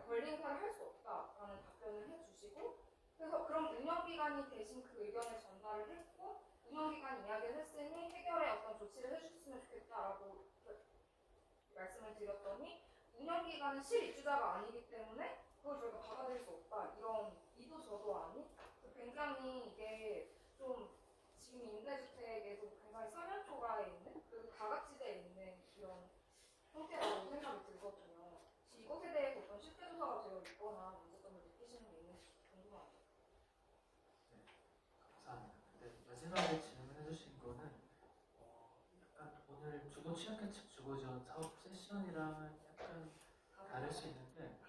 권리 행사를 할 수 없다라는 답변을 해주시고 그래서 그럼 운영기관이 대신 그 의견을 전달을 했고 운영기관이 이야기를 했으니 해결에 어떤 조치를 해주셨으면 좋겠다라고 말씀을 드렸더니 운영기관은 실입주자가 아니기 때문에 그걸 저희가 받아들일 수 없다 이런 이도 저도 아닌 굉장히 이게 좀 지금 임대주택에도 굉장히 서면초가에 있는 그 가각지대에 있는 이런 형태라고 생각이 들거든요. 이것에 대해서 어떤 실제 조사가 되어 있거나 문제점을 느끼시는 게 있는지 궁금합니다. 네, 감사합니다. 근데 마지막에 질문해 주신 거는 약간 오늘 주거 취약계층 주거지원 사업 세션이랑은 약간 다를 수 있는데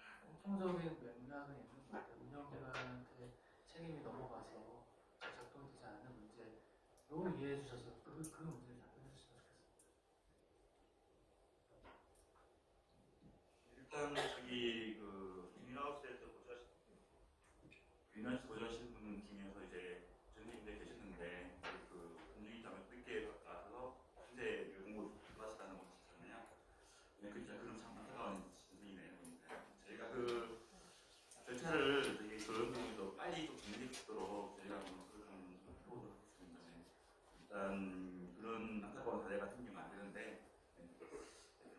공통적인 맥락은 있는 것 같아요. 운영기관한테 책임이 넘어가서 작동이 되지 않는 문제로 이해해 주셔서 그 문제를 답변해 주시면 좋겠습니다. 일단 저기 그 비닐하우스에서 보조하시는 분 중에서 이제 전님들 계셨는데 그 공중입장을 늦게 가서 그런 안타까운 사례가 생기면 안 되는데 그런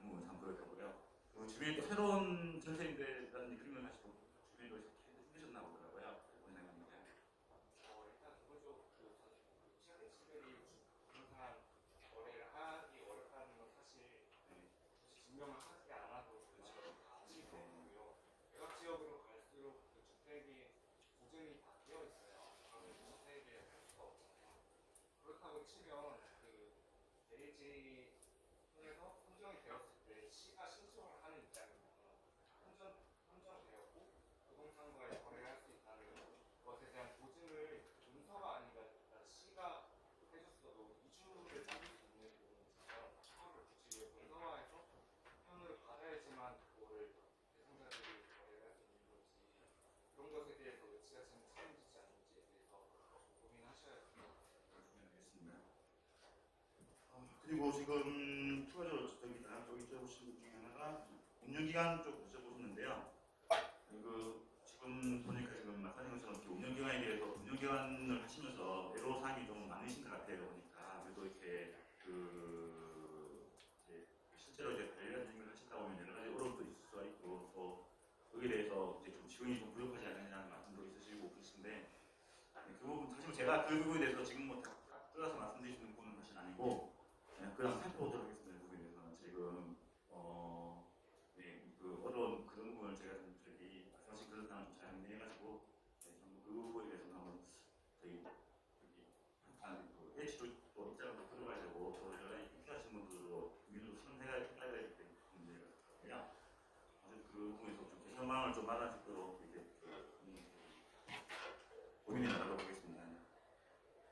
부분 참 그렇다고요. 그 주변에 또 새로운 전세인들이라는 그런 걸 하시고 주변에 또 힘드셨나 보더라고요. 원장님인데. 일단 기본적으로 취약계층들이 부동산 거래를 하기 어렵다는 건 사실 굳이 증명을 하지 않아도 사실 거고요. 외곽 지역으로 갈수록 그 주택이 보증이 다 되어 있어요. 그러면 주택에 갈 수가 없잖아요. 그렇다고 치면 그 LH 통해서 선정이 되었을 때 시가 신청을 하는 입장이면 선정되었고 부동산과의 거래를 할 수 있다는 것에 대한 보증을 문서가 아니라 시가 해줬어도 이주를 받을 수 있는 부분이 있어서 그거를 굳이 문서화해서 편을 받아야지만 그거를 대상자들이 거래를 할 수 있는 건지 그런 것에 대해서 지자체는 책임지지 않는지에 대해서 고민하셔야 됩니다. 알겠습니다. 그리고 지금 추가적으로 저기 다음 쪽 여쭤보신 것 중에 하나가 운영기간 쪽 여쭤보셨는데요. 지금 보니까 지금 말씀하신 것처럼 운영기간에 대해서 운영기간을 하시면서 애로사항이 좀 많으신 것 같아요. 보니까 그래도 이렇게 이제 실제로 이제 관련된 걸 하시다 보면 여러 가지 어려움도 있을 수가 있고 또 거기에 대해서 이제 좀 지원이 좀 부족하지 않느냐는 말씀도 있으시고 그러신데 그 부분 사실 제가 그 부분에 대해서 지금 뭐 다 뜯어서 말씀드리시는 부분은 사실 아니고 그냥 살펴보도록 하겠습니다. 그 부분에 대해서는 지금 그 어려운 그런 부분을 제가 좀 저기 말씀하신 그런 상황을 좀 잘 정리해가지고 그 부분에 대해서 한번 저희 그 H도 또 입장을 또 들어가야 되고 또 여러 가지 필요하신 분들도 민주도 선택해야 되기 때문에 문제가 아주 그 부분에서 좀 개선망을 좀 만날 수 있도록 이렇게 고민해 나가도록 하겠습니다.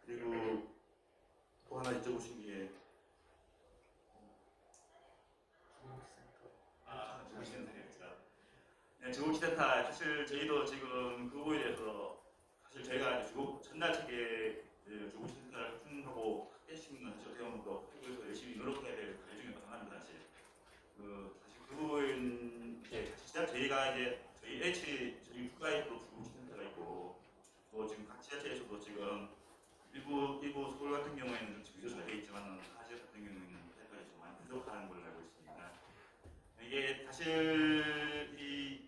그리고 또 하나 여쭤보신 게 주거기센터 사실 저희도 지금 그 부분에 대해서 사실 저희가 전날 책에 주거기센터를 확충하고 확대시키는 사실 어떻게 보면 또 그래서 열심히 노력해야 될 과제 중에 하나입니다. 사실 사실 그 부분 이제 진짜 저희가 이제 저희 H 저희 국가에도 주거기센터가 있고 또 지금 각 지자체에서도 지금 일부 서울 같은 경우에는 비교 잘 되어 있지만 사실 같은 경우에는 사실까지 좀 많이 부족한 걸로 알고 있습니다. 이게 사실 이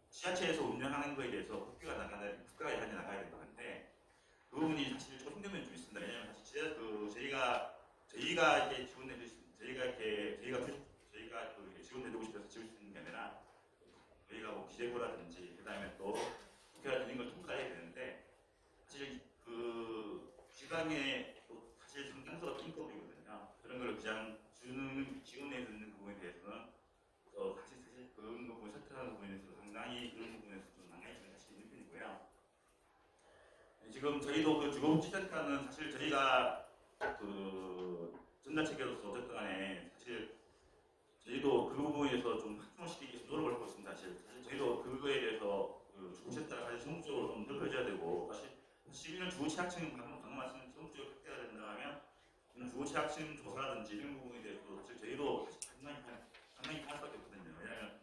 지자체에서 운영하는 거에 대해서 국가가 나가야 될 것 같은데 그 부분이 사실 좀 힘든 면이 좀 있습니다. 왜냐하면 사실 저희가 이렇게 저희가 지원해주고 싶어서 지을 수 있는 게 아니라 저희가 뭐 기재부라든지 그다음에 또 국회가 이런 걸 통과해야 되는데 사실 그 지방에 사실 상당수가 인건비거든요. 그런 걸 그냥 지원해 주는 부분에 대해서는 사실 그런 부분 설득하는 부분에 대해서 상당히 그런 부분에서 좀 난감이 사실 있는 편이고요. 지금 저희도 그 주거복지센터는 사실 저희가 그 전달 체계로서 어쨌든 간에 사실 저희도 그 부분에서 좀 확충시키기 위해서 노력을 하고 있습니다. 사실 저희도 그거에 대해서 그 주거센터가 사실 전국적으로 좀 넓혀져야 되고 사실 11년 주거취약층 방금 말씀드린 전국적으로 확대가 된다면 주거취약층 조사라든지 이런 부분에 대해서도 사실 저희도 상당히 할 수밖에 없거든요. 왜냐하면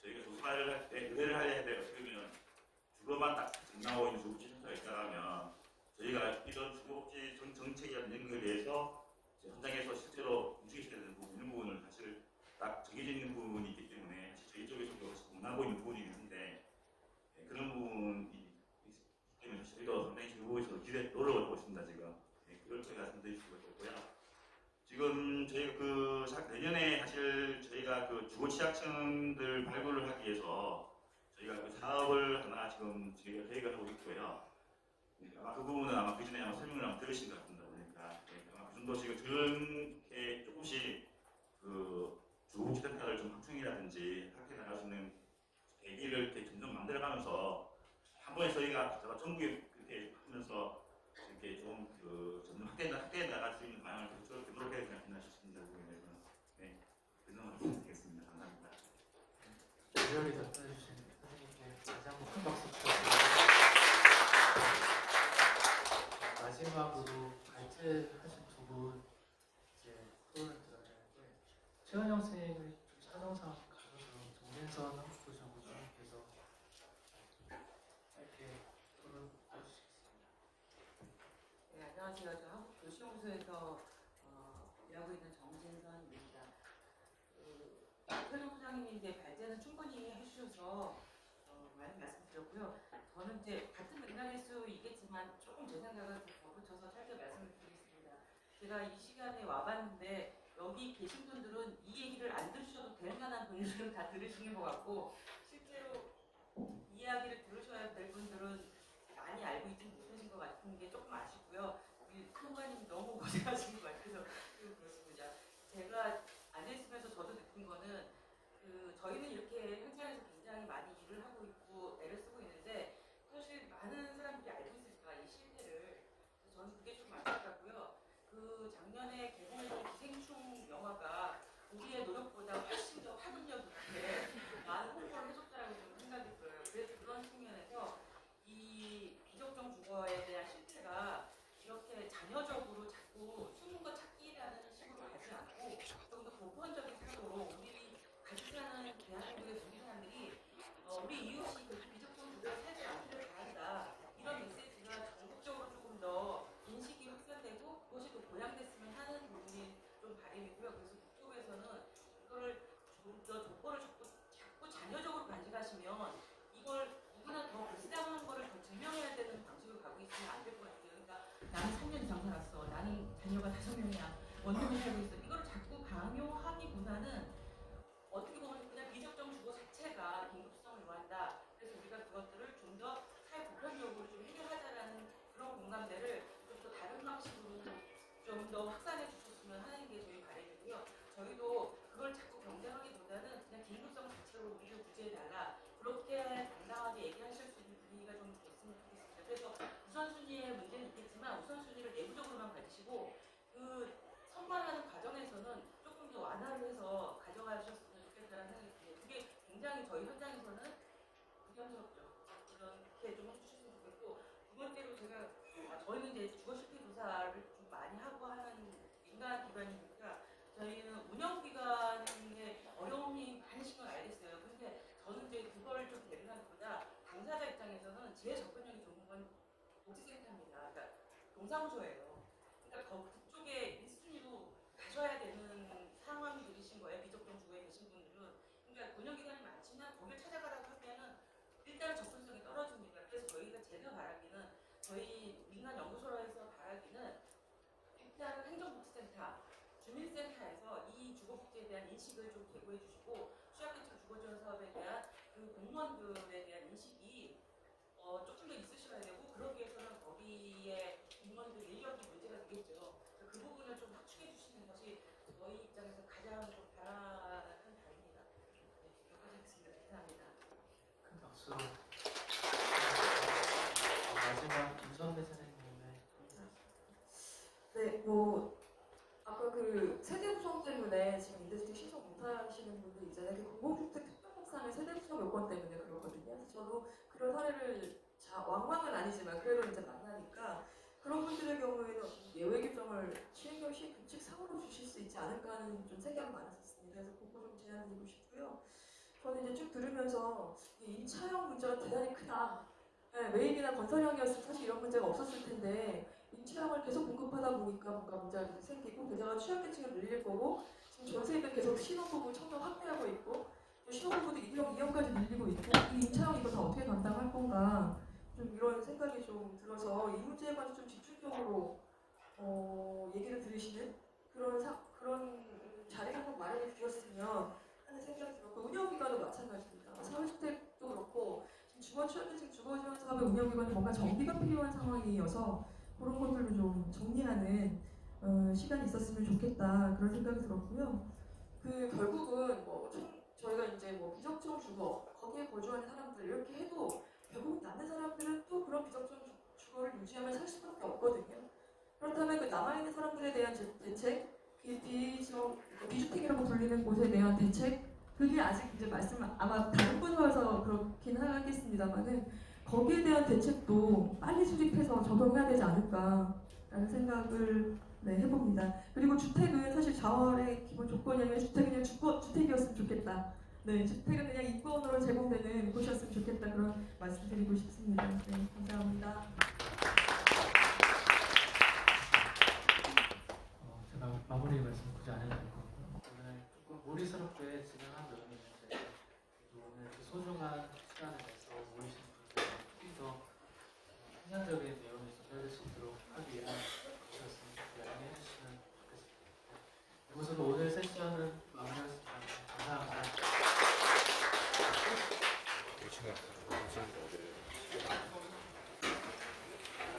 저희가 조사를 할 때 의뢰를 해야 돼요. 그러면 주거만 딱 나오고 있는 주거복지센터가 있다면 저희가 이런 주거복지 정책이라는 이런 거에 대해서 현장에서 실제로 움직이셔야 되는 부분, 이런 부분을 사실 딱 정해져 있는 부분이 있기 때문에 저희 쪽에서도 못 나오고 있는 부분이 있는데 그런 부분이 있기 때문에 저희도 상당히 그 부분에서 노력을 하고 있습니다. 지금 그걸 제가 말씀드릴 수가 있고요. 지금 저희가 그 내년에 사실 저희가 그 주거취약층들 발굴을 하기 위해서 저희가 그 사업을 하나 지금 저희가 계획을 하고 있고요. 아마 그 부분은 아마 그 전에 설명을 한번 들으신 것 같습니다. 보니까 아마 그 정도 지금 그렇게 조금씩 그 주거복지센터를 좀 확충이라든지 확대 나갈 수 있는 계기를 이렇게 점점 만들어가면서 한 번에 저희가 전국에 그렇게 하면서 이렇게 좀 그 점점 확대해 나갈 수 있는 방향을 계속 노력해야 생각하셨습니다. 네, 그 정도 말씀드리겠습니다. 감사합니다. 이야기 답변해주신 선생님께 다시 한번 큰 박수 부탁드립니다. 마지막으로 발제하신 두 분 이제 토론을 들어가는데 최은영 선생님이 좀 사정상 가셔서 정진선 한국도시연구소님께서 짧게 토론 해주시겠습니다. 네, 안녕하세요. 저 한국교실연구소에서 일하고 있는 정진선입니다. 최종 소장님이 이제 발제는 충분히 해주셔서 많이 말씀드렸고요. 저는 이제 같은 맥락일 수 있겠지만 조금 제 생각을 덧붙여서 짧게 말씀을 드리겠습니다. 제가 이 시간에 와봤는데 여기 계신 분들은 이 얘기를 안 들으셔도 될 만한 분들은 다 들으시는 것 같고 실제로 이야기를 들으셔야 될 분들은 많이 알고 있지 못하신 것 같은 게 조금 아쉽고요. 우리 총괄님 너무 고생하신 것 같아서 그렇습니다. 제가 앉아있으면서 저도 느낀 거는 저희는 이렇게 현장에서 굉장히 많이 일을 하고 있고 애를 쓰고 있는데 사실 많은 사람들이 알고 있을까 이 실태를. 저는 그게 좀 안타깝고요. 작년에 개봉했던 기생충 영화가 우리의 노력보다 훨씬 더 파급력 있게 많은 홍보를 해줬다고 좀 생각이 들어요. 그래서 그런 측면에서 이 비적정 주거에 대한 실태가 이렇게 잔여적으로 자꾸 숨은 거 찾기라는 식으로 가지 않고 좀 더 보편적인 사고로 우리 같이 사는 대한민국의 모든 사람들이 우리 이웃이 비적정 주거에 살지 않기를 바란다. 이런 메시지가 전국적으로 조금 더 인식이 확산되고 그것이 또 보양됐으면 하는 부분이 좀 바람이고요. 그래서 북쪽에서는 이거를 좀 더 족보를 자꾸 잔여적으로 간직하시면 이걸 누구나 더 불쌍한 거를 더 증명해야 되는 방식으로 가고 있으면 안 될 것 같아요. 그러니까 나는 3년 이상 살았어. 나는 자녀가 5명이야. 원룸에 살고 있어. 이걸 자꾸 강요하기보다는 어떻게 보면 그냥 비적정 주거 자체가 긴급성을 요한다. 그래서 우리가 그것들을 좀 더 사회 보편적으로 좀 해결하자라는 그런 공감대를 좀 더 다른 방식으로 좀 더 확산해 주셨으면 하는 게 저희 바람이고요. 저희도 그걸 자꾸 경쟁하기보다는 그냥 긴급성 자체로 우리를 구제해달라. 그렇게 당당하게 얘기하실 수 있는 분위기가 좀 됐으면 좋겠습니다. 그래서 우선순위의 문제는 있겠지만 우선순위를 내부적으로만 가지시고 선발하는 과정에서는 조금 더 완화를 해서 가져가셨으면 좋겠다는 생각이 듭니다. 그게 굉장히 저희 현장에서는 부담스럽죠. 그렇게 좀 해주셨으면 좋겠고 두 번째로 제가 저희는 이제 주거 실태 조사를 좀 많이 하고 하는 민간 기관이니까 저희는 운영기관의 어려움이 많으신 건 알겠어요. 근데 저는 이제 그걸 좀 대변하기보다 당사자 입장에서는 제일 접근력이 좋은 건 복지센터입니다. 그러니까 동사무소예요. 그러니까 그쪽에 1순위로 가셔야 되는 상황들이신 거예요. 비적정 주거에 계신 분들은. 그러니까 운영기관이 많지만 거길 찾아가라고 하면은 일단 접근성이 떨어집니다. 그래서 제가 바라기는 저희 민간연구소에서 바라기는 일단 행정복지센터, 주민센터에서 이 주거복지에 대한 인식을 좀 제고해 주시고 취약계층 주거지원 사업에 대한 그 공무원들에 대한 인식이 조금 더 있으셔야 되고 그러기 위해서는 거기에 공무원들 인력이 문제가 되겠죠. 그 부분을 좀 확충해 주시는 것이 저희 입장에서 가장 좀 바라는 바입니다. 네, 여기까지 하겠습니다. 감사합니다. 큰 박수. 마지막 김선배 선생님의 네, 아까 세대 구성 때문에 지금 임대주택 신청 못하시는 분들 있잖아요. 공공주택 특별법상의 세대 구성 요건 때문에 그렇거든요. 그래서 저도 그런 사례를 왕왕은 아니지만 그래도 이제 만나니까 그런 분들의 경우에는 예외 규정을 시행령 시행규칙상으로 주실 수 있지 않을까 하는 좀 생각이 많았었습니다. 그래서 그거 좀 제안드리고 싶고요. 저는 이제 쭉 들으면서 임차형 문제가 대단히 크다. 네, 메인이나 건설형이었으면 사실 이런 문제가 없었을 텐데 임차형을 계속 공급하다 보니까 뭔가 문제가 계속 생기고 게다가 취약계층을 늘릴 거고 지금 전세도 계속 신혼부부 청년 확대하고 있고 신혼부부도 1형, 2형까지 늘리고 있고 이 임차형 이거 다 어떻게 감당할 건가 좀 이런 생각이 좀 들어서 이 문제에 관해서 좀 집중적으로 얘기를 들으시는 그런 자리가 한번 마련이 되었으면 하는 생각이 들었고 운영기관도 마찬가지입니다. 사회주택도 그렇고 주거 취약계층 주거지원 사업의 운영기관은 뭔가 정비가 필요한 상황이어서 그런 것들을 좀 정리하는 시간이 있었으면 좋겠다 그런 생각이 들었고요. 결국은 저희가 이제 비적정 주거 거기에 거주하는 사람들 이렇게 해도 결국 남는 사람들은 또 그런 비적정 주거를 유지하면 살 수밖에 없거든요. 그렇다면 남아있는 사람들에 대한 대책, 비주택이라고 불리는 곳에 대한 대책 그게 아직 이제 아마 다른 분야에서 그렇긴 하겠습니다만은 거기에 대한 대책도 빨리 수립해서 적용해야 되지 않을까라는 생각을 해봅니다. 그리고 주택은 사실 자활의 기본 조건이 아니라 주택은 그냥 주택이었으면 좋겠다. 네, 주택은 그냥 인권으로 제공되는 곳이었으면 좋겠다 그런 말씀드리고 싶습니다. 네, 감사합니다.